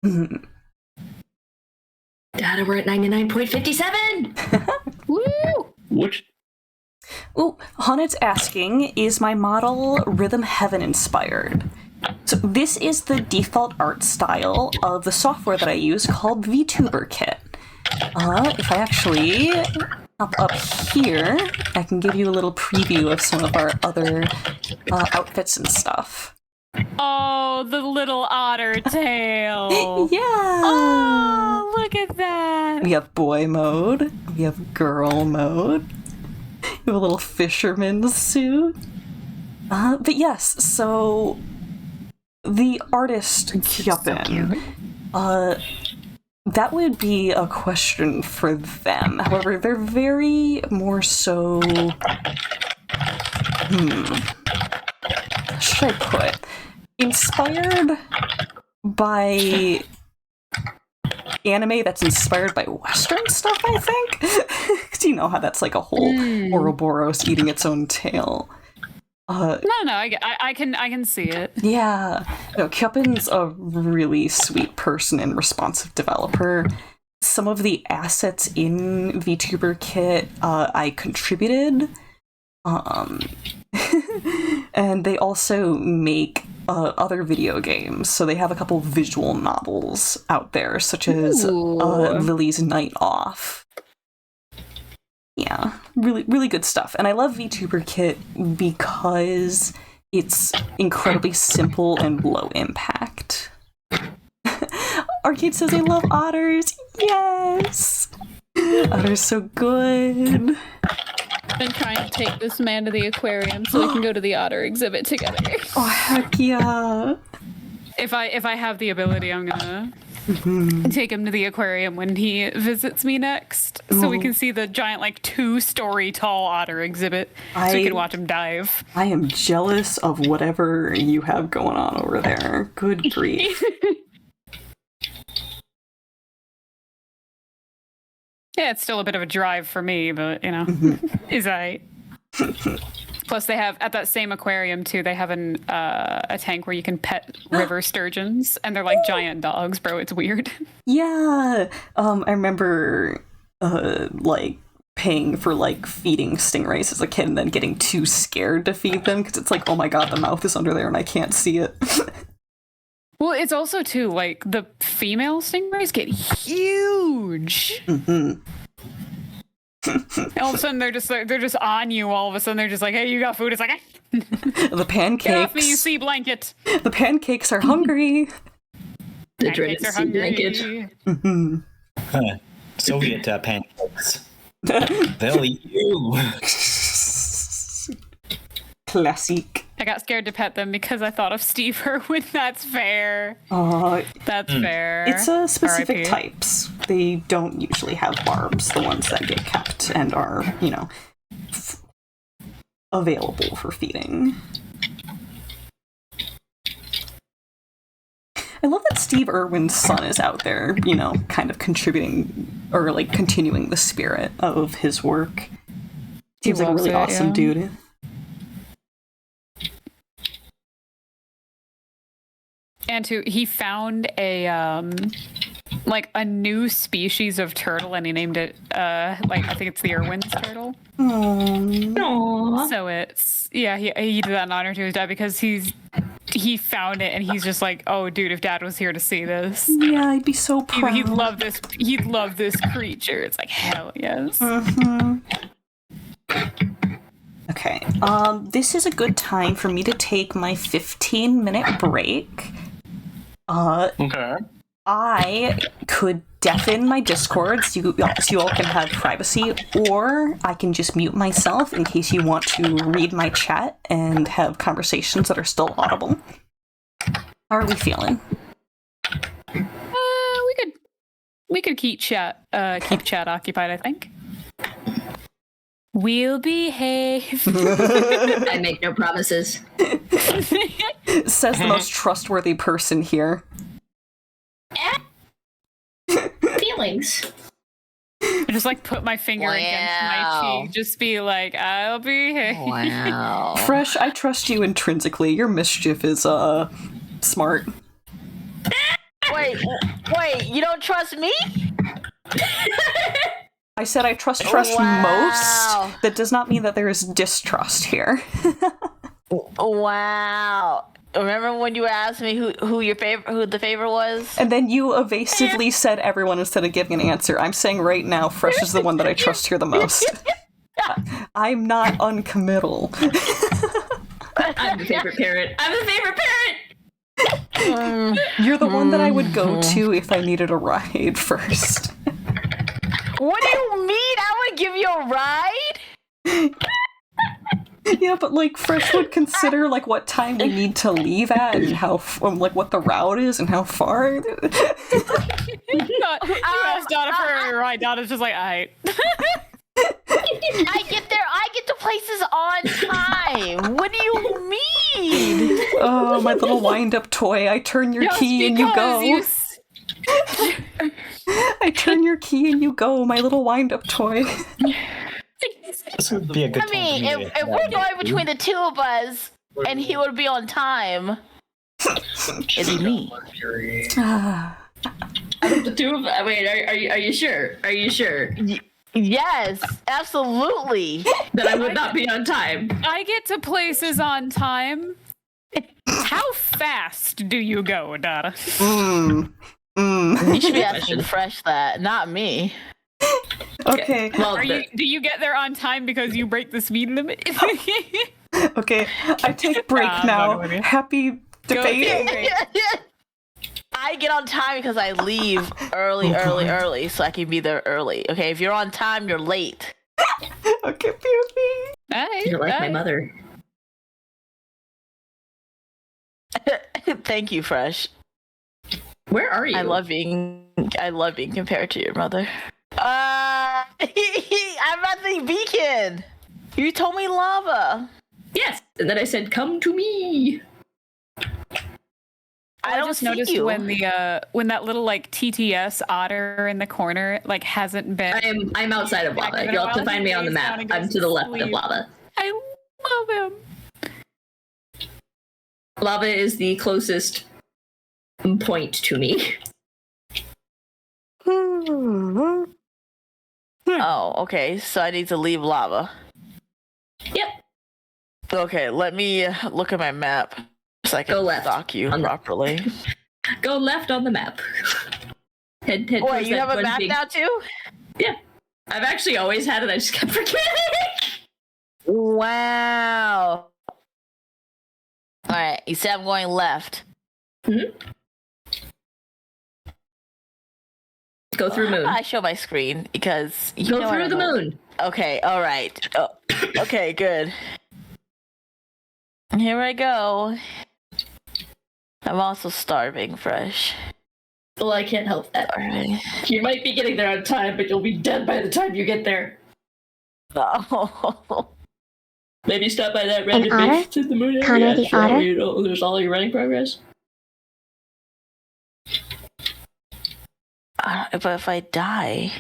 Data, we're at 99.57! Woo! Which? Ooh, Haunted's asking, is my model Rhythm Heaven inspired? So this is the default art style of the software that I use called VTuber Kit. If I actually up here, I can give you a little preview of some of our other outfits and stuff. Oh, the little otter tail. Yeah. Oh, look at that. We have boy mode. We have girl mode. We have a little fisherman's suit. But yes, so the artist Kyupin, That would be a question for them. However, they're very more so... How should I put? Inspired by anime that's inspired by Western stuff, I think? Because you know how that's like a whole Ouroboros eating its own tail. No, I can see it. Yeah. No, Kyupin's a really sweet person and responsive developer. Some of the assets in VTuber Kit I contributed. And they also make other video games. So they have a couple visual novels out there, such as Lily's Night Off. Yeah, really, really good stuff. And I love VTuber Kit because it's incredibly simple and low impact. Arcade says, I love otters. Yes! Otter's so good. I've been trying to take this man to the aquarium so we can go to the otter exhibit together. Oh, heck yeah. If I have the ability, I'm gonna take him to the aquarium when he visits me next, so we can see the giant, like, 2-story tall otter exhibit, so we can watch him dive. I am jealous of whatever you have going on over there. Good grief. Yeah, it's still a bit of a drive for me, but, you know, is I. Plus, they have, at that same aquarium, too, they have a tank where you can pet river sturgeons, and they're like giant dogs, bro. It's weird. Yeah. I remember, like, paying for, like, feeding stingrays as a kid and then getting too scared to feed them, because it's like, oh my god, the mouth is under there and I can't see it. Well, it's also, too, like, the female stingrays get huge. All of a sudden, they're just on you. All of a sudden, they're just like, "Hey, you got food?" It's like, the pancakes. Get off me, you sea blanket. The pancakes are hungry. The dreaded sea blanket. Soviet pancakes. They'll eat you. Classic. I got scared to pet them because I thought of Steve Irwin. That's fair. That's fair. It's specific types. They don't usually have barbs, the ones that get kept and are, you know, available for feeding. I love that Steve Irwin's son is out there, you know, kind of contributing or like continuing the spirit of his work. Seems like a really awesome dude. And he found a like a new species of turtle, and he named it like, I think it's the Irwin's turtle. Aww. So it's he did that in honor to his dad because he found it and he's just like, oh dude, if dad was here to see this, yeah, I'd be so proud. He'd love this creature. It's like, hell yes. Okay, this is a good time for me to take my 15-minute break. Okay. I could deafen my Discord so you all can have privacy, or I can just mute myself in case you want to read my chat and have conversations that are still audible. How are we feeling? We could keep chat occupied, I think. We'll behave. I make no promises. Says the most trustworthy person here. Feelings. I just like put my finger against my cheek. Just be like, I'll behave. Wow. Fresh, I trust you intrinsically. Your mischief is smart. Wait, you don't trust me? I said I trust most. That does not mean that there is distrust here. Wow. Remember when you asked me who the favorite was? And then you evasively said everyone instead of giving an answer. I'm saying right now, Fresh is the one that I trust here the most. I'm not uncommittal. I'm the favorite parent. You're the one that I would go to if I needed a ride first. What do you mean? I would give you a ride? Yeah, but like Fresh would consider like what time we need to leave at and how like what the route is and how far. You asked Donna for a ride. Donna's just like, alright. I get to places on time. What do you mean? Oh, my little wind-up toy. I turn your key and you go. I turn your key and you go, my little wind-up toy. This would be a good I mean, if we're going between the two of us and he would be on time, it'd be me. Out of the two of us, wait, are you sure? Are you sure? Yes, absolutely. That I would not be on time. I get to places on time. How fast do you go, Donna? You should be asking Fresh that, not me. Okay. Well, do you get there on time because you break the speed limit? Okay, I take break now. Happy debating. I get on time because I leave early, so I can be there early. Okay, if you're on time, you're late. Okay, Pew. You're like my mother. Thank you, Fresh. Where are you? I love being compared to your mother. I'm at the beacon. You told me lava. Yes, and then I said, "Come to me." I don't just see noticed you. when that little like TTS otter in the corner like hasn't been. I'm outside of lava. You'll have to find me on the map. I'm to the left of lava. I love him. Lava is the closest point to me. Oh, okay. So I need to leave lava. Yep. Okay, let me look at my map so I can stalk you properly. Go left on the map. Head Wait, you have a map now too? Yeah. I've actually always had it. I just kept forgetting. Wow. All right, you said I'm going left. Mm-hmm. Go through moon. I show my screen because you go through the moon. Okay, all right. Oh, okay, good. Here I go. I'm also starving, Fresh. Well, I can't help that. Starving. You might be getting there on time, but you'll be dead by the time you get there. Oh. Maybe stop by that random base to the moon area. the otter? You know, there's all your running progress. But if I die,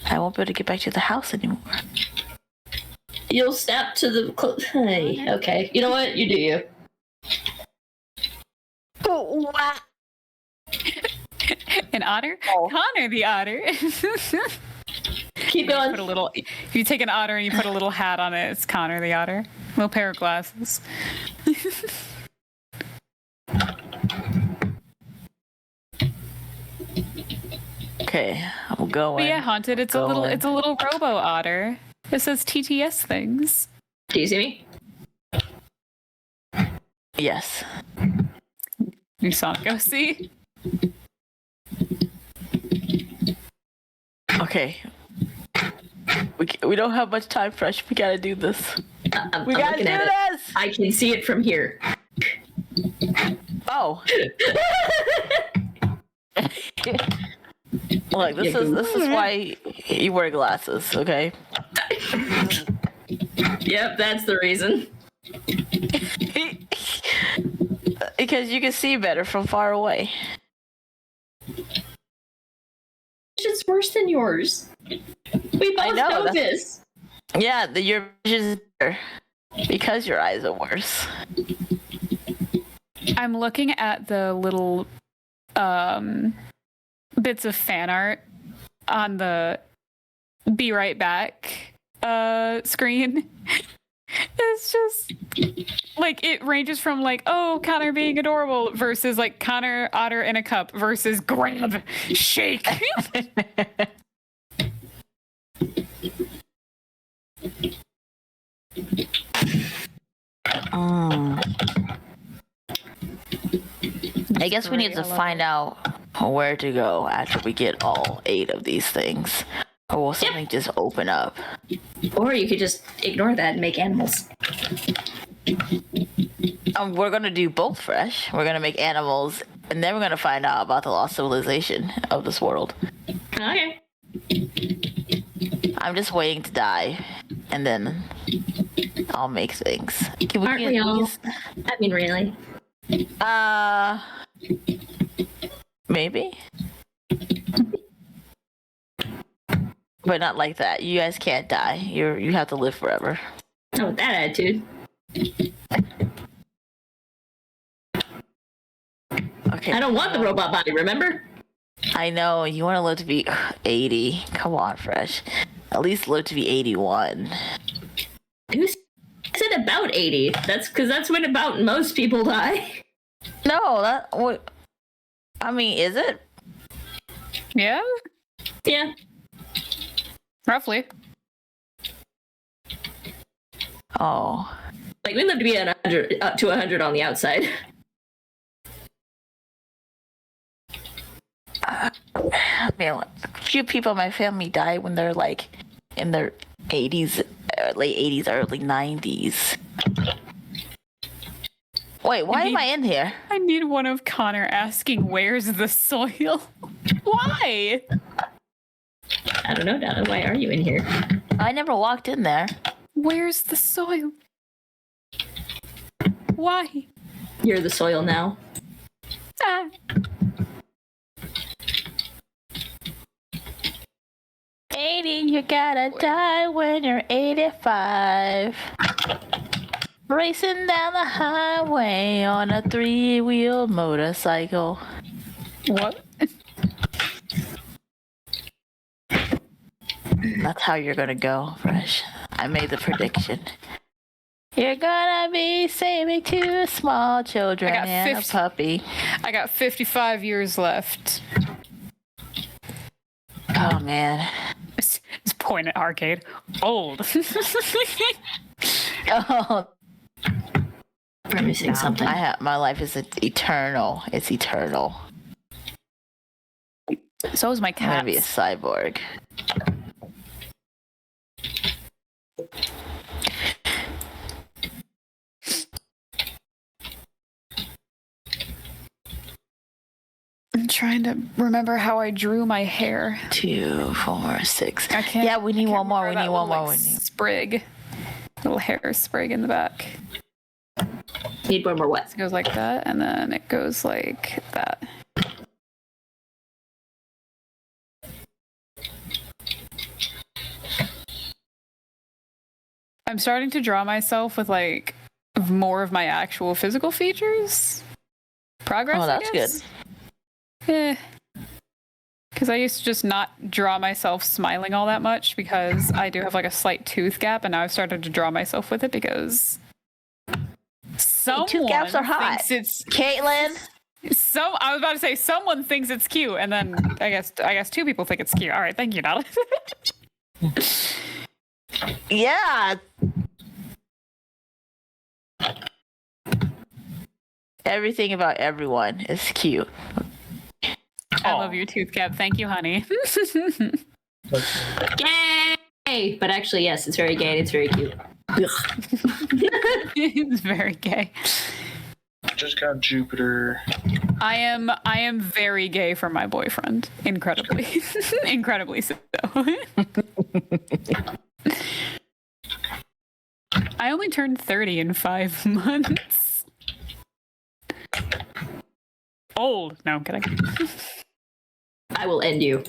I won't be able to get back to the house anymore. You'll snap to the... Hey, okay. You know what? You do you. Oh, wow. An otter? Oh. Connor the otter. Keep going. If you take an otter and you put a little hat on it, it's Connor the otter. Little pair of glasses. Okay, I'm going. But yeah, Haunted, it's a little robo otter. It says TTS things. Do you see me? Yes. You Sonic OC? Okay. We don't have much time, Fresh. We gotta do this. We gotta do this! I can see it from here. Oh. Look, this is why you wear glasses, okay? Yep, that's the reason. Because you can see better from far away. It's worse than yours. We both know this. Yeah, your vision is better because your eyes are worse. I'm looking at the little bits of fan art on the Be Right Back screen. It's just like it ranges from like, oh, Connor being adorable versus like Connor otter in a cup versus grab shake. I guess we need to find out where to go after we get all 8 of these things. Or will something just open up? Or you could just ignore that and make animals. We're gonna do both, Fresh. We're gonna make animals And then we're gonna find out about the lost civilization of this world. Okay. I'm just waiting to die, and then I'll make things. Can Aren't we all? I mean, really? Maybe. But not like that. You guys can't die. You have to live forever. Not with that attitude. Okay. I don't want the robot body, remember? I know, you want to live to be 80. Come on, Fresh. At least live to be 81. Who said about 80? That's when about most people die. No, I mean, is it? Yeah? Yeah. Roughly. Oh. Like, we live to be 100, up to 100 on the outside. I mean, a few people in my family died when they're like in their 80s, late 80s, early 90s. Wait, why am I in here? I need one of Connor asking, where's the soil? Why? I don't know, Donna. Why are you in here? I never walked in there. Where's the soil? Why? You're the soil now. Ah. 80, you gotta die when you're 85. Racing down the highway on a 3-wheel motorcycle. What? That's how you're gonna go, Fresh. I made the prediction. You're gonna be saving 2 small children and a puppy. I got 55 years left. Oh, man. It's point at arcade. Old. Oh. We're missing something. My life is eternal. It's eternal. So is my cat. I'm gonna be a cyborg. I'm trying to remember how I drew my hair. 2, 4, 6. I can't. Yeah, we need one more. We need one more. Like, sprig. Little hair sprig in the back. Need one more what? It goes like that, and then it goes like that. I'm starting to draw myself with like more of my actual physical features. Progress. Oh, that's good. Because I used to just not draw myself smiling all that much because I do have like a slight tooth gap, and now I've started to draw myself with it because someone tooth gaps are hot. thinks it's Caitlin. I was about to say someone thinks it's cute, and then I guess 2 people think it's cute. All right, thank you, Nala. Yeah. Everything about everyone is cute. I love your tooth cap. Thank you, honey. Yay! But actually, yes, it's very gay and it's very cute. It's very gay. Just got Jupiter. I am very gay for my boyfriend. Incredibly. Incredibly so. I only turned 30 in 5 months. Old. No, I'm kidding. I will end you.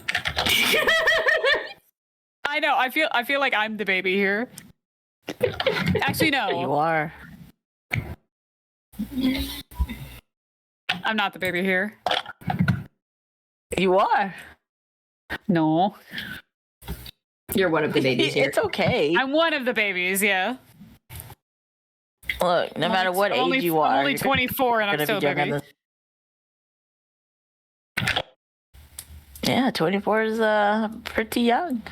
I know. I feel like I'm the baby here. Actually, no. You are. I'm not the baby here. You are. No. You're one of the babies here. It's okay. I'm one of the babies, yeah. Look, no matter what age you are. I'm only 24 and I'm still a baby. Yeah, 24 is pretty young.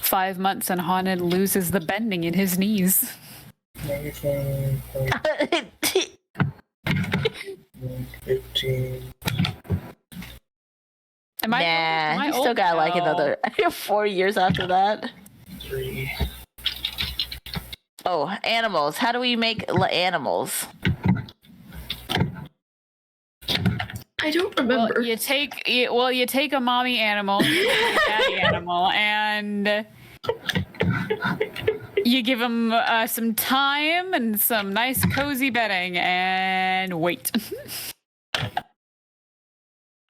5 months and Haunted loses the bending in his knees. 15. Nah, you still got like another 4 years after that. 3. Oh, animals. How do we make animals? I don't remember. Well, you take a mommy animal, you take a daddy animal, and you give them some time and some nice cozy bedding, and wait.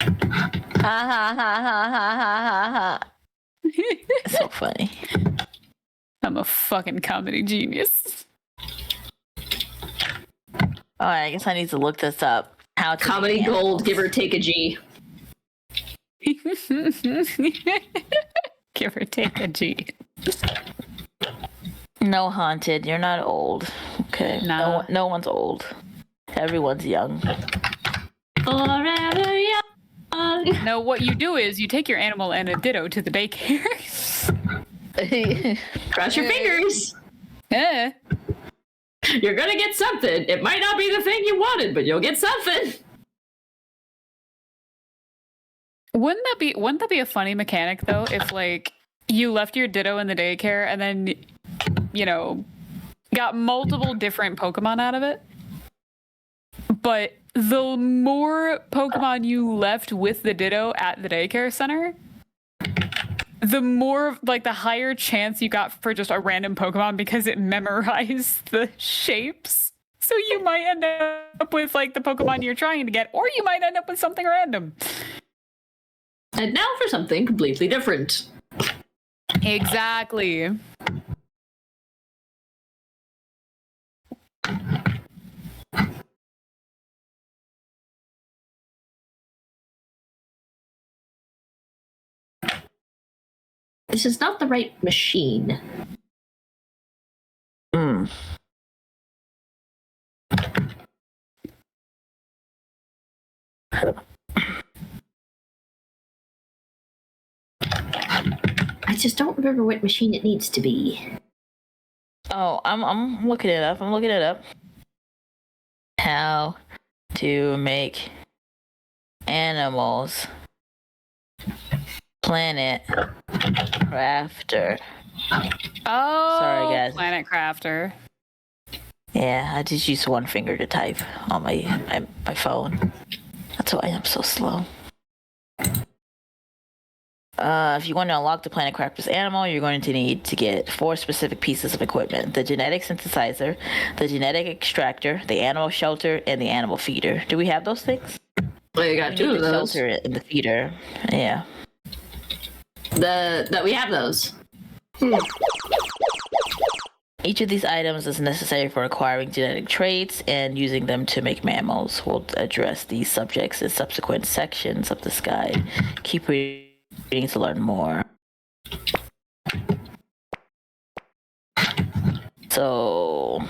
Ha ha ha ha ha ha ha ha. So funny. I'm a fucking comedy genius. All right, I guess I need to look this up. How to Comedy gold, give or take a G. Give or take a G. No, Haunted, you're not old. Okay. Nah. No one's old. Everyone's young. Forever young. No, what you do is you take your animal and a ditto to the daycare. Cross your fingers. Eh. You're gonna get something. It might not be the thing you wanted, but you'll get something. Wouldn't that be a funny mechanic though? If like you left your ditto in the daycare and then, you know, got multiple different Pokemon out of it, but the more Pokemon you left with the ditto at the daycare center, the more, like, the higher chance you got for just a random Pokemon because it memorized the shapes. So you might end up with, like, the Pokemon you're trying to get, or you might end up with something random. And now for something completely different. Exactly. This is not the right machine. Mm. I just don't remember what machine it needs to be. Oh, I'm looking it up. How to make animals Planet Crafter. Oh, sorry guys. Planet Crafter. Yeah, I just use one finger to type on my phone. That's why I'm so slow. If you want to unlock the Planet Crafter's animal, you're going to need to get 4 specific pieces of equipment: the genetic synthesizer, the genetic extractor, the animal shelter, and the animal feeder. Do we have those things? Well, you got 2 of the those. Shelter and the feeder. Yeah. That we have those. Each of these items is necessary for acquiring genetic traits and using them to make mammals. We'll address these subjects in subsequent sections of this guide. Keep reading to learn more. So,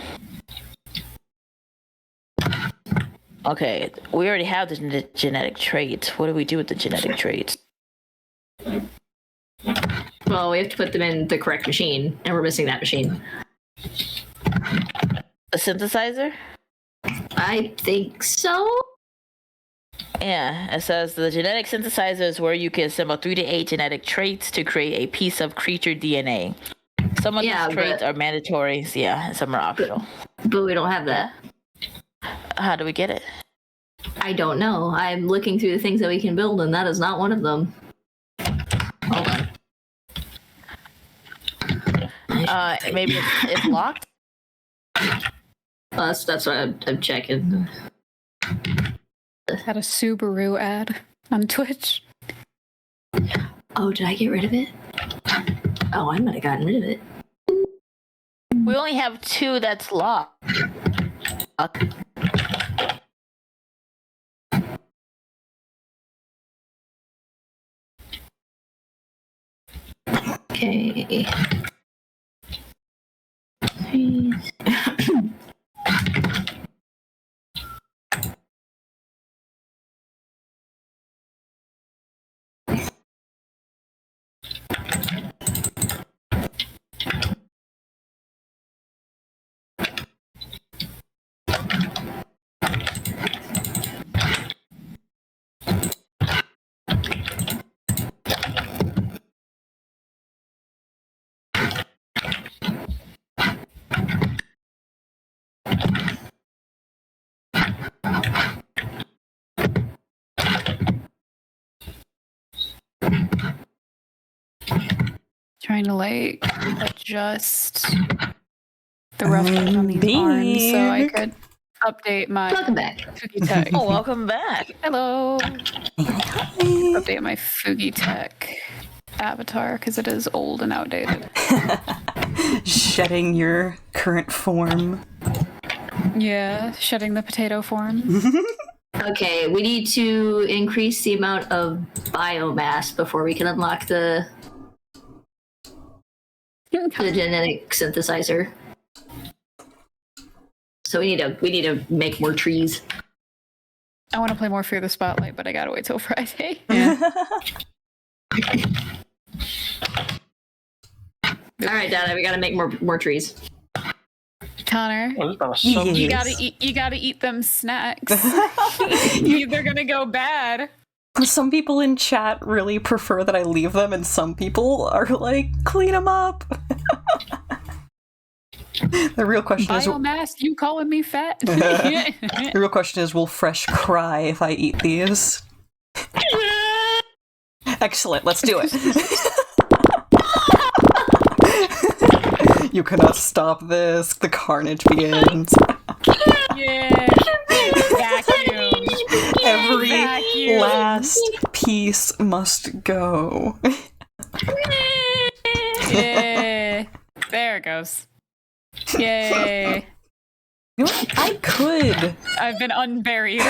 okay, we already have the genetic traits. What do we do with the genetic traits? Well, we have to put them in the correct machine, and we're missing that machine. A synthesizer? I think so. Yeah, it says the genetic synthesizer is where you can assemble 3 to 8 genetic traits to create a piece of creature DNA. Some of these traits are mandatory, and some are optional. But we don't have that. How do we get it? I don't know. I'm looking through the things that we can build, and that is not one of them. Hold on. Maybe it's locked? That's what I'm checking. Had a Subaru ad on Twitch. Oh, did I get rid of it? Oh, I might have gotten rid of it. We only have 2 that's locked. Okay. Trying to like adjust the rough edge on these arms so I could update my Welcome back. Fugi Tech. Oh, welcome back. Hello. Update my Fugi Tech avatar because it is old and outdated. Shedding your current form. Yeah, shedding the potato form. Okay, we need to increase the amount of biomass before we can unlock the genetic synthesizer. So we need to make more trees. I want to play more Fear the Spotlight, but I gotta wait till Friday. All right, Dada, we gotta make more trees. Connor, you gotta eat them snacks. They're gonna go bad. Some people in chat really prefer that I leave them, and some people are like, clean them up. The real question Biomass, you calling me fat? The real question is, will Fresh cry if I eat these? Excellent, let's do it. You cannot stop this. The carnage begins. Yeah. Vacuum. Every Vacuum. last piece must go. Yeah. There it goes. Yay. You know what? I've been unburied.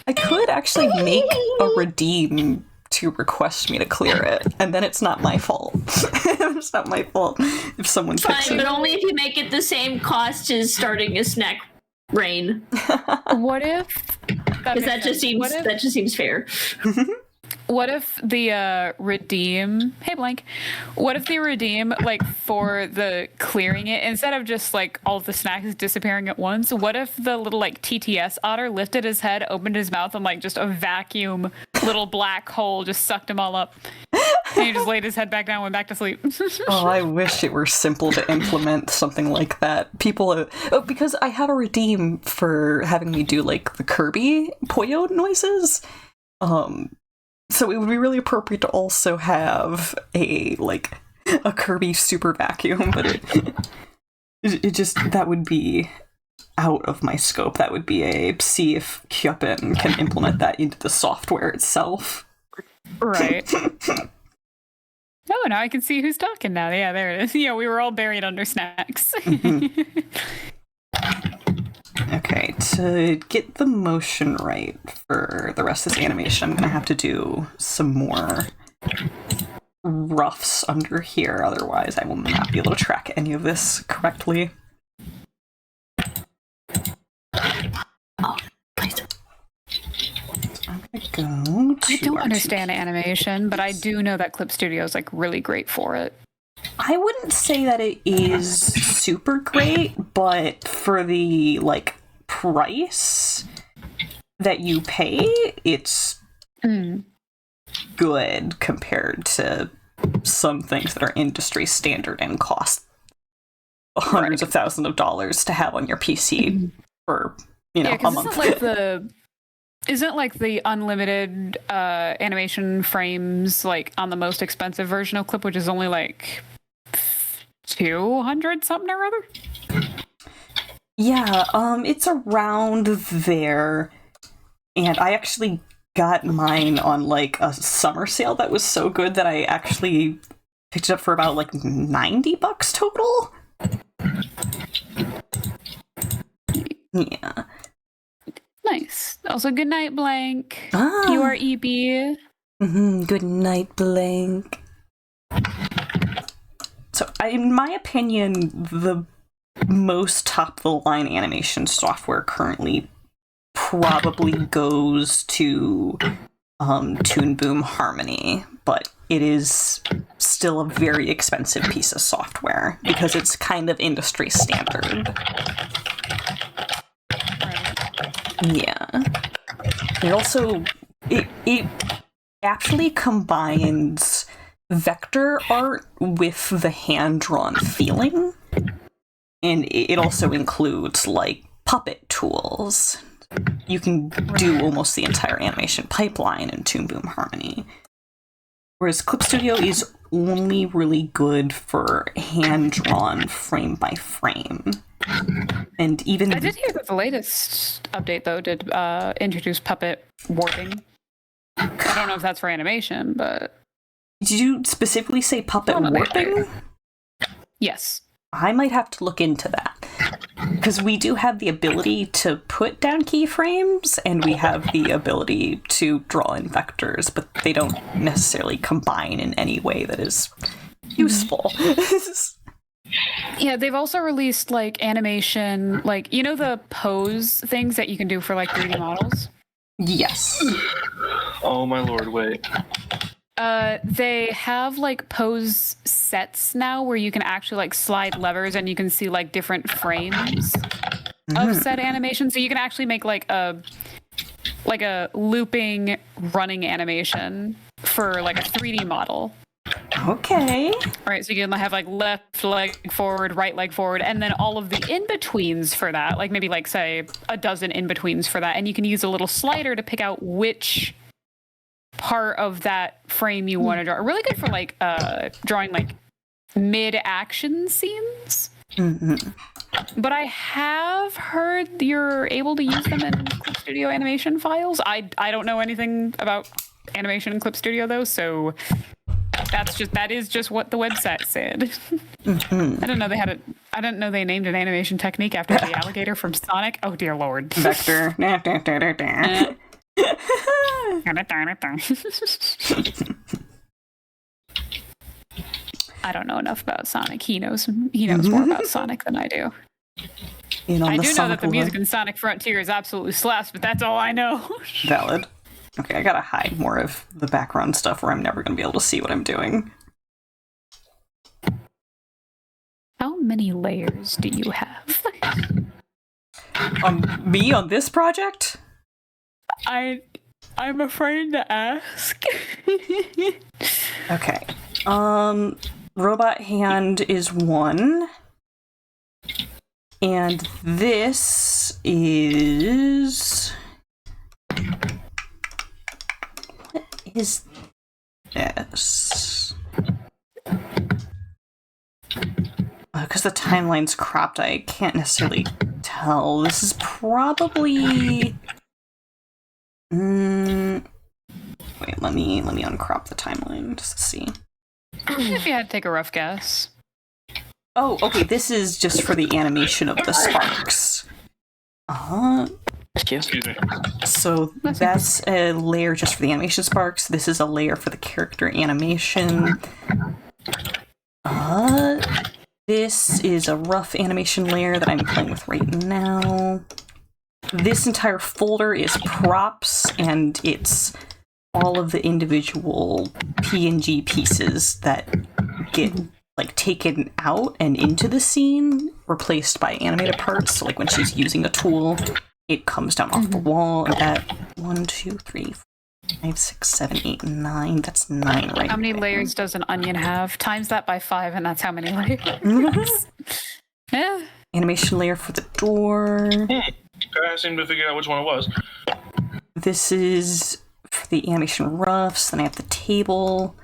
I could actually make a redeem to request me to clear it, and then it's not my fault. It's not my fault if someone picks Fine, it. but only if you make it the same cost as starting a snack rain. What if? Because that just seems fair. What if the redeem? Hey, Blank. What if the redeem, like for the clearing it, instead of just like all of the snacks disappearing at once? What if the little like TTS otter lifted his head, opened his mouth, and like just a vacuum little black hole just sucked them all up, and he just laid his head back down, and went back to sleep? Oh, I wish it were simple to implement something like that. People, because I have a redeem for having me do like the Kirby Poyo noises. So it would be really appropriate to also have a Kirby super vacuum, but it just, that would be out of my scope. That would be see if Kyupin can implement that into the software itself. Right. Oh, now I can see who's talking now. Yeah, there it is. Yeah, we were all buried under snacks. Okay, to get the motion right for the rest of this animation, I'm gonna have to do some more roughs under here, otherwise I will not be able to track any of this correctly. Oh, please. I'm gonna go to I don't our understand animation, but I do know that Clip Studio is like really great for it. I wouldn't say that it is super great, but for the price that you pay, it's good compared to some things that are industry standard and cost hundreds of thousands of dollars to have on your PC for a month. Isn't like the unlimited animation frames like on the most expensive version of Clip, which is only like 200 something or other? Yeah, it's around there, and I actually got mine on like a summer sale that was so good that I actually picked it up for about like $90 total. Yeah. Nice. Also, good night, Blank. Ah. You are EB. Good night, Blank. So, in my opinion, the most top-of-the-line animation software currently probably goes to Toon Boom Harmony, but it is still a very expensive piece of software because it's kind of industry standard. Yeah. It also it actually combines vector art with the hand-drawn feeling, and it also includes like puppet tools. You can do almost the entire animation pipeline in Toon Boom Harmony. Whereas Clip Studio is only really good for hand-drawn frame by frame. And even I did hear that the latest update, though, did introduce puppet warping. I don't know if that's for animation, but... Did you specifically say puppet warping? Yes. I might have to look into that. Because we do have the ability to put down keyframes, and we have the ability to draw in vectors, but they don't necessarily combine in any way that is useful. Yeah, they've also released, like, animation, like, you know the pose things that you can do for, like, 3D models? Yes. Oh my lord, wait. They have, like, pose sets now where you can actually, like, slide levers and you can see, like, different frames of said animation. So you can actually make, like a looping running animation for, like, a 3D model. Okay. Right, so you can have like left leg forward, right leg forward, and then all of the in-betweens for that, like maybe like say a dozen in-betweens for that, and you can use a little slider to pick out which part of that frame you want to draw. Really good for like drawing like mid-action scenes. But I have heard you're able to use them in Clip Studio animation files. I don't know anything about animation in Clip Studio though, so that is just what the website said. I didn't know they had a. I didn't know they named an animation technique after the alligator from Sonic. Oh dear lord. Vector. I don't know enough about Sonic. He knows more about Sonic than I do. I do know that the music in Sonic Frontier is absolutely slaps, but that's all I know. Valid. Okay, I gotta hide more of the background stuff where I'm never gonna be able to see what I'm doing. How many layers do you have? On me on this project? I'm afraid to ask. Okay. Robot hand is 1. And this is... What is this? Because the timeline's cropped, I can't necessarily tell. This is probably... Wait, let me uncrop the timeline just to see. If you had to take a rough guess. Oh, okay, this is just for the animation of the sparks. Excuse me. So that's a layer just for the animation sparks. This is a layer for the character animation. This is a rough animation layer that I'm playing with right now. This entire folder is props, and it's all of the individual PNG pieces that get like taken out and into the scene, replaced by animated parts. So like when she's using a tool, it comes down off the wall at 1, 2, 3, 5, 6, 7, 8, 9. That's 9 right How many there. layers does an onion have? Times that by 5, and that's how many layers. Yeah. Animation layer for the door. I seem to figure out which one it was. This is for the animation roughs. Then I have the table,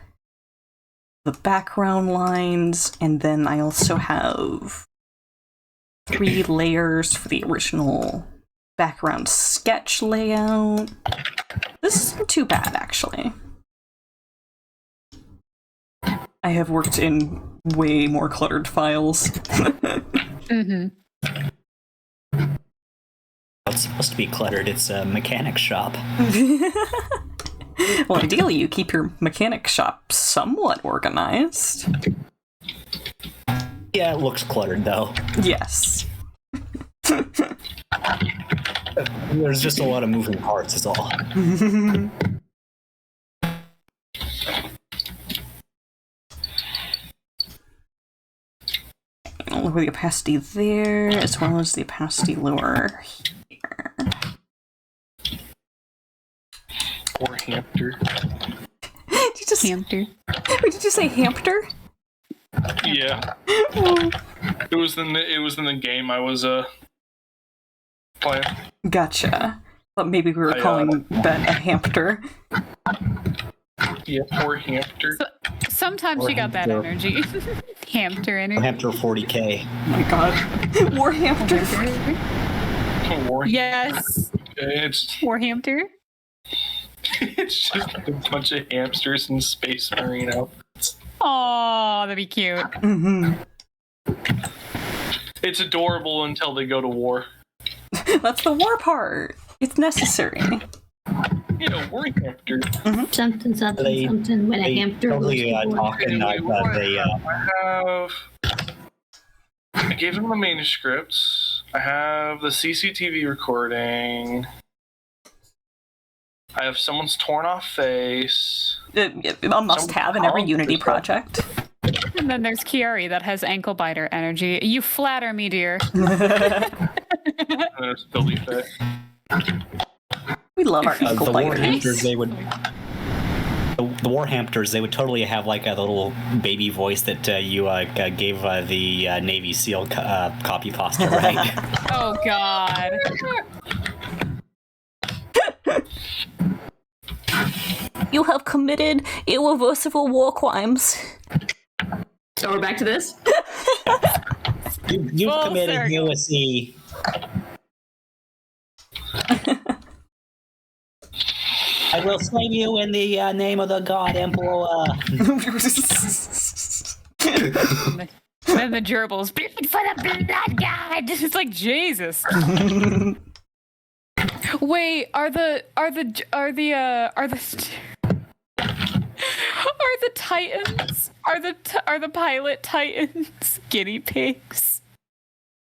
the background lines, and then I also have 3 layers for the original background sketch layout. This isn't too bad, actually. I have worked in way more cluttered files. It's supposed to be cluttered. It's a mechanic shop. Well, ideally, you keep your mechanic shop somewhat organized. Yeah, it looks cluttered, though. Yes. There's just a lot of moving parts, is all. I'll lower the opacity there, as well as the opacity lower here. Or hamster. Did you just hamster? Wait, did you say hamster? Yeah. It was in the game I was playing. Gotcha. But maybe we were calling Ben a hamster. Yeah, poor hamster. Sometimes she got that energy. Hamster energy. Hamster 40k. Oh my god. War hamster. War. Yes. It's Warhamster. it's just a bunch of hamsters in Space Marine outfits. Oh, that'd be cute. Mm-hmm. It's adorable until they go to war. That's the war part. It's necessary. War hamster. Something, something, They- something. When a They hamster totally goes to war. talking like I gave them the manuscripts. I have the CCTV recording. I have someone's torn off face. A must-have in every Unity project. And then there's Kiari that has ankle biter energy. You flatter me, dear. There's Billy Fit. We love our ankle the biters. Warhamsters, they would. The Warhamsters, they would totally have like a little baby voice that you gave the Navy SEAL copy pasta, right? Oh, God. You have committed irreversible war crimes. So we're back to this? You've Full committed circle. USC. I will slay you in the name of the God Emperor. Then the gerbils, blood for the blood god. It's like Jesus. Wait, are the Titans? Are the pilot Titans guinea pigs?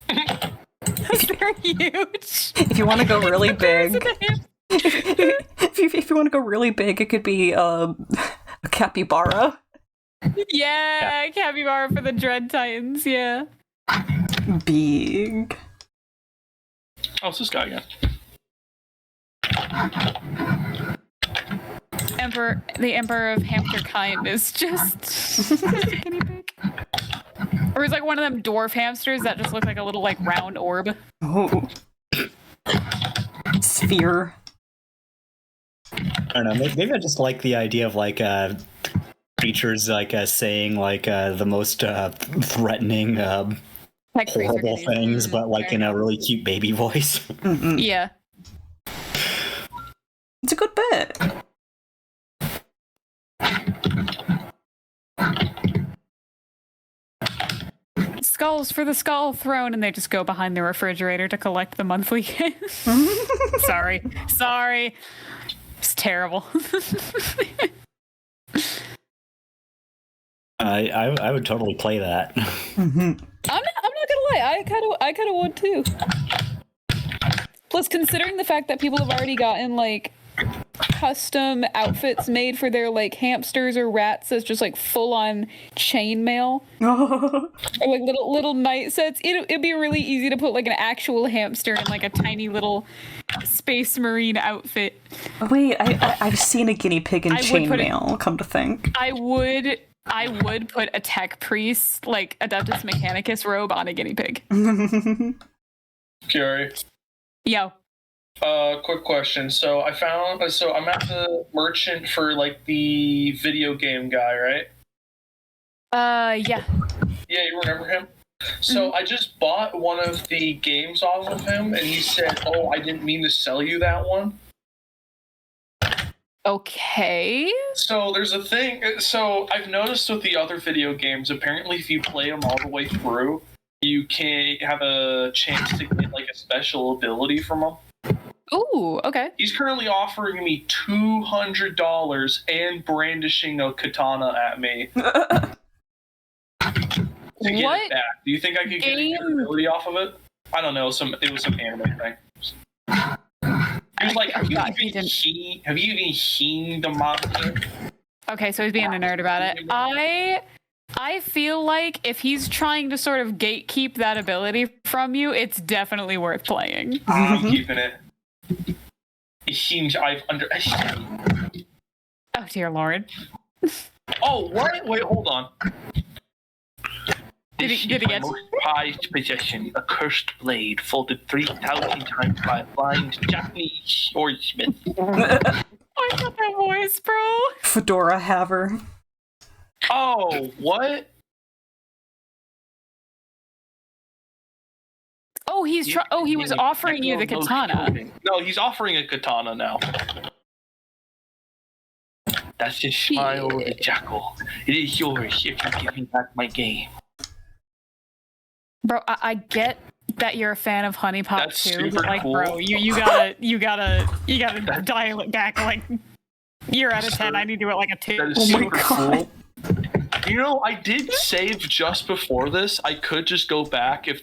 They're huge. If you want to go really big, if you want to go really big, it could be a capybara. Yeah, capybara for the Dread Titans. Yeah. Big. Oh, it's this guy again. The Emperor of Hamsterkind is just a guinea pig. Or he's like one of them dwarf hamsters that just look like a little like round orb. Oh. Sphere. I don't know. Maybe I just like the idea of like creatures like saying like the most threatening, Like horrible things, but like in a really cute baby voice. Mm-mm. Yeah. It's a good bit. Skulls for the skull throne, and they just go behind the refrigerator to collect the monthly gifts. Sorry. It's terrible. I would totally play that. Mm-hmm. I'm not gonna lie, I kind of would too. Plus, considering the fact that people have already gotten like custom outfits made for their like hamsters or rats as just like full on chainmail or like little night sets, it'd be really easy to put like an actual hamster in like a tiny little Space Marine outfit. Wait, I've seen a guinea pig in I would put it- chainmail, come to think. I would put a tech priest, like Adeptus Mechanicus robe on a guinea pig. Kiari. Yo. Quick question. So I'm at the merchant for like the video game guy, right? Yeah. Yeah, you remember him? So I just bought one of the games off of him, and he said, "Oh, I didn't mean to sell you that one." Okay. So there's a thing. So I've noticed with the other video games, apparently, if you play them all the way through, you can have a chance to get like a special ability from them. Ooh, okay. He's currently offering me $200 and brandishing a katana at me to get What it back. Do you think I could get a good ability off of it? I don't know. It was some anime thing. He was like, have you even seen the manga? Okay, so he's being a nerd about it. I feel like if he's trying to sort of gatekeep that ability from you, it's definitely worth playing. I'm keeping it. It seems I've Oh dear lord. Oh, what? Wait, hold on. Did he get my most prized possession, a cursed blade folded 3,000 times by a blind Japanese swordsmith. I got that voice, bro. Fedora Haver. Oh, what? Oh, he was offering you the katana. No, he's offering a katana now. That's just smile of the jackal. It is yours if you give me back my game. Bro, I get that you're a fan of Honey Pop That's too, super but like, cool. bro, you gotta dial it back. Like, you're at a 10. I need to do it like a 2. That is super cool. You know, I did save just before this. I could just go back if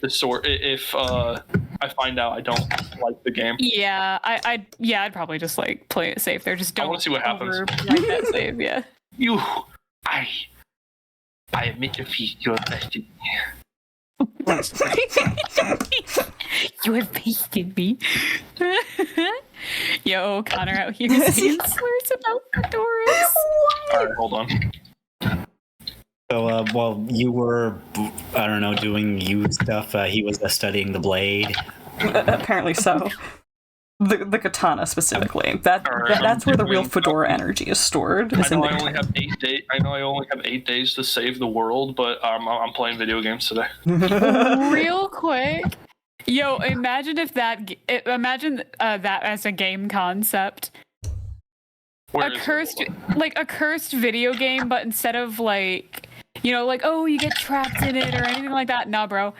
I find out I don't like the game. Yeah, I'd probably just like play it safe there. Just don't. I want to see what happens. Like that save, yeah. I admit defeat. Your destiny. You have beaten me. Yo, Connor out here saying slurs about fedoras. Alright, hold on. So while you were, I don't know, doing you stuff, he was studying the blade. Apparently so. The katana specifically. That's where the real fedora energy is stored. I know I only have 8 days. I know I only have 8 days to save the world, but I'm playing video games today. Real quick, yo, imagine if that as a game concept. A cursed video game, but instead of like, you know, like, oh, you get trapped in it or anything like that. Nah, bro.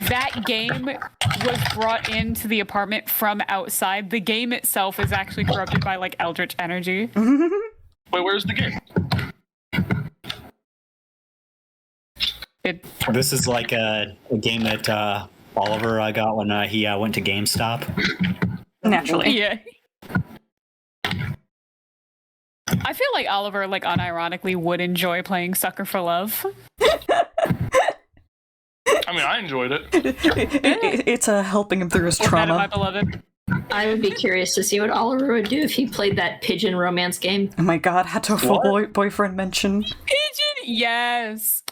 That game was brought into the apartment from outside. The game itself is actually corrupted by like eldritch energy. Wait, where's the game? This is like a game that Oliver got when he went to GameStop. Naturally. Yeah. I feel like Oliver, like, unironically would enjoy playing Sucker for Love. I mean, I enjoyed it. It's helping him through his trauma. My beloved. I would be curious to see what Oliver would do if he played that pigeon romance game. Oh my god, had to full boyfriend mention. Pigeon, yes.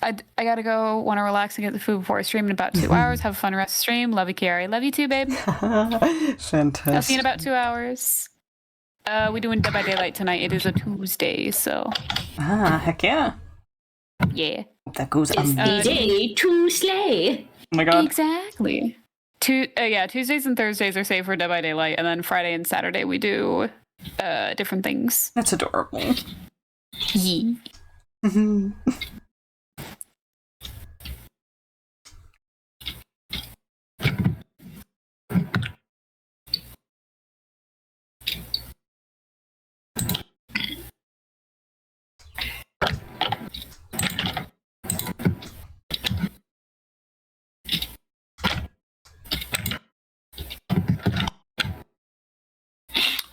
I gotta go. Want to relax and get the food before I stream in about 2 hours. Have a fun rest of the stream. Love you, Kiari. Love you too, babe. Fantastic. I'll see you in about 2 hours. We're doing Dead by Daylight tonight. It is a Tuesday, so. Heck yeah. Yeah. That goes It's the day to slay. Oh my god. Exactly. Tuesdays and Thursdays are saved for Dead by Daylight, and then Friday and Saturday we do different things. That's adorable. Yeah.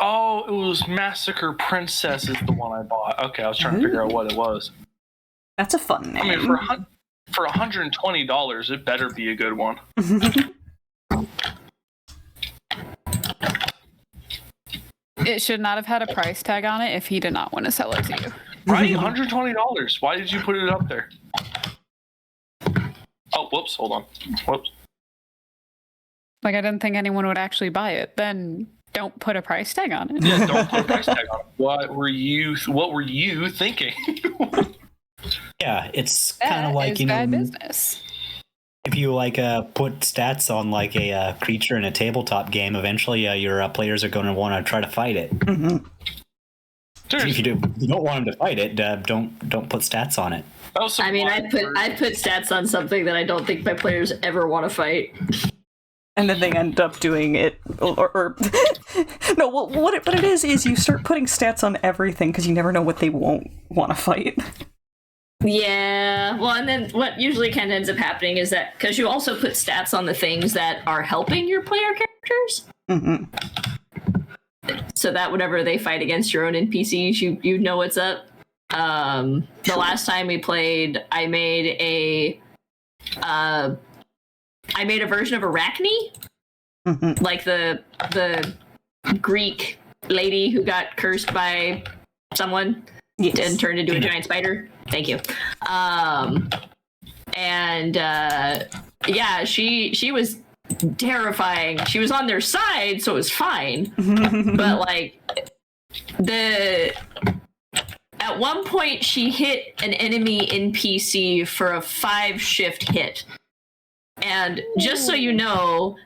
Oh, it was Massacre Princess is the one I bought. Okay, I was trying to figure out what it was. That's a fun name. I mean, for $120, it better be a good one. It should not have had a price tag on it if he did not want to sell it to you. Right? $120. Why did you put it up there? Oh, whoops. Hold on. Whoops. Like, I didn't think anyone would actually buy it. Then don't put a price tag on it. Yeah, don't put a price tag on it. What were you thinking? Yeah, it's kind of like, you know, bad business. If you like put stats on like a creature in a tabletop game, eventually your players are going to want to try to fight it. Mm-hmm. So if you don't want them to fight it, don't put stats on it. I mean, I put stats on something that I don't think my players ever want to fight. And then they end up doing it, or no. Well, what it is you start putting stats on everything because you never know what they won't want to fight. Yeah, well, and then what usually kind of ends up happening is that because you also put stats on the things that are helping your player characters, so that whenever they fight against your own NPCs, you know what's up. The last time we played, I made a version of Arachne, like the Greek lady who got cursed by someone and turned into a giant spider. Thank you. Yeah, she was terrifying. She was on their side, so it was fine. But like at At one point, she hit an enemy NPC for a 5-shift hit. And just so you know,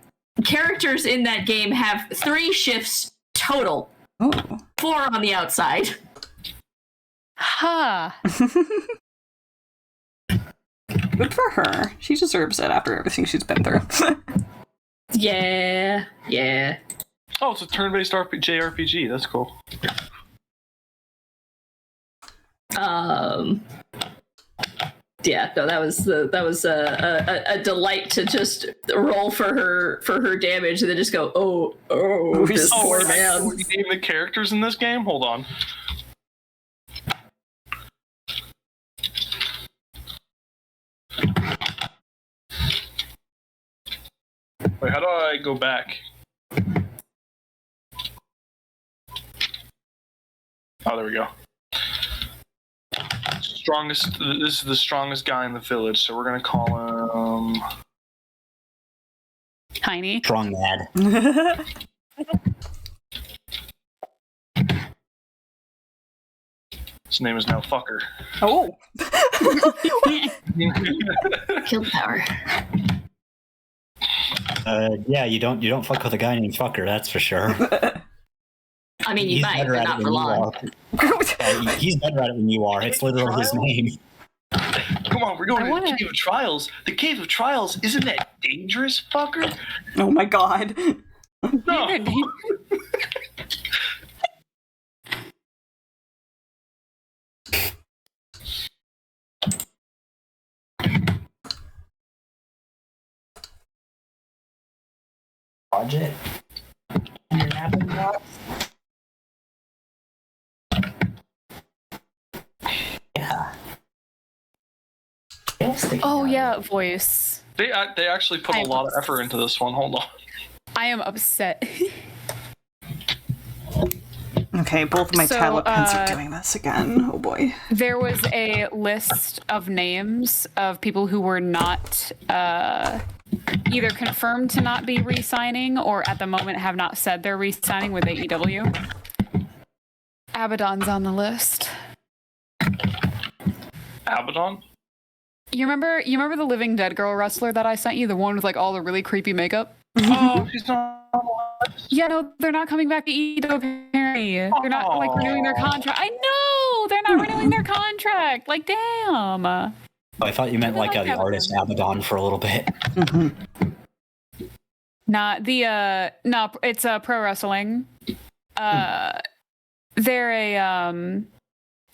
characters in that game have 3 shifts total. Oh. 4 on the outside. Ha! Good for her. She deserves it after everything she's been through. Yeah. Oh, it's a turn-based JRPG. That's cool. Yeah, no, that was a delight to just roll for her damage and then just go, oh, this poor man. You name the characters in this game? Hold on. Wait, how do I go back? Oh, there we go. Strongest. This is the strongest guy in the village, so we're gonna call him Tiny. Strong Mad. His name is now Fucker. Oh. Kill power. Yeah, you don't fuck with a guy named Fucker, that's for sure. I mean, you He's might, better but at not it for than you long. are. He's better at it than you are. It's literally his name. Come on, we're going to the Cave of Trials. The Cave of Trials, isn't that dangerous, fucker? Oh my god. No. Budget. Your napping box. Yeah. Oh yeah, voice. They actually put a lot of effort into this one. Hold on. I am upset. Okay, both my tablet pens are doing this again. Oh boy. There was a list of names of people who were not either confirmed to not be re-signing or at the moment have not said they're re-signing with AEW. Abaddon's on the list. Abaddon? You remember the Living Dead girl wrestler that I sent you, the one with like all the really creepy makeup? Oh, she's not. Yeah, no, they're not coming back to AEW apparently. They're not like renewing their contract. I know they're not renewing their contract. Like, damn. Oh, I thought you meant like the artist Abaddon for a little bit. Not the no, it's pro wrestling. They're a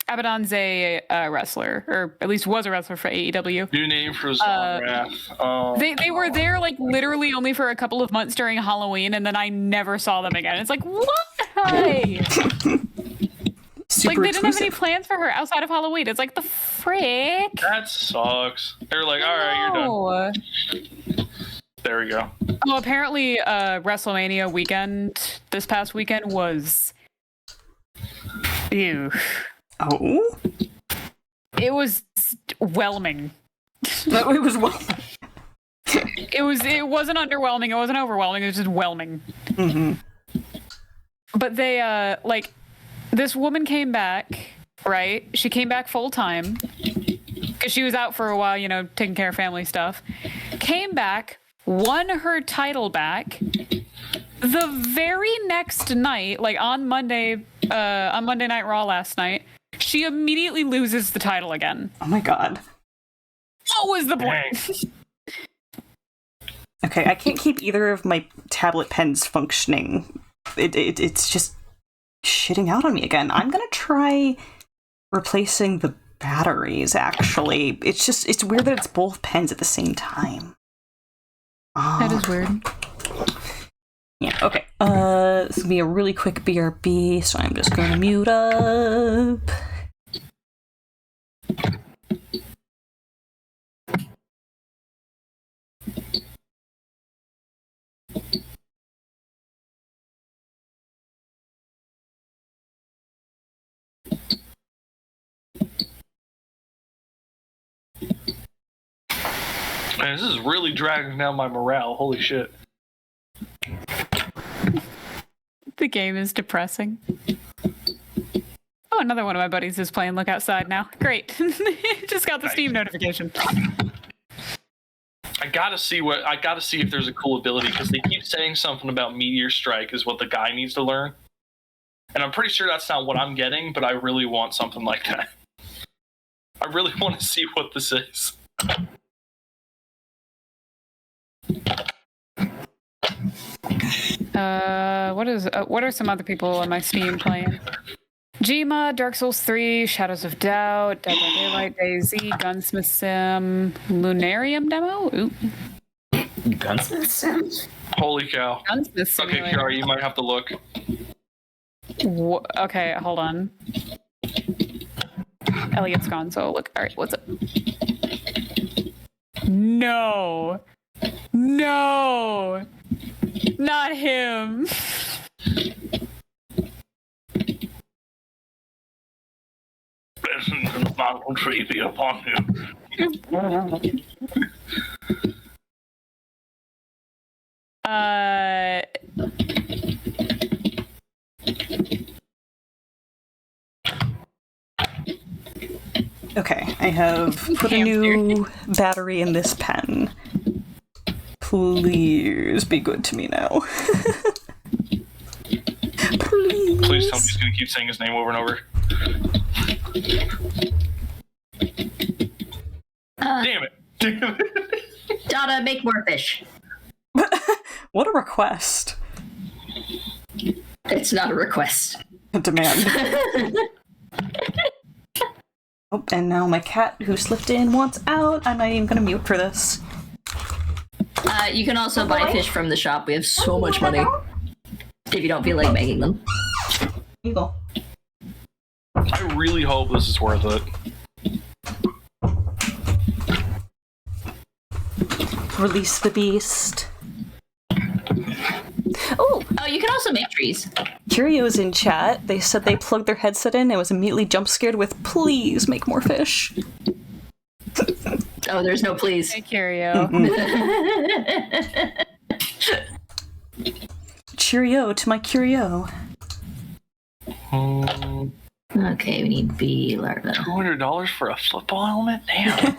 Abaddon's a wrestler, or at least was a wrestler for AEW. New name for Wrath. They were there like literally only for a couple of months during Halloween, and then I never saw them again. It's like, why? Like they didn't have any plans for her outside of Halloween. It's like, the frick. That sucks. They're like, all right, you're done. There we go. Oh, apparently WrestleMania weekend this past weekend was ew. Oh? It was whelming. It was whelming. It wasn't underwhelming, it wasn't overwhelming, it was just whelming. But they like this woman came back, right? She came back full time because she was out for a while, you know, taking care of family stuff. Came back, won her title back. The very next night, like on Monday Night Raw last night, she immediately loses the title again. Oh my god. What was the point? Okay, I can't keep either of my tablet pens functioning. It's just shitting out on me again. I'm gonna try replacing the batteries, actually. It's weird that it's both pens at the same time. That is weird. Yeah, okay. This will be a really quick BRB, so I'm just gonna mute up. Man, this is really dragging down my morale. Holy shit. The game is depressing. Oh, another one of my buddies is playing Look Outside now. Great. Just got the Steam notification. I gotta see if there's a cool ability, because they keep saying something about Meteor Strike is what the guy needs to learn. And I'm pretty sure that's not what I'm getting, but I really want something like that. I really want to see what this is. What are some other people on my Steam playing? Jima, Dark Souls 3, Shadows of Doubt, Dead by Daylight, DayZ, Gunsmith Sim, Lunarium demo? Ooh. Gunsmith Sim? Holy cow. Gunsmith Simulator. Okay, Kiara, you might have to look. Okay, hold on. Elliot's gone, so look. Alright, what's up? No! No! Not him! Blessings and marble tree be upon you. Okay, I have put a new battery in this pen. Please be good to me now. Please tell me he's gonna keep saying his name over and over. Damn it. Dada, make more fish. What a request. It's not a request. A demand. Oh, and now my cat who slipped in wants out. I'm not even gonna mute for this. You can also buy fish from the shop. We have so much money. If you don't feel like making them. Here you go. I really hope this is worth it. Release the beast. Oh, you can also make trees. Curio's in chat. They said they plugged their headset in and was immediately jump scared with "Please make more fish." Oh, there's no please. Hey, Curio. Cheerio to my Curio. Okay, we need bee larva. $200 for a football helmet? Damn.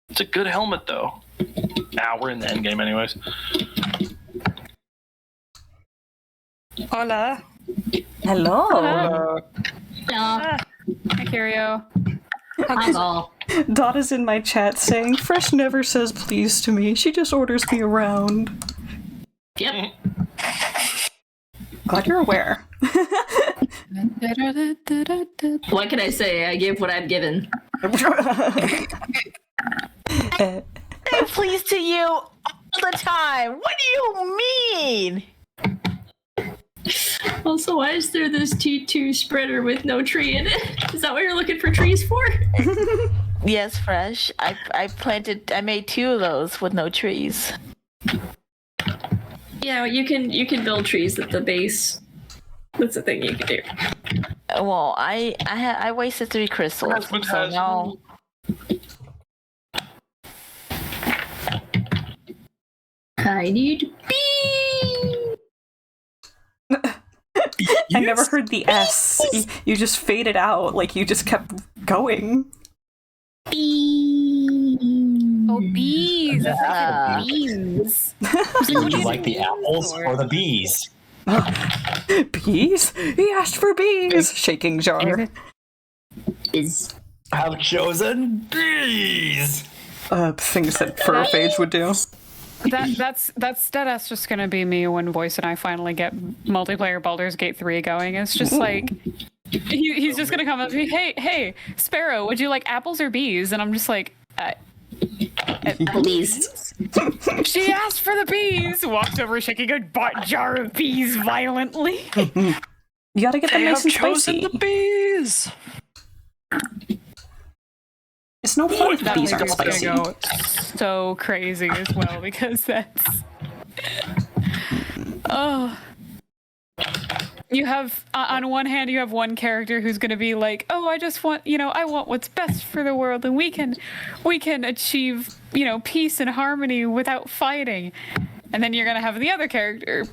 It's a good helmet, though. Nah, we're in the end game anyways. Hola. Hello. Hi, Curio. Dada's in my chat saying, "Fresh never says please to me. She just orders me around." Yep. Glad you're aware. What can I say? I give what I'm given. I'm pleased to you all the time. What do you mean? Also, why is there this T2 spreader with no tree in it? Is that what you're looking for trees for? Yes, Fresh. I made 2 of those with no trees. Yeah, you can build trees at the base. That's the thing you can do. Well, I wasted 3 crystals, so now. I need B. I never heard the S. You just faded out, like you just kept going. Oh, bees! That's like beans. Would you like the apples or the bees? Bees? He asked for bees! Shaking jar. I've chosen bees! Things that Furphage would do. That's just gonna be me when Voice and I finally get multiplayer Baldur's Gate 3 going. It's just like he's just gonna come up to me, hey, Sparrow, would you like apples or bees? And I'm just like, bees. She asked for the bees. Walks over, shaking a jar of bees violently. You gotta get them nice and spicy. The bees. It's no fun if the bees aren't Gonna spicy. go so crazy as well because that's. Oh. You have on one hand you have one character who's going to be like, "Oh, I just want, I want what's best for the world and we can achieve, peace and harmony without fighting." And then you're going to have the other character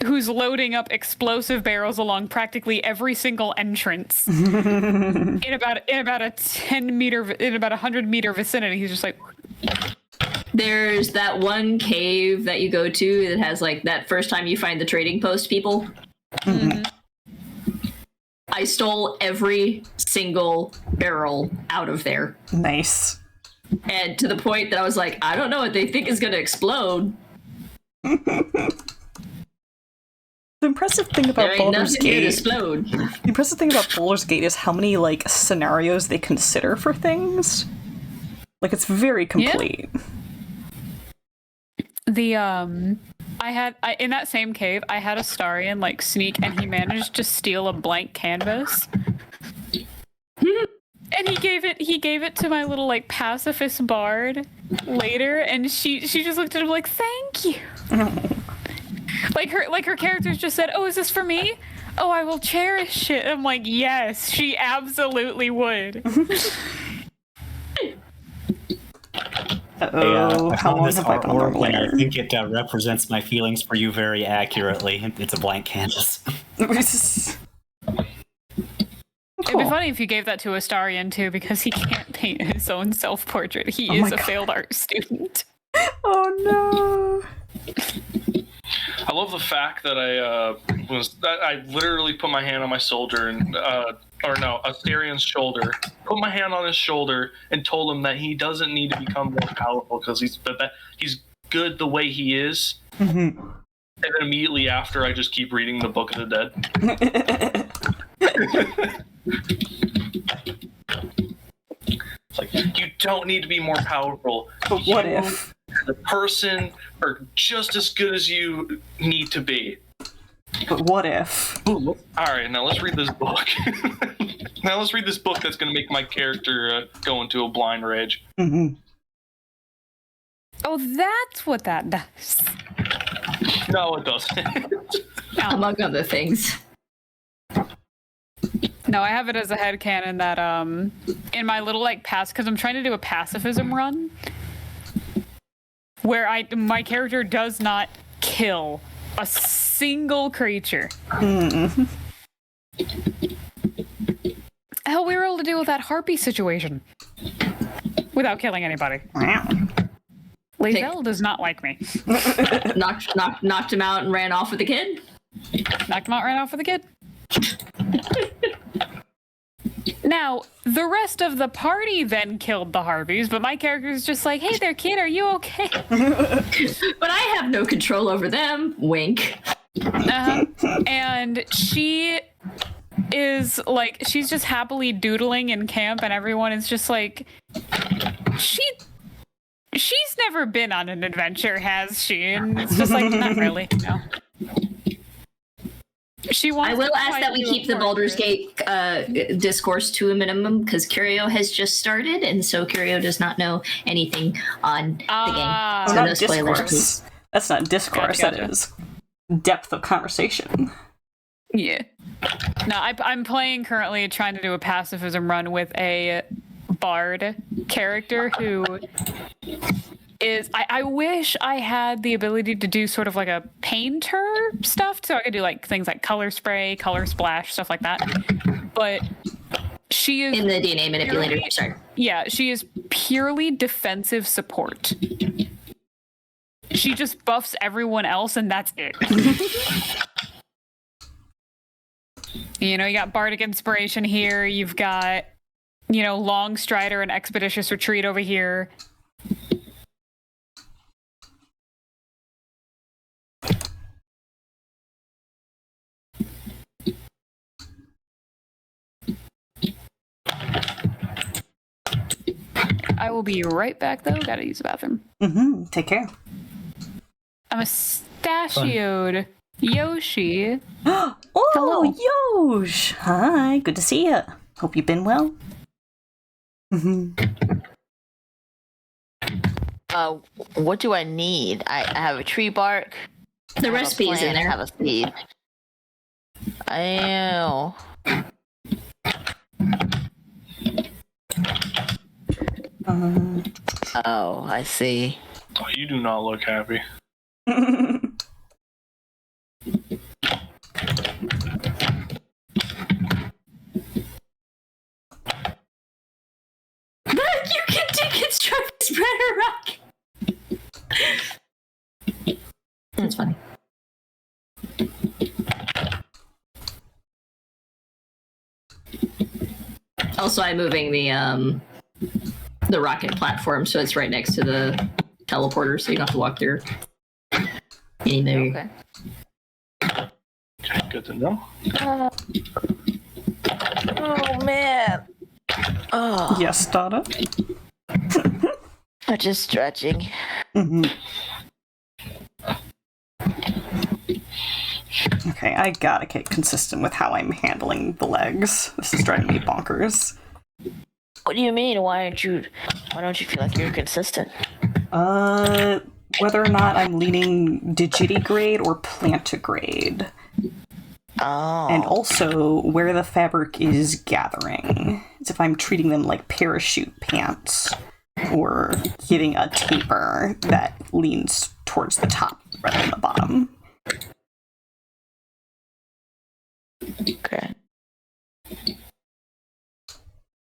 who's loading up explosive barrels along practically every single entrance in about a 100-meter vicinity. He's just like, There's that one cave that you go to that has like that first time you find the trading post people. mm-hmm. I stole every single barrel out of there. Nice. And to the point that I was like, I don't know what they think is going to explode. The impressive thing about There ain't Baldur's nothing here to Gate. explode. The impressive thing about Baldur's Gate is how many like scenarios they consider for things. Like it's very complete. The in that same cave, I had Astarion like sneak, and he managed to steal a blank canvas. And he gave it to my little like pacifist bard later, and she just looked at him like, thank you. like her characters just said, oh, is this for me? Oh, I will cherish it. I'm like, yes, she absolutely would. How long have I been on the and I layer? think it represents my feelings for you very accurately. It's a blank canvas. It'd be funny if you gave that to Astarion too, because he can't paint his own self-portrait. He is a failed art student. Oh no! I love the fact that I literally put my hand on my soldier and Astarion's shoulder, put my hand on his shoulder and told him that he doesn't need to become more powerful because he's good the way he is. Mm-hmm. And then immediately after, I just keep reading the Book of the Dead. It's like, you don't need to be more powerful. But what if the person are just as good as you need to be? But what if? All right, now let's read this book. Now let's read this book that's going to make my character go into a blind rage. Mm-hmm. Oh, that's what that does. No, it doesn't. Among other things. No, I have it as a headcanon that in my little like because I'm trying to do a pacifism run where my character does not kill a single creature. Mm-hmm. Hell, we were able to deal with that harpy situation without killing anybody. Lae'zel does not like me. knocked him out and ran off with the kid? Knocked him out, ran off with the kid. Now, the rest of the party then killed the harpies, but my character is just like, hey there, kid, are you okay? But I have no control over them. Wink. And she is like, she's just happily doodling in camp, and everyone is just like, she's never been on an adventure, has she? And it's just like, not really, no. I will ask that we keep the Baldur's Gate discourse to a minimum, because Curio has just started, and so Curio does not know anything on the game. So no spoilers, please. That's not discourse, Gotcha. That is depth of conversation. Yeah. No, I'm playing currently, trying to do a pacifism run with a bard character who is I wish I had the ability to do sort of like a painter stuff, so I could do like things like color spray, color splash, stuff like that. But she is in the DNA manipulator. Sorry. Yeah, she is purely defensive support. She just buffs everyone else, and that's it. You know, you got bardic inspiration here. You've got, long strider and expeditious retreat over here. I will be right back, though. Gotta use the bathroom. Mm-hmm. Take care. I'm a stachioed Yoshi. Oh, hello, Yosh. Hi, good to see you. Hope you've been well. Mm-hmm. What do I need? I have a tree bark. The recipe is in there. I have a seed. Oh. Oh, I see. Oh, you do not look happy. That's funny. Also, I'm moving the rocket platform so it's right next to the teleporter, so you don't have to walk through. Okay. Okay, good to know. Oh man. Oh. Yes, Dada. I'm just stretching. Mm-hmm. Okay, I gotta get consistent with how I'm handling the legs. This is driving me bonkers. What do you mean? Why don't you feel like you're consistent? Whether or not I'm leaning digitigrade or plantigrade. Oh. And also where the fabric is gathering. It's if I'm treating them like parachute pants or giving a taper that leans towards the top rather than the bottom. Okay.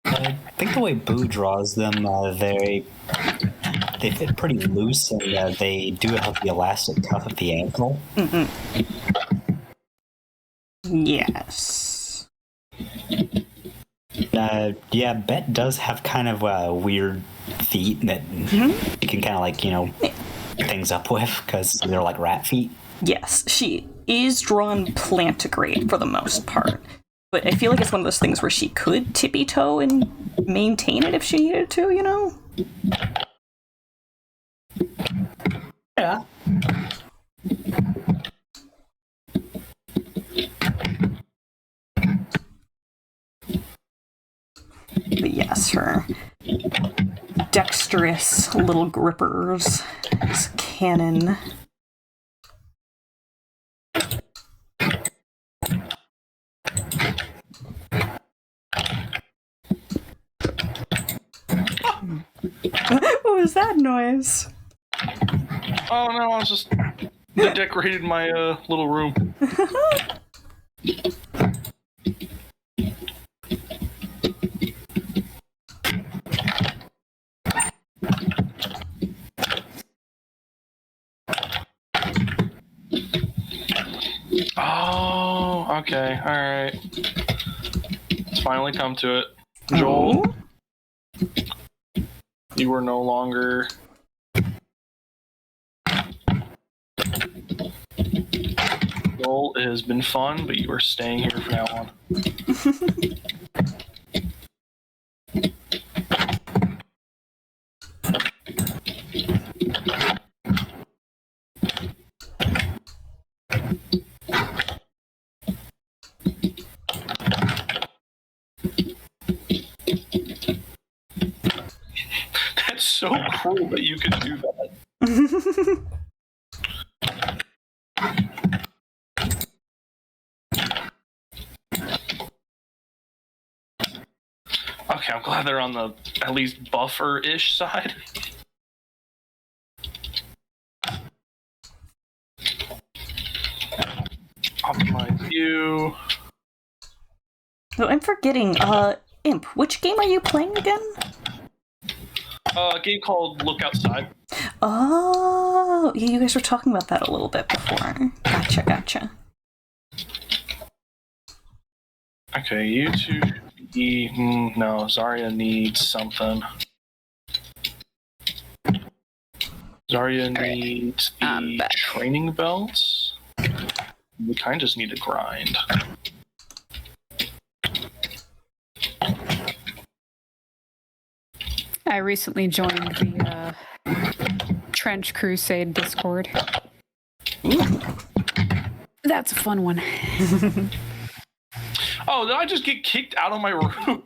I think the way Boo draws them, they fit pretty loose, and they do have the elastic cuff at the ankle. Mm-hmm. Yes. Yeah, Bet does have kind of weird feet that you can kind of like, things up with, because they're like rat feet. Yes, she is drawn plantigrade for the most part. But I feel like it's one of those things where she could tippy-toe and maintain it if she needed to, Yeah. But yes, her dexterous little grippers, this cannon. What was that noise? Oh no, I was just decorated my little room. Oh, okay, alright. It's finally come to it. Joel, you are no longer... Joel, it has been fun, but you are staying here from now on. That's so cruel that you could do that. Okay, I'm glad they're on the at least buffer-ish side. Optimize you. Oh, I'm forgetting, Imp, which game are you playing again? A game called Look Outside. Oh, yeah, you guys were talking about that a little bit before. Gotcha. Okay, you two should be... no, Zarya needs something. Zarya needs the training belts. We kind of just need to grind. I recently joined the Trench Crusade Discord. Ooh. That's a fun one. Oh, did I just get kicked out of my room?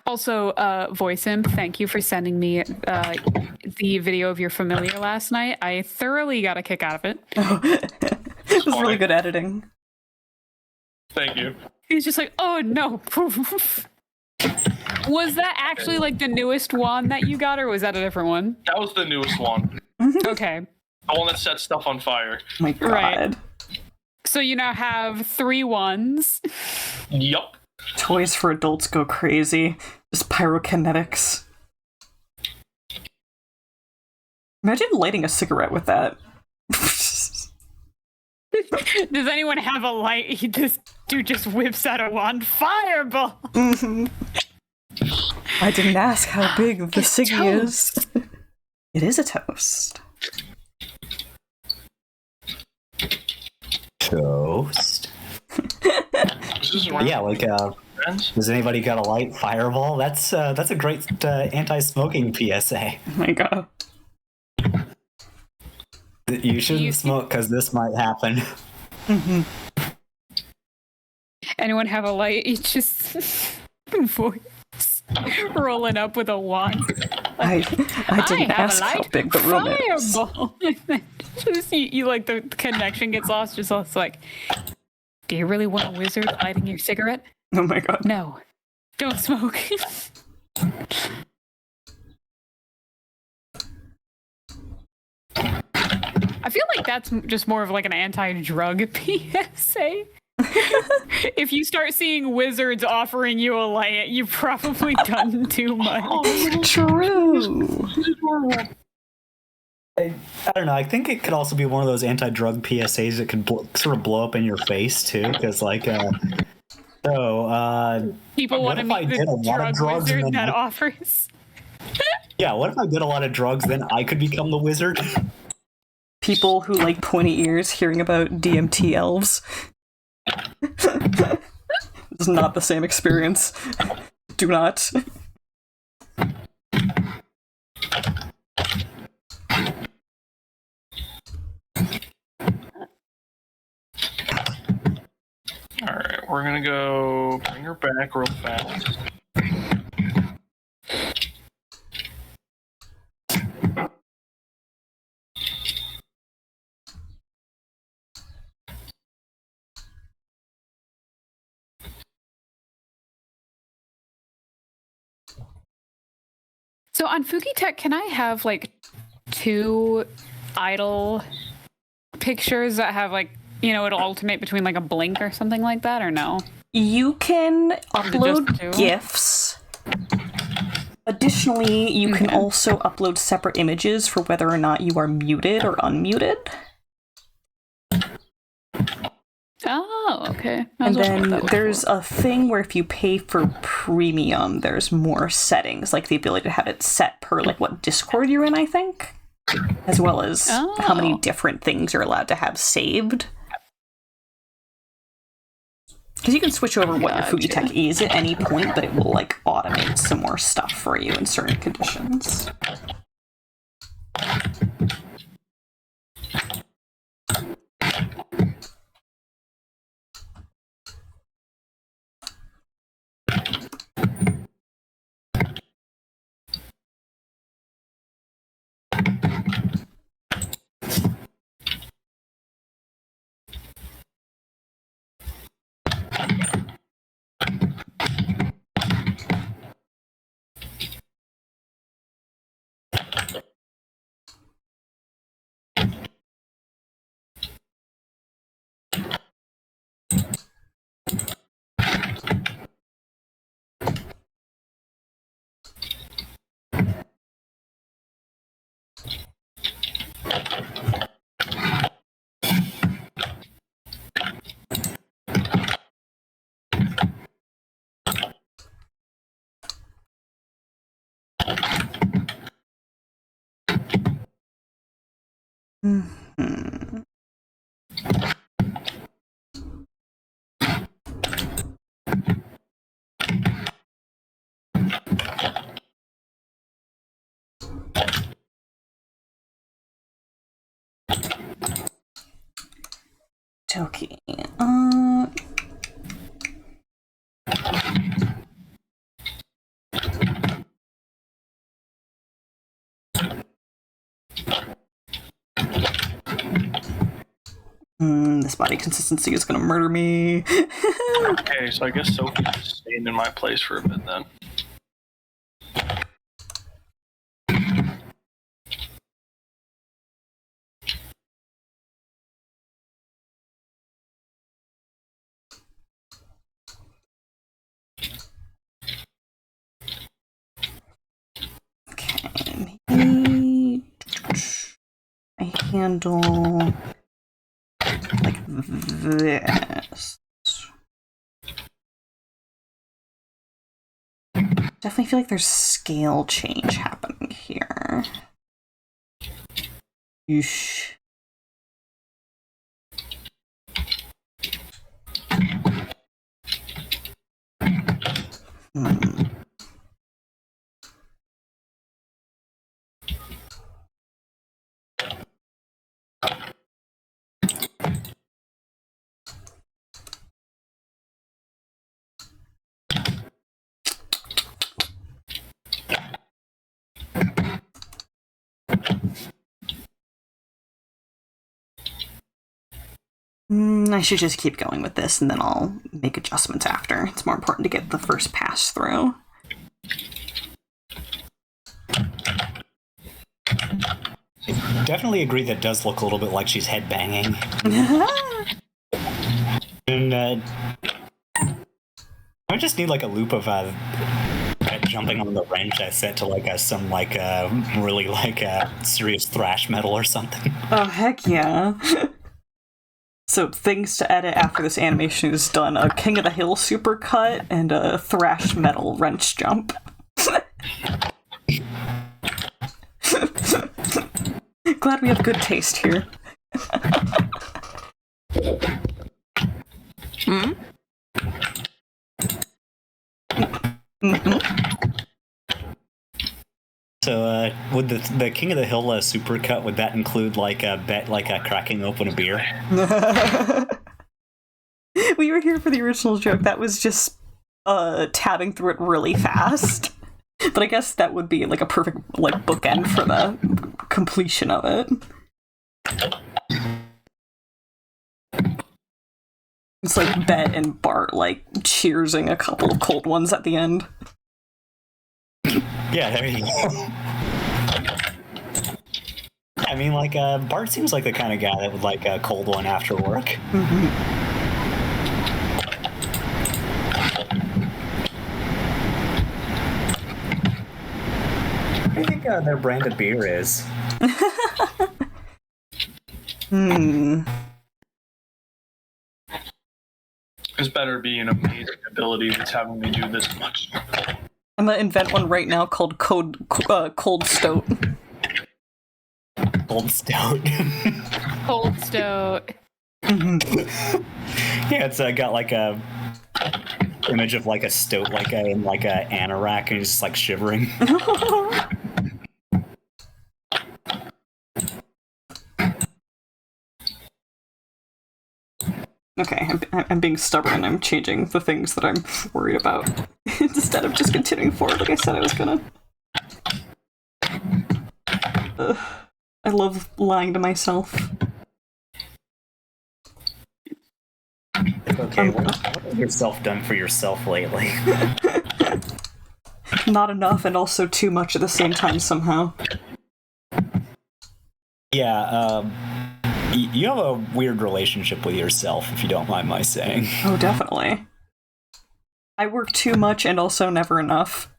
Also, Voice Imp, thank you for sending me the video of your familiar last night. I thoroughly got a kick out of it. It was really good editing. Thank you. He's just like, oh no. Was that actually like the newest one that you got, or was that a different one? That was the newest one. Okay. The one that set stuff on fire. My God. Right. So you now have 3 ones. Yup. Toys for adults go crazy. Just pyrokinetics. Imagine lighting a cigarette with that. Does anyone have a light? This dude just whips out a wand. Fireball! I didn't ask how big the ciggy is. It is a toast. Toast. Yeah, like does anybody got a light fireball? That's a great anti-smoking PSA. Oh my god. You shouldn't smoke because this might happen. Anyone have a light? It's just voice rolling up with a wand. I didn't ask how big the room is. Fireball. Just, you like the connection gets lost. Just it's like, do you really want a wizard lighting your cigarette? Oh my god. No, don't smoke. I feel like that's just more of like an anti-drug PSA. If you start seeing wizards offering you a light, you've probably done too much. True. I don't know. I think it could also be one of those anti-drug PSAs that could sort of blow up in your face too, because like, people want to meet the drug wizard that offers. Yeah, what if I did a lot of drugs, then I could become the wizard? People who like pointy ears hearing about DMT elves. It's not the same experience. Do not. Alright, we're gonna go bring her back real fast. So on Fugitech, can I have like 2 idle pictures that have like, you know, it'll alternate between like a blink or something like that, or no? You can upload just 2? GIFs. Additionally, you can also upload separate images for whether or not you are muted or unmuted. Oh, okay. And then there's a thing where if you pay for premium, there's more settings, like the ability to have it set per like what Discord you're in, I think, as well as how many different things you're allowed to have saved. Because you can switch over what your Fugitech is at any point, but it will like automate some more stuff for you in certain conditions. Mm-hmm. Okay. This body consistency is gonna murder me. Okay, so I guess Sophie's just staying in my place for a bit then. I handle like this. Definitely feel like there's scale change happening here. Yeesh. I should just keep going with this and then I'll make adjustments after. It's more important to get the first pass through. Definitely agree that does look a little bit like she's headbanging. And I just need like a loop of jumping on the wrench I set to like some like really like serious thrash metal or something. Oh heck yeah. So things to edit after this animation is done: a King of the Hill supercut and a thrash metal wrench jump. Glad we have good taste here. So, would the King of the Hill supercut, would that include like a cracking open a beer? We were here for the original joke. That was just tabbing through it really fast. But I guess that would be like a perfect like bookend for the completion of it. It's like Bet and Bart like cheersing a couple of cold ones at the end. Yeah, there you go. I mean, like, Bart seems like the kind of guy that would like a cold one after work. Mm-hmm. I think their brand of beer is. This better be an amazing ability that's having me do this much. I'm gonna invent one right now called Cold Stout. Cold Stout. Cold Stout. Yeah, it's got like a image of like a stoat, like in like a anorak, and he's just like shivering. Okay, I'm being stubborn. I'm changing the things that I'm worried about instead of just continuing forward like I said I was gonna. I love lying to myself. Okay, what have yourself done for yourself lately? Not enough, and also too much at the same time somehow. Yeah, you have a weird relationship with yourself, if you don't mind my saying. Oh, definitely. I work too much and also never enough.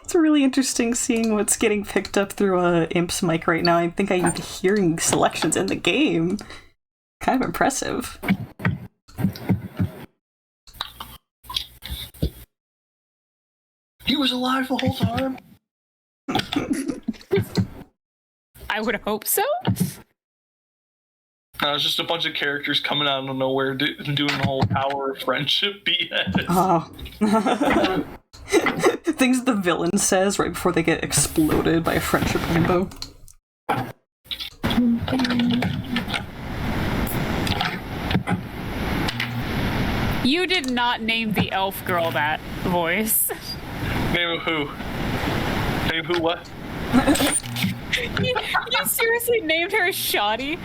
It's really interesting seeing what's getting picked up through Imp's mic right now. I think I'm hearing selections in the game. Kind of impressive. He was alive the whole time? I would hope so. No, it's just a bunch of characters coming out of nowhere doing the whole power of friendship BS. Oh. Things the villain says right before they get exploded by a friendship rainbow. You did not name the elf girl that voice. Name who? Name who what? You seriously named her Shoddy?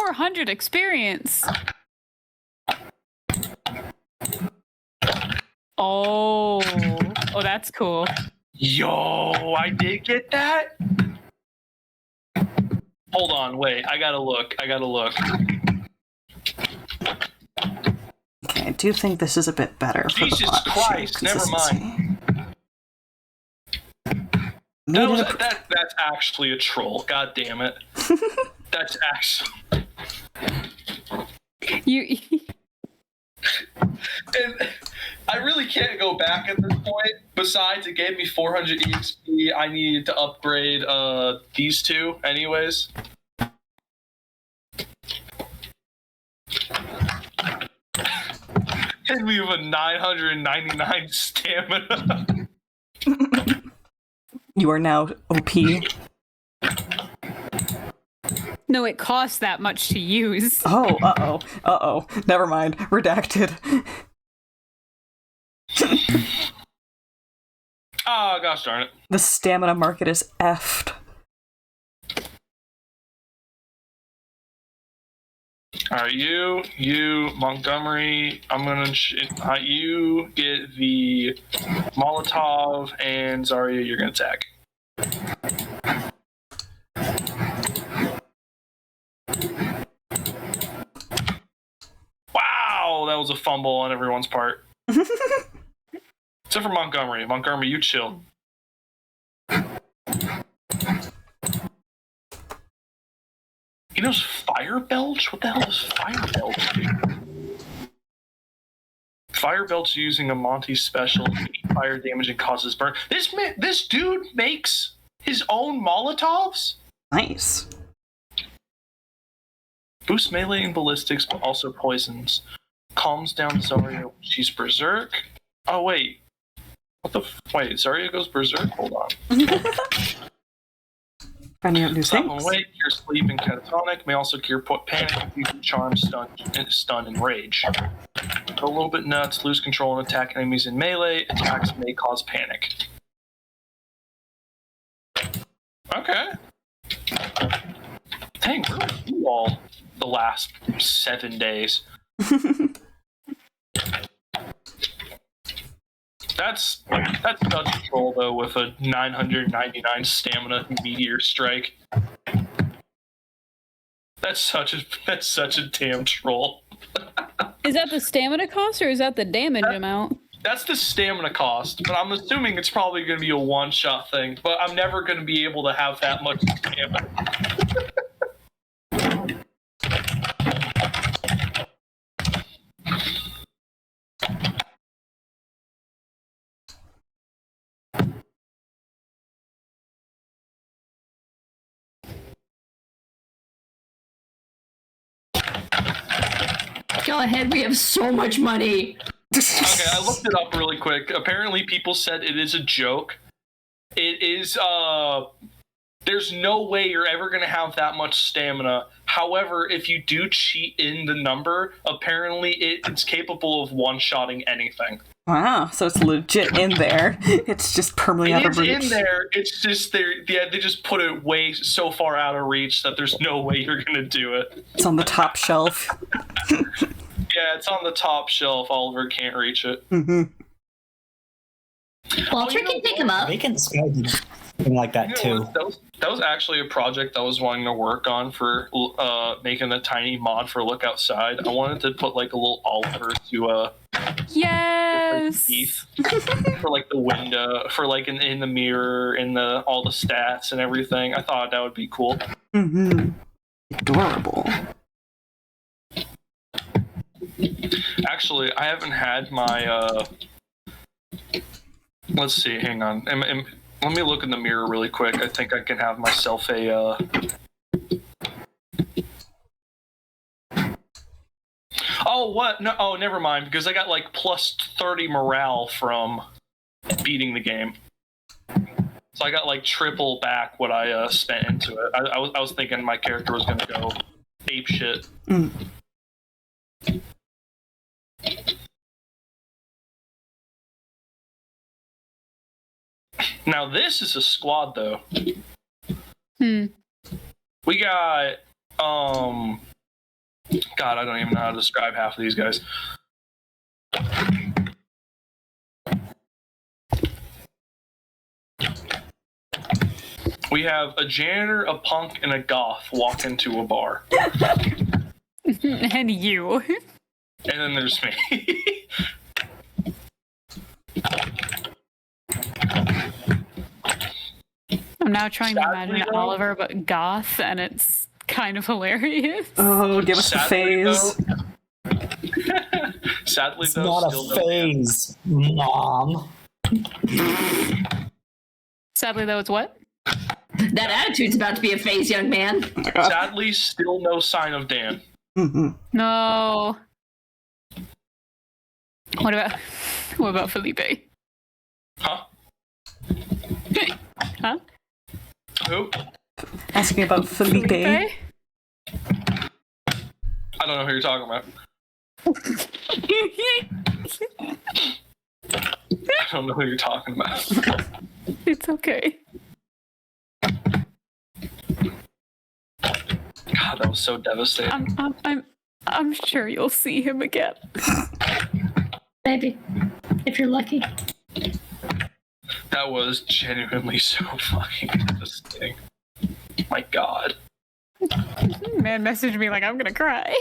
400 experience. Oh, that's cool. Yo, I did get that? Hold on, wait. I gotta look. Okay, I do think this is a bit better for Jesus the plot Christ, never mind. That's actually a troll. God damn it. That's actually... You... And I really can't go back at this point. Besides, it gave me 400 EXP. I needed to upgrade these two anyways. And we have a 999 stamina. You are now OP. No, it costs that much to use. Oh, uh-oh. Never mind. Redacted. Oh, gosh darn it. The stamina market is effed. Alright, you, Montgomery, I'm gonna, you get the Molotov, and Zarya, you're gonna attack. Wow, that was a fumble on everyone's part. Except for Montgomery. Montgomery, you chill. He knows Fire Belch? What the hell does Fire Belch do? Fire Belch using a Monty special, fire damage and causes burn. This dude makes his own Molotovs? Nice. Boosts melee and ballistics, but also poisons. Calms down Zarya when she's berserk. Oh, wait. Wait, Zarya goes berserk? Hold on. Finding out new Stop things. and wait, cure sleep and catatonic, may also cure panic, charm, stun, and rage. Go a little bit nuts, lose control and attack enemies in melee, attacks may cause panic. Okay. Dang, where were you all the last 7 days? That's such a troll though with a 999 stamina meteor strike. That's such a damn troll. Is that the stamina cost or is that the damage amount? That's the stamina cost, but I'm assuming it's probably going to be a one-shot thing. But I'm never going to be able to have that much stamina. Go ahead, we have so much money. Okay, I looked it up really quick. Apparently, people said it is a joke. It is, there's no way you're ever going to have that much stamina. However, if you do cheat in the number, apparently it's capable of one-shotting anything. Wow, so it's legit in there. It's just permanently out of reach. It's in there. It's just they just put it way so far out of reach that there's no way you're going to do it. It's on the top shelf. Yeah, it's on the top shelf. Oliver can't reach it. Mm-hmm. Walter can pick him up. They can something like that too. That was actually a project I was wanting to work on for making a tiny mod for Look Outside. I wanted to put like a little Oliver to yes teeth for like the window, for like in the mirror, in the all the stats and everything. I thought that would be cool. Mm-hmm. Adorable. Actually, I haven't had my let's see, hang on. Let me look in the mirror really quick. I think I can have myself a Oh, what? No, oh, never mind, because I got like plus 30 morale from beating the game. So I got like triple back what I spent into it. I was thinking my character was going to go ape shit. Mm. Now this is a squad though. Hmm. We got God, I don't even know how to describe half of these guys. We have a janitor, a punk, and a goth walk into a bar. And you. And then there's me. I'm now trying to Sadly, imagine though- Oliver, but goth, and it's kind of hilarious. Oh, give us the Sadly, phase. Sadly, It's though, not still a no phase, Mom. Sadly, though, it's what? That attitude's about to be a phase, young man. Sadly, still no sign of Dan. No. What about Felipe? Huh? Huh? Who? Asking about Felipe. I don't know who you're talking about. I don't know who you're talking about. It's okay. God, that was so devastating. I'm sure you'll see him again. Maybe, if you're lucky. That was genuinely so fucking devastating. My God. Man messaged me like I'm gonna cry.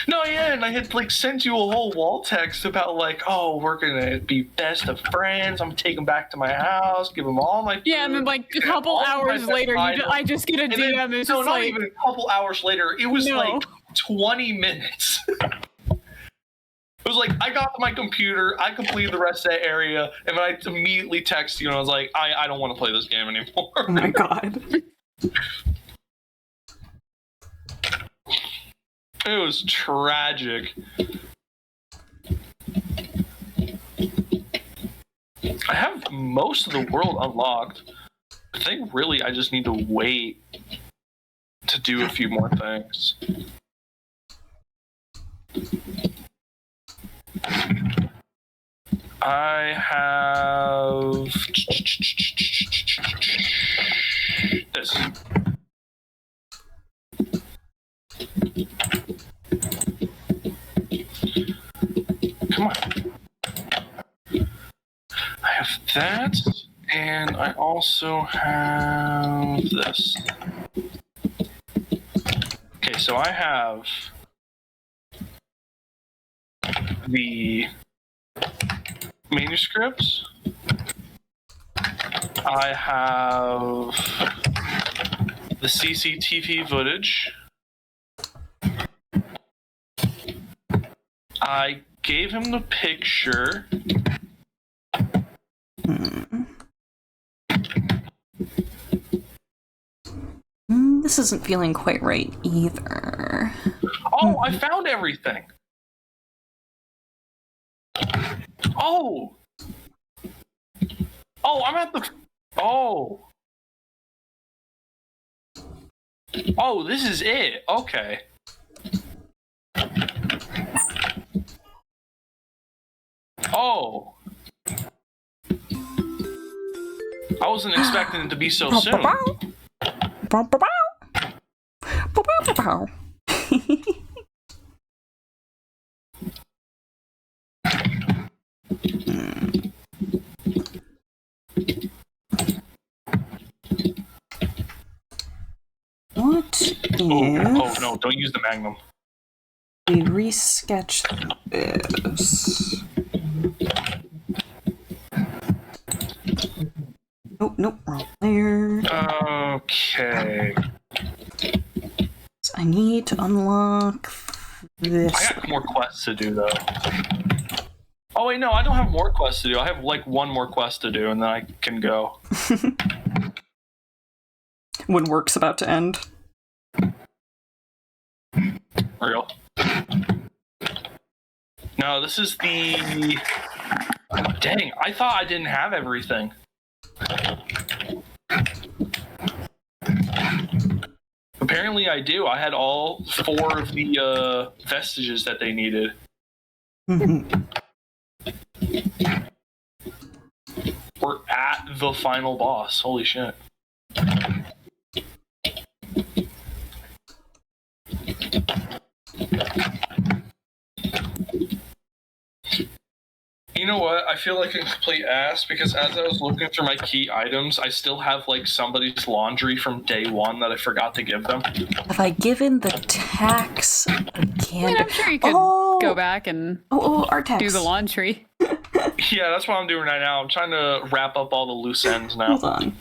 No, yeah, and I had like sent you a whole wall text about like, oh, we're gonna be best of friends. I'm gonna take them back to my house, give them all my food. Yeah, and then like a couple hours later, I just get a DM. Then, It's no, just not like, even a couple hours later. It was No. like 20 minutes. It was like, I got to my computer, I completed the rest of that area, and then I immediately texted you, and I was like, I don't want to play this game anymore. Oh my God. It was tragic. I have most of the world unlocked. I think really I just need to wait to do a few more things. I have this. Come on. I have that, and I also have this. Okay, so I have the manuscripts. I have the CCTV footage. I gave him the picture. This isn't feeling quite right either. Oh, I found everything. Oh. Oh, I'm at the... Oh. Oh, this is it. Okay. Oh. I wasn't expecting it to be so soon. What if Oh no, don't use the Magnum. we resketch this? Nope, wrong layer. Okay. So I need to unlock this. I got more quests to do though. Oh wait, no, I don't have more quests to do. I have like one more quest to do and then I can go. When work's about to end. Real. No, this is the... Dang, I thought I didn't have everything. Apparently I do. I had all 4 of the vestiges that they needed. We're at the final boss. Holy shit. you know what? I feel like a complete ass because as I was looking through my key items, I still have like somebody's laundry from day one that I forgot to give them. Have I given the tax again? I mean, I'm sure you could go back and our tax. do the laundry. Yeah, that's what I'm doing right now. I'm trying to wrap up all the loose ends now. Hold on.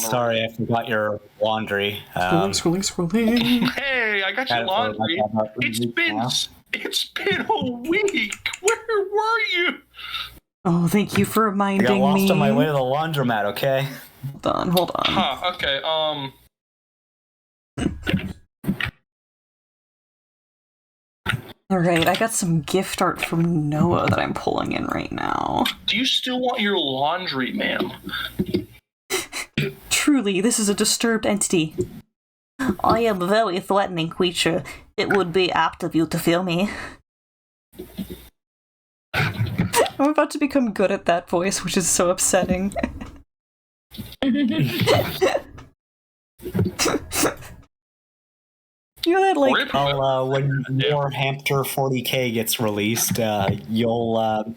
Sorry, I forgot your laundry. Scrolling. Hey, I got your laundry. It's been a week. Where were you? Oh, thank you for reminding me. I got lost on my way to the laundromat. Okay. Hold on. Huh. Okay. All right, I got some gift art from Noah that I'm pulling in right now. Do you still want your laundry, ma'am? Truly, this is a disturbed entity. I am a very threatening creature. It would be apt of you to feel me. I'm about to become good at that voice, which is so upsetting. You know that, like... when Warhammer 40k gets released, you'll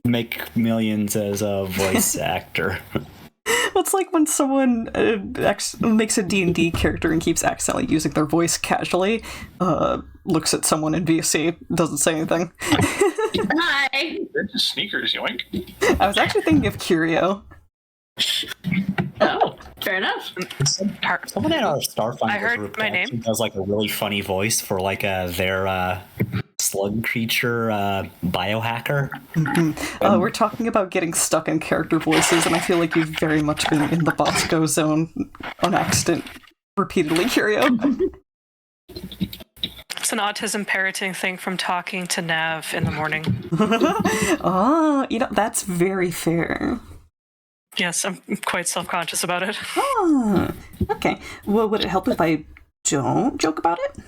make millions as a voice actor. Well, it's like when someone makes a D&D character and keeps accidentally using their voice casually, looks at someone in VC, doesn't say anything. Hi! Sneakers, yoink. I was actually thinking of Curio. Oh, fair enough. Someone in our Starfinder group my name. does like a really funny voice for like their slug creature biohacker. We're talking about getting stuck in character voices, and I feel like you've very much been in the Bosco zone on accident repeatedly, Curio. It's an autism parroting thing from talking to Nav in the morning. That's very fair. Yes, I'm quite self-conscious about it. Oh, okay. Well, would it help if I don't joke about it?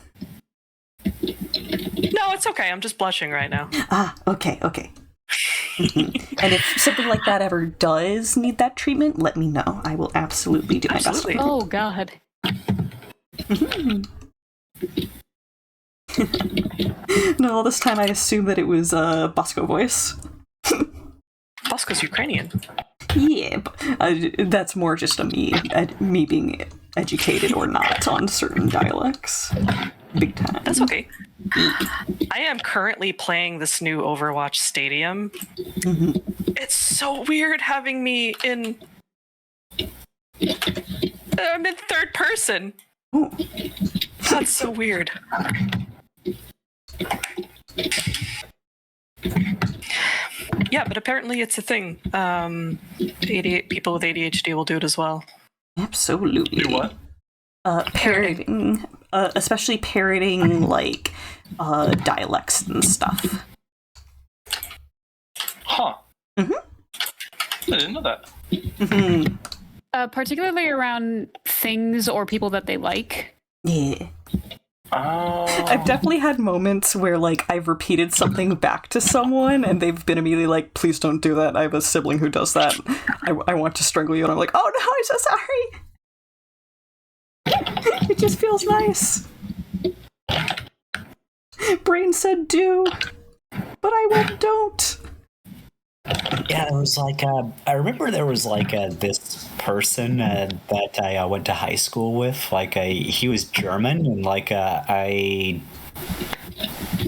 No, it's okay. I'm just blushing right now. Okay. And if something like that ever does need that treatment, let me know. I will absolutely do my best. Oh, God. No, this time I assumed that it was a Bosco voice. Bosco's Ukrainian. Yeah, but that's more just me being educated or not on certain dialects. Big time. That's okay. I am currently playing this new Overwatch Stadium. It's so weird having me in... I'm in third person. Oh. That's so weird. Yeah, but apparently it's a thing. People with ADHD will do it as well. Absolutely. Do what? Parroting. Especially parroting, like, dialects and stuff. Huh. I didn't know that. Particularly around things or people that they like. Yeah. I've definitely had moments where, like, I've repeated something back to someone and they've been immediately like, please don't do that. I have a sibling who does that. I want to strangle you. And I'm like, oh no, I'm so sorry. It just feels nice. Brain said do, but I went don't. Yeah, there was like I remember there was like this person that I went to high school with. Like he was German, and like I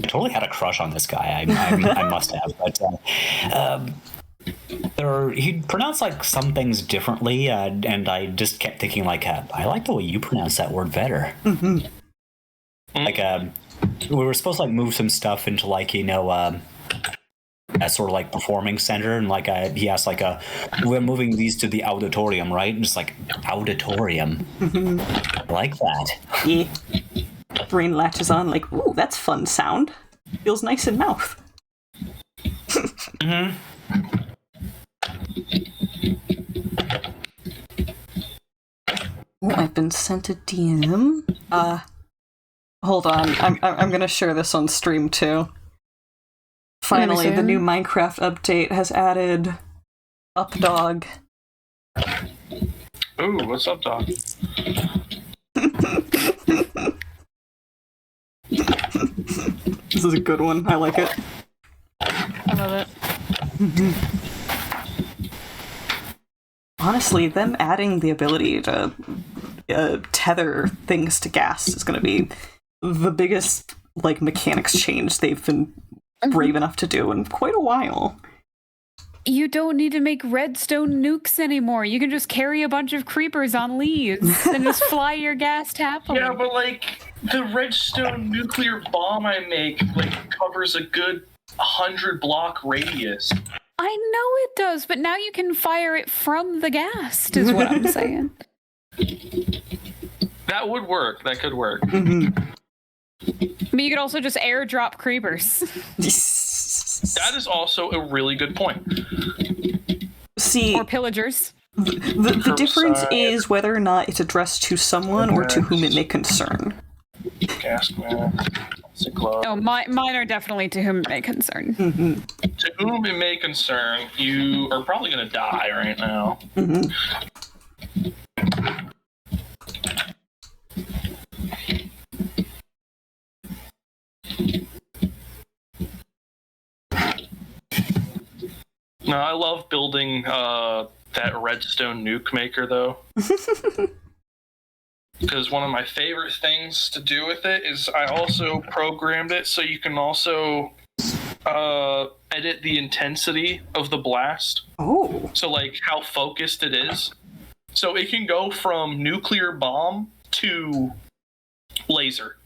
totally had a crush on this guy. I must have, but he pronounced like some things differently, and I just kept thinking like I like the way you pronounce that word better. Like we were supposed to like move some stuff into like a sort of like performing center, and like he asked like we're moving these to the auditorium, right? And just like auditorium. I like that. Yeah. Brain latches on like, ooh, that's fun sound. Feels nice in mouth. Oh, I've been sent a DM. Hold on. I'm gonna share this on stream too. Finally, the new Minecraft update has added Up Dog. Ooh, what's up, dog? This is a good one. I like it. I love it. Honestly, them adding the ability to tether things to gas is going to be the biggest like mechanics change they've been brave enough to do in quite a while. You don't need to make redstone nukes anymore. You can just carry a bunch of creepers on leaves and just fly your gas happily. Yeah, but like the redstone nuclear bomb I make like covers a good 100-block radius. I know it does, but now you can fire it from the ghast, is what I'm saying. That would work. That could work. But you could also just airdrop creepers. That is also a really good point. See, or pillagers. The difference is whether or not it's addressed to someone or to whom it may concern. Gas mask. Oh, mine are definitely to whom it may concern. To whom it may concern, you are probably going to die right now. No, I love building that redstone nuke maker, though. Because one of my favorite things to do with it is I also programmed it so you can also edit the intensity of the blast. Oh. So, like, how focused it is. So it can go from nuclear bomb to laser.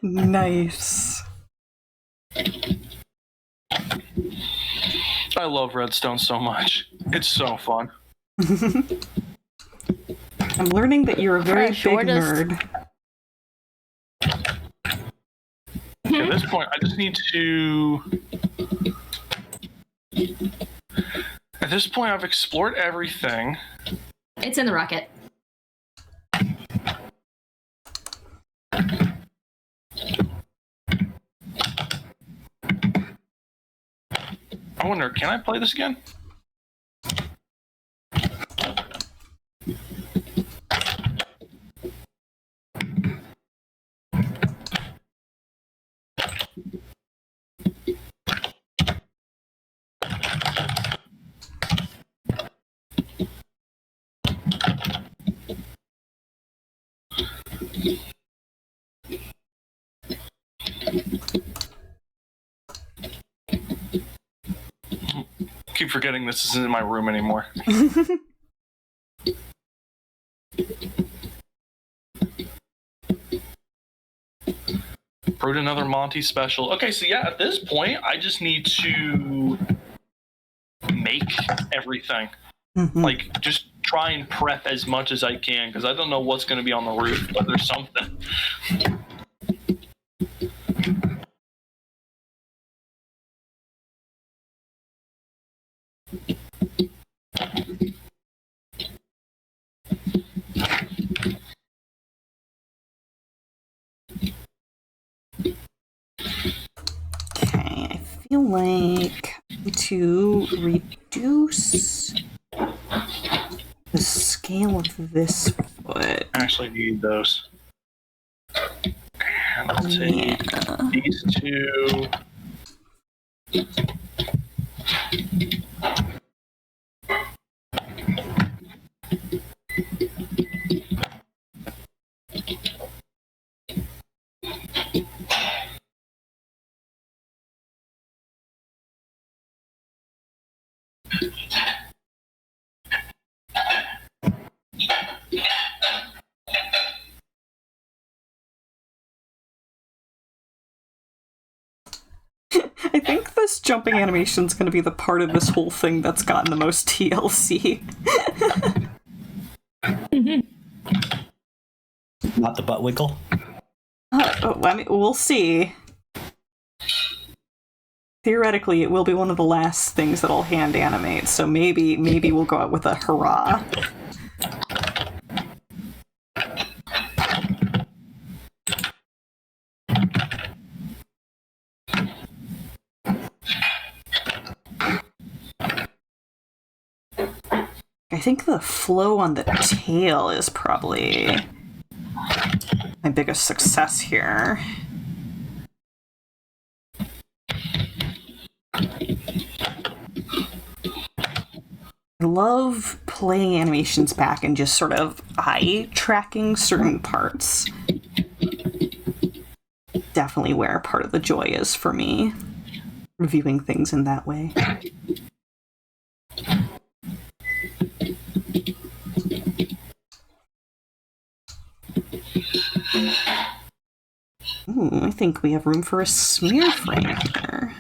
Nice. I love redstone so much. It's so fun. I'm learning that you're a very big nerd. At this point, I just need to... At this point, I've explored everything. It's in the rocket. I wonder, can I play this again? Keep forgetting this isn't in my room anymore. Brewed another Monty special. Okay, so yeah, at this point, I just need to make everything. Like, just try and prep as much as I can, because I don't know what's going to be on the roof, but there's something. Okay, I feel like to reduce the scale of this foot. I actually need those. And I'll take these two. I think this jumping animation is going to be the part of this whole thing that's gotten the most TLC. Not the butt wiggle? I mean, we'll see. Theoretically, it will be one of the last things that I'll hand animate, so maybe we'll go out with a hurrah. I think the flow on the tail is probably my biggest success here. I love playing animations back and just sort of eye tracking certain parts. Definitely where part of the joy is for me, reviewing things in that way. Ooh, I think we have room for a smear frame here.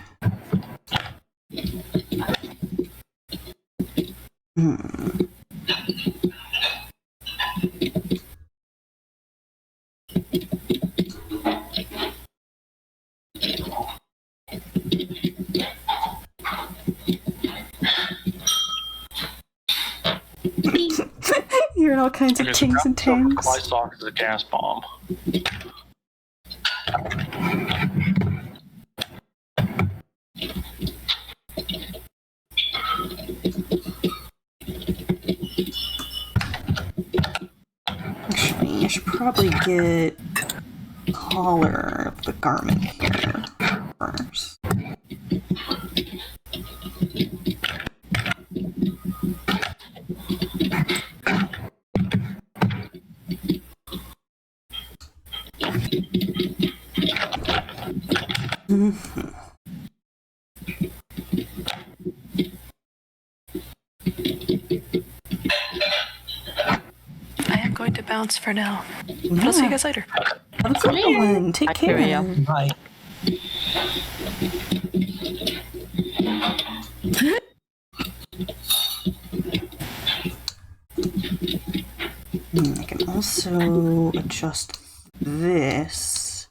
Hearing all kinds of tings and tangs. My sock is a gas bomb. Actually, I should probably get the collar of the garment here first. I am going to bounce for now. I'll see you guys later. Have a good one. Take care. Bye. I can also adjust this.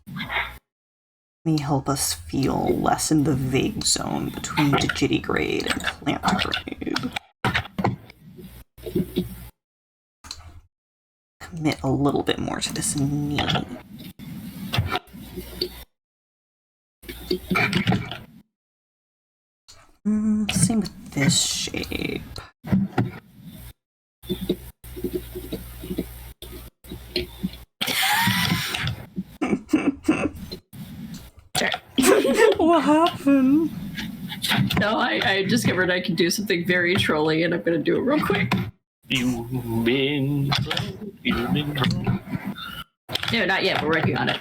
May help us feel less in the vague zone between digitigrade and plantigrade. Commit a little bit more to this knee. Same with this shape. What happened? No, I discovered I can do something very trolly, and I'm gonna do it real quick. You've been. No, not yet. We're working on it.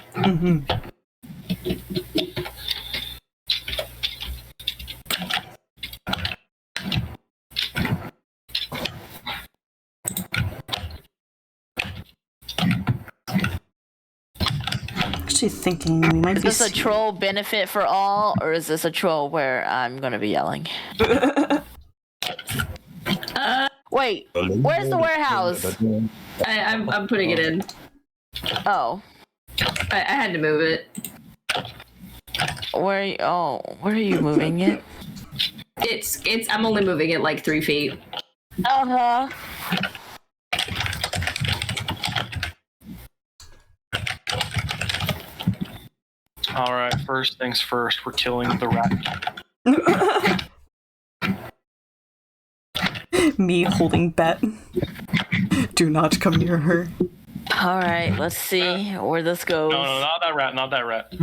Actually thinking we might Is be... this a troll benefit for all, or is this a troll where I'm gonna be yelling? Wait, where's the warehouse? I'm putting it in. Oh. I had to move it. Where are you moving it? It's I'm only moving it like 3 feet. Uh-huh. All right, first things first, we're killing the rat. Me holding Bet. Do not come near her. All right, let's see where this goes. No, not that rat, not that rat.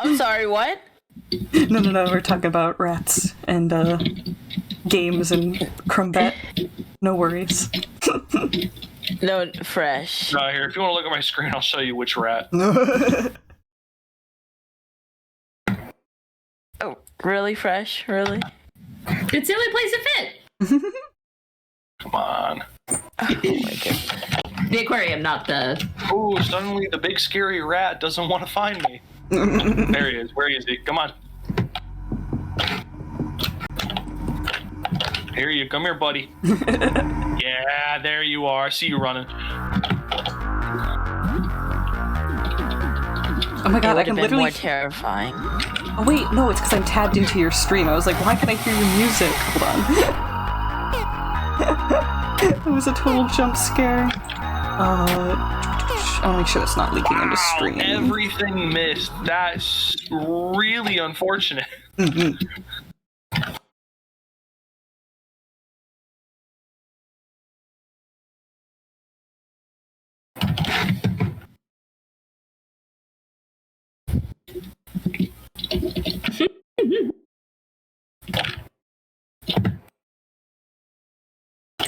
I'm sorry, what? No, we're talking about rats and games and Crumbet. No worries. No, fresh. Here, if you want to look at my screen, I'll show you which rat. Oh, really, fresh? Really? It's the only place it fit. Come on. Oh my goodness. The aquarium, not the... Oh, suddenly the big scary rat doesn't want to find me. There he is. Where is he? Come on. Here you come here, buddy. Yeah, there you are. I see you running. Oh my god, I It would can have been literally... more terrifying. Oh wait, no, it's because I'm tabbed into your stream. I was like, why can I hear your music? Hold on. It was a total jump scare. I'll make sure that's not leaking into stream. Everything missed. That's really unfortunate.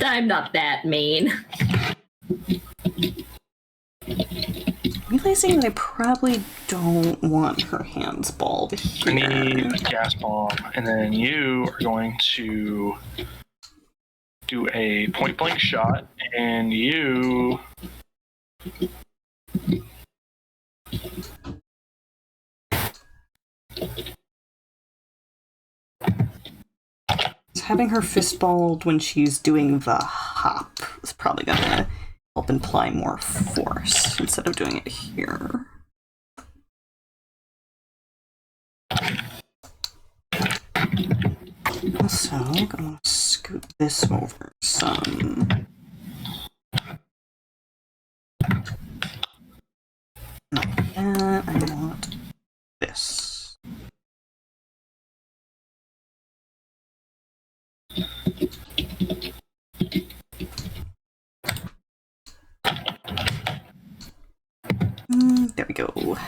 I'm not that mean. Realizing that I probably don't want her hands balled here. I need a gas bomb, and then you are going to do a point blank shot, and you. Having her fist balled when she's doing the hop is probably gonna help imply more force instead of doing it here. Also, I'm gonna scoot this over some. Like that, I want this. There we go.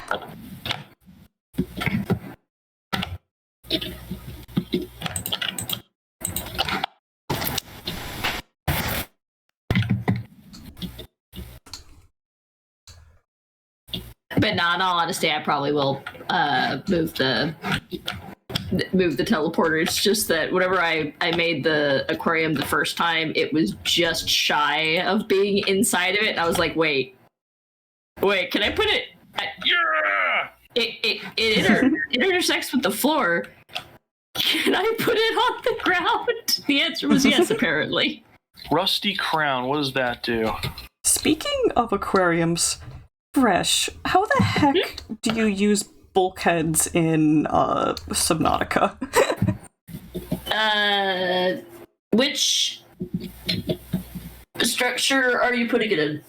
But in all honesty, I probably will move the teleporter. It's just that whenever I made the aquarium the first time, it was just shy of being inside of it. And I was like, wait, can I put it? Yeah! It intersects with the floor. Can I put it on the ground? The answer was yes, apparently. Rusty Crown, what does that do? Speaking of aquariums, Fresh, how the heck do you use bulkheads in Subnautica? Which structure are you putting it in?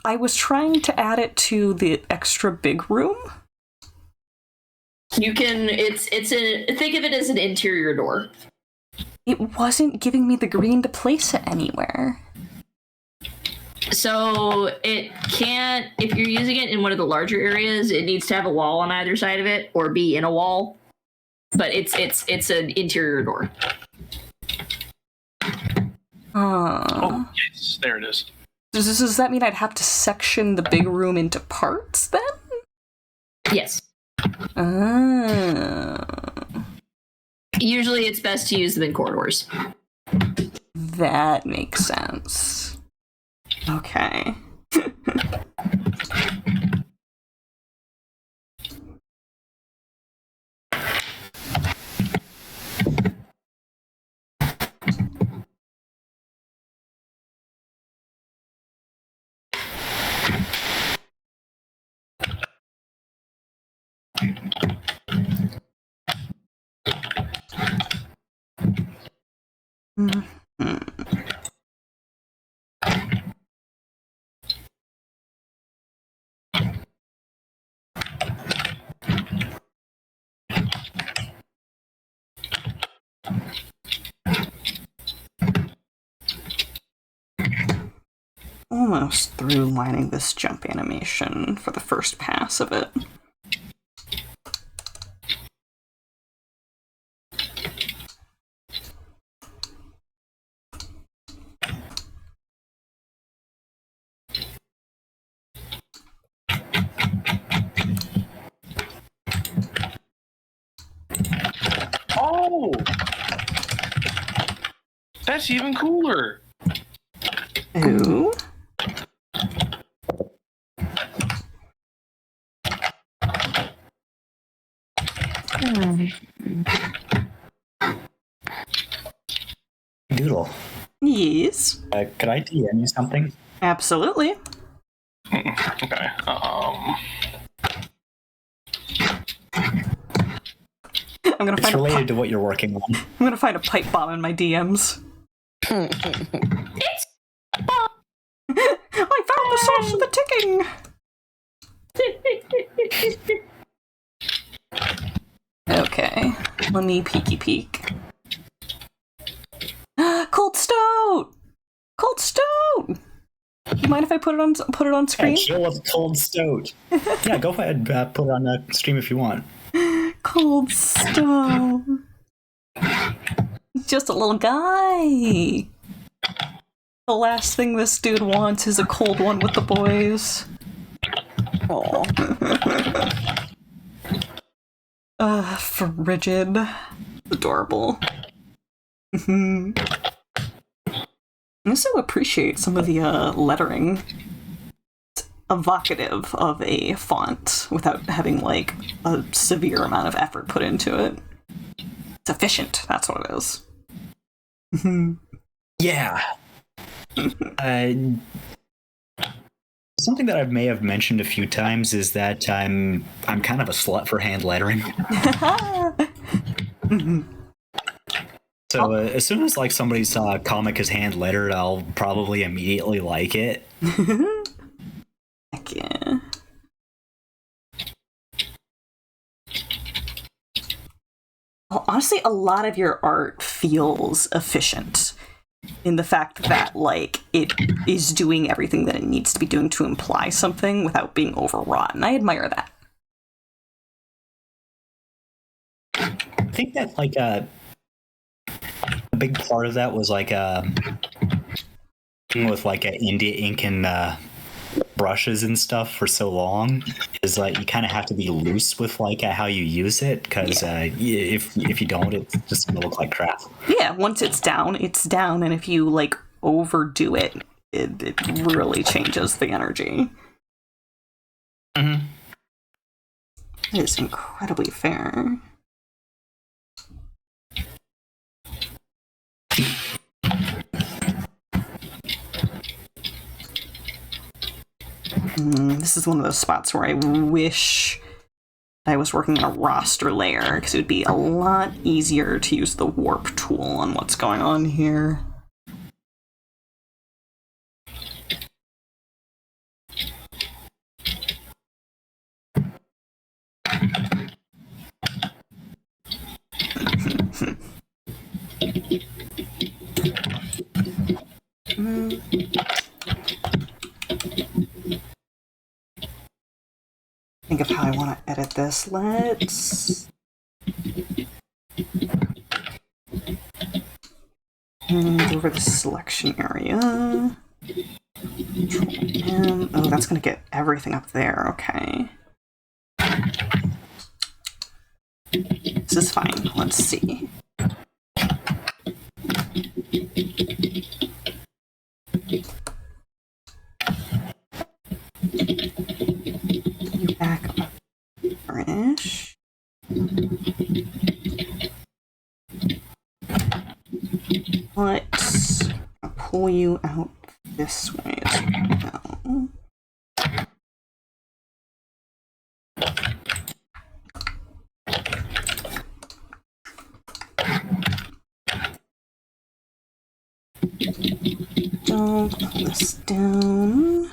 I was trying to add it to the extra big room. You can. Think of it as an interior door. It wasn't giving me the green to place it anywhere. So it can't. If you're using it in one of the larger areas, it needs to have a wall on either side of it or be in a wall. But it's an interior door. Oh, yes, there it is. Does that mean I'd have to section the big room into parts then? Yes. Usually it's best to use them in corridors. That makes sense. Okay. Almost through lining this jump animation for the first pass of it. Oh! That's even cooler! Ooh. Doodle. Yes. Could I DM you something? Absolutely. Okay. I'm gonna It's find related to what you're working on. I'm gonna find a pipe bomb in my DMs. It's I found the source of the ticking! Okay, let me peeky peek. Cold Stone! Cold Stone! You mind if I put it on screen? Yeah, chill with Cold Stone. Yeah, go ahead, put it on the stream if you want. Cold Stone. He's just a little guy. The last thing this dude wants is a cold one with the boys. Aw. Frigid. Adorable. I also appreciate some of the lettering. It's evocative of a font without having, like, a severe amount of effort put into it. It's efficient, that's what it is. Yeah. Something that I may have mentioned a few times is that I'm kind of a slut for hand lettering. So as soon as like somebody's comic is hand lettered, I'll probably immediately like it. Heck yeah. Well, honestly, a lot of your art feels efficient in the fact that, like, it is doing everything that it needs to be doing to imply something without being overwrought, and I admire that. I think that, like, a big part of that was, like, with, like, India ink and brushes and stuff for so long is like you kind of have to be loose with like how you use it because if you don't, it's just gonna look like crap. Yeah, once it's down, and if you like overdo it, it really changes the energy. Mm-hmm. It is incredibly fair. This is one of those spots where I wish I was working on a roster layer, because it would be a lot easier to use the warp tool on what's going on here. Think of how I want to edit this. Let's move over the selection area. Control-M. Oh, that's going to get everything up there. Okay. This is fine. Let's see. Back up. Finish. Let's pull you out this way as well. Don't pull this down.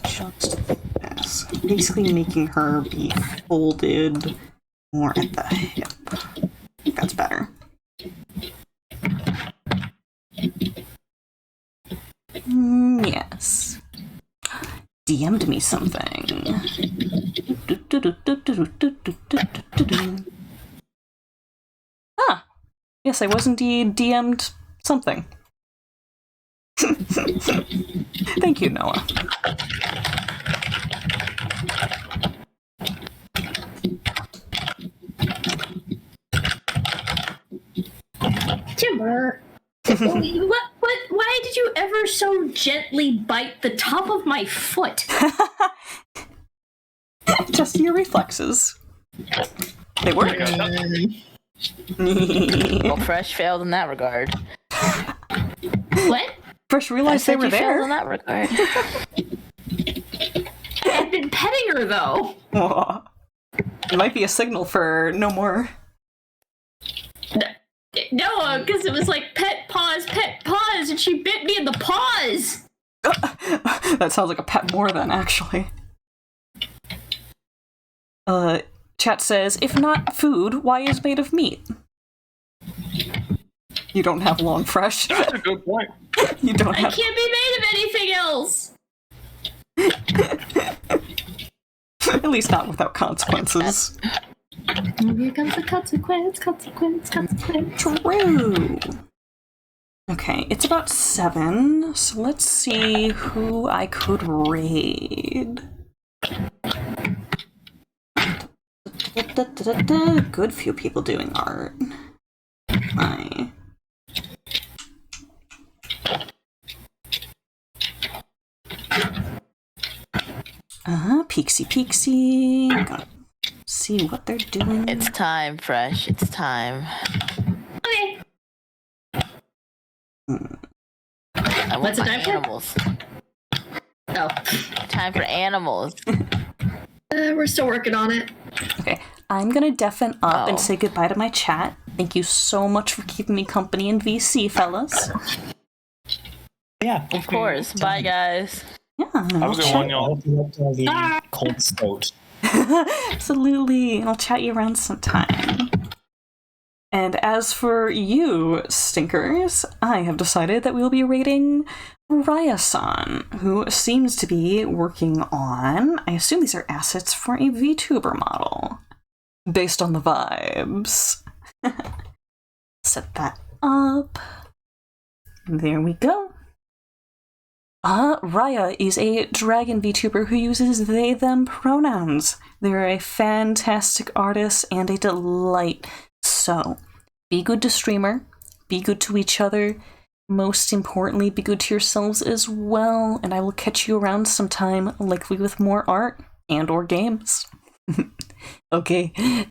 Just this. Basically making her be folded more at the hip. I think that's better. Yes. DM'd me something. Ah! Yes, I was indeed DM'd something. Thank you, Noah. Timber. Why did you ever so gently bite the top of my foot? Just your reflexes. They work. Well, Fresh failed in that regard. What? First realized they were there. In that regard. I've been petting her though. Aww. It might be a signal for no more. No, because it was like pet paws, and she bit me in the paws. That sounds like a pet more than actually. Chat says, if not food, why is made of meat? You don't have long fresh. That's a good point. You don't have... I can't be made of anything else. At least not without consequences. Here comes the consequence. True. Okay, it's about 7, so let's see who I could raid. Good few people doing art. Hi. Peeksy. Gotta see what they're doing. It's time, Fresh. It's time. Okay. I want What's the my time for? animals. Oh. Time for animals. We're still working on it. Okay, I'm gonna deafen up and say goodbye to my chat. Thank you so much for keeping me company in VC, fellas. Yeah. Of course. Bye, guys. Yeah. Have a good one, y'all. The cold stout. Absolutely. And I'll chat you around sometime. And as for you, stinkers, I have decided that we'll be rating Raya-san, who seems to be working on, I assume these are assets for a VTuber model, based on the vibes. Set that up. There we go. Raya is a dragon VTuber who uses they/them pronouns. They're a fantastic artist and a delight. So, be good to streamer, be good to each other, most importantly, be good to yourselves as well, and I will catch you around sometime, likely with more art and or games. Okay,